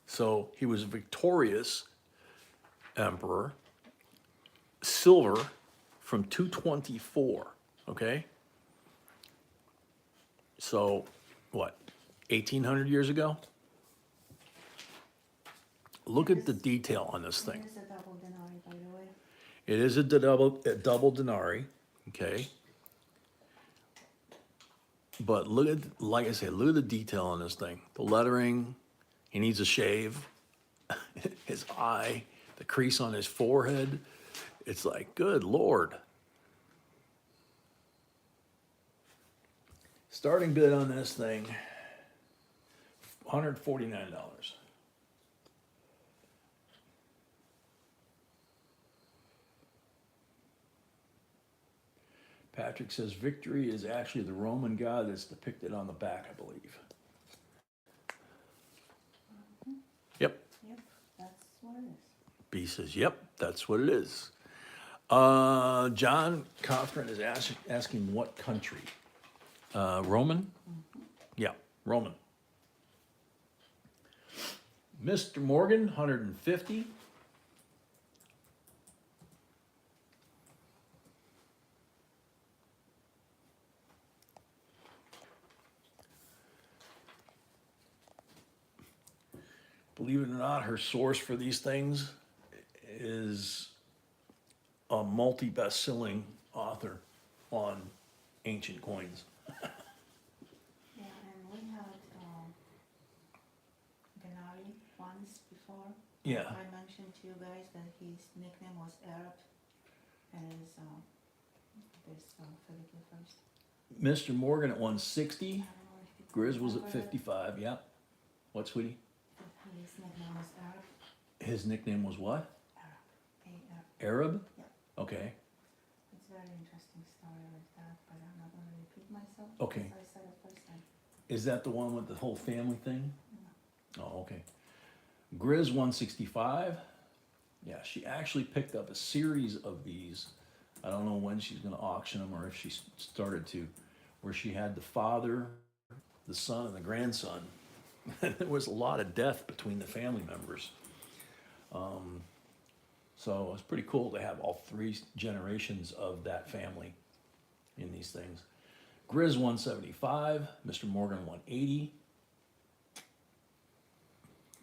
Speaker 2: So he was a victorious emperor. Silver from 224. Okay. So what? 1800 years ago. Look at the detail on this thing.
Speaker 1: It is a double denarii, by the way.
Speaker 2: It is a double denarii, okay? But look at, like I said, look at the detail on this thing. The lettering, he needs a shave. His eye, the crease on his forehead. It's like, good Lord. Starting bid on this thing, $149. Patrick says victory is actually the Roman god that's depicted on the back, I believe. Yep.
Speaker 1: Yep, that's what it is.
Speaker 2: B says, yep, that's what it is. John Cothran is asking what country? Roman? Yeah, Roman. Mr. Morgan, 150. Believe it or not, her source for these things is a multi-best-selling author on ancient coins.
Speaker 1: Yeah, and we had denarii once before.
Speaker 2: Yeah.
Speaker 1: I mentioned to you guys that his nickname was Arab, and his Philip the First.
Speaker 2: Mr. Morgan at 160.
Speaker 1: I don't know if you
Speaker 2: Grizz was at
Speaker 1: remember it.
Speaker 2: 55. Yeah. What, sweetie?
Speaker 1: His nickname was Arab.
Speaker 2: His nickname was what?
Speaker 1: Arab.
Speaker 2: Arab?
Speaker 1: Yeah.
Speaker 2: Okay.
Speaker 1: It's a very interesting story with that, but I'm not going to repeat myself.
Speaker 2: Okay.
Speaker 1: As I said it first time.
Speaker 2: Is that the one with the whole family thing?
Speaker 1: No.
Speaker 2: Oh, okay. Grizz 165. Yeah, she actually picked up a series of these. I don't know when she's going to auction them or if she started to, where she had the father, the son, and the grandson. There was a lot of death between the family members. So it was pretty cool to have all three generations of that family in these things. Grizz 175, Mr. Morgan 180.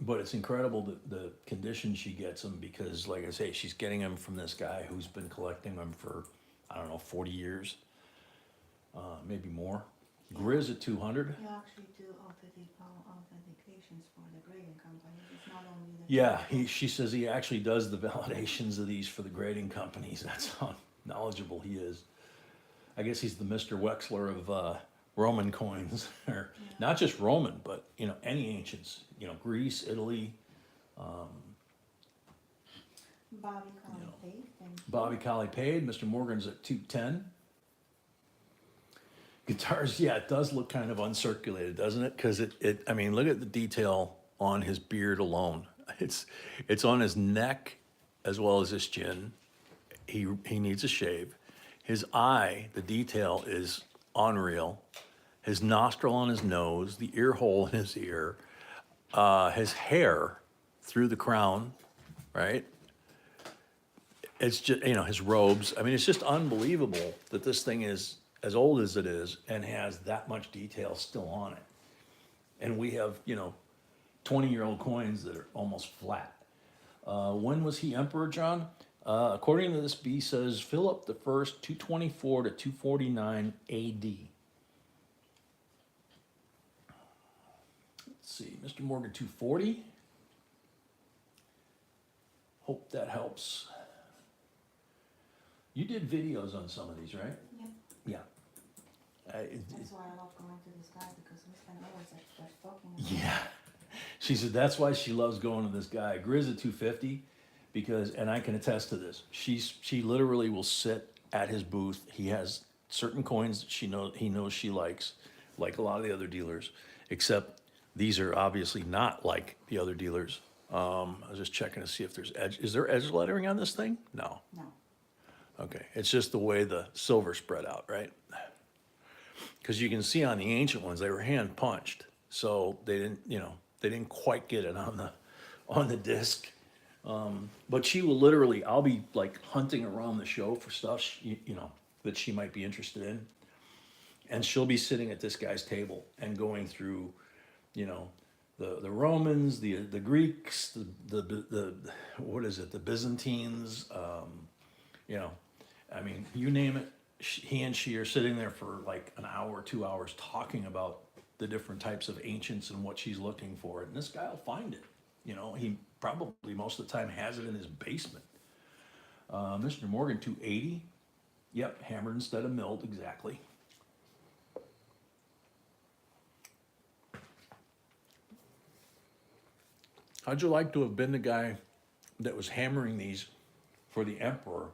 Speaker 2: But it's incredible the condition she gets them because, like I say, she's getting them from this guy who's been collecting them for, I don't know, 40 years, maybe more. Grizz at 200.
Speaker 1: You actually do authentications for the grading company. It's not only the
Speaker 2: Yeah, she says he actually does the validations of these for the grading companies. That's how knowledgeable he is. I guess he's the Mr. Wexler of Roman coins, or not just Roman, but any ancients. Greece, Italy.
Speaker 1: Bobby Collin paid.
Speaker 2: Bobby Colley paid. Mr. Morgan's at 210. Guitars, yeah, it does look kind of uncirculated, doesn't it? Because I mean, look at the detail on his beard alone. It's on his neck as well as his chin. He needs a shave. His eye, the detail is unreal. His nostril on his nose, the ear hole in his ear, his hair through the crown, right? It's just, his robes. I mean, it's just unbelievable that this thing is as old as it is and has that much detail still on it. And we have, 20-year-old coins that are almost flat. When was he emperor, John? According to this B says Philip the First, 224 to 249 A.D. Let's see, Mr. Morgan, 240. Hope that helps. You did videos on some of these, right?
Speaker 1: Yep.
Speaker 2: Yeah.
Speaker 1: That's why I love going to this guy, because we spend hours at talking. about
Speaker 2: Yeah. She said that's why she loves going to this guy. Grizz at 250, because, and I can attest to this. She literally will sit at his booth. He has certain coins that he knows she likes, like a lot of the other dealers, except these are obviously not like the other dealers. I was just checking to see if there's edge. Is there edge lettering on this thing? No.
Speaker 1: No.
Speaker 2: Okay, it's just the way the silver spread out, right? Because you can see on the ancient ones, they were hand punched, so they didn't, they didn't quite get it on the disc. But she will literally, I'll be like hunting around the show for stuff, that she might be interested in, and she'll be sitting at this guy's table and going through, the Romans, the Greeks, the what is it, the Byzantines, I mean, you name it. He and she are sitting there for like an hour, 2 hours talking about the different types of ancients and what she's looking for. And this guy will find it. He probably most of the time has it in his basement. Mr. Morgan, 280. Yep, hammered instead of milled, exactly. How'd you like to have been the guy that was hammering these for the emperor?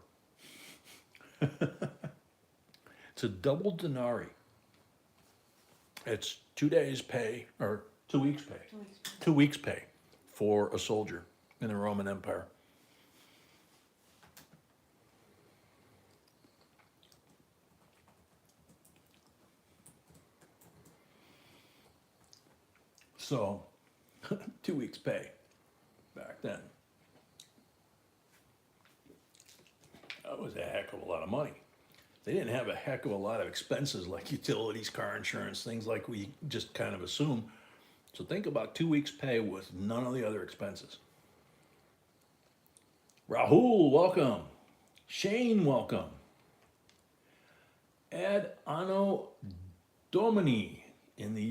Speaker 2: It's a double denarii. It's 2 days pay, or 2 weeks pay.
Speaker 1: 2 weeks.
Speaker 2: 2 weeks pay for a soldier in the Roman Empire. So, 2 weeks pay back then. That was a heck of a lot of money. They didn't have a heck of a lot of expenses like utilities, car insurance, things like we just kind of assume. So think about 2 weeks pay with none of the other expenses. Rahul, welcome. Shane, welcome. Ad Anno Domini in the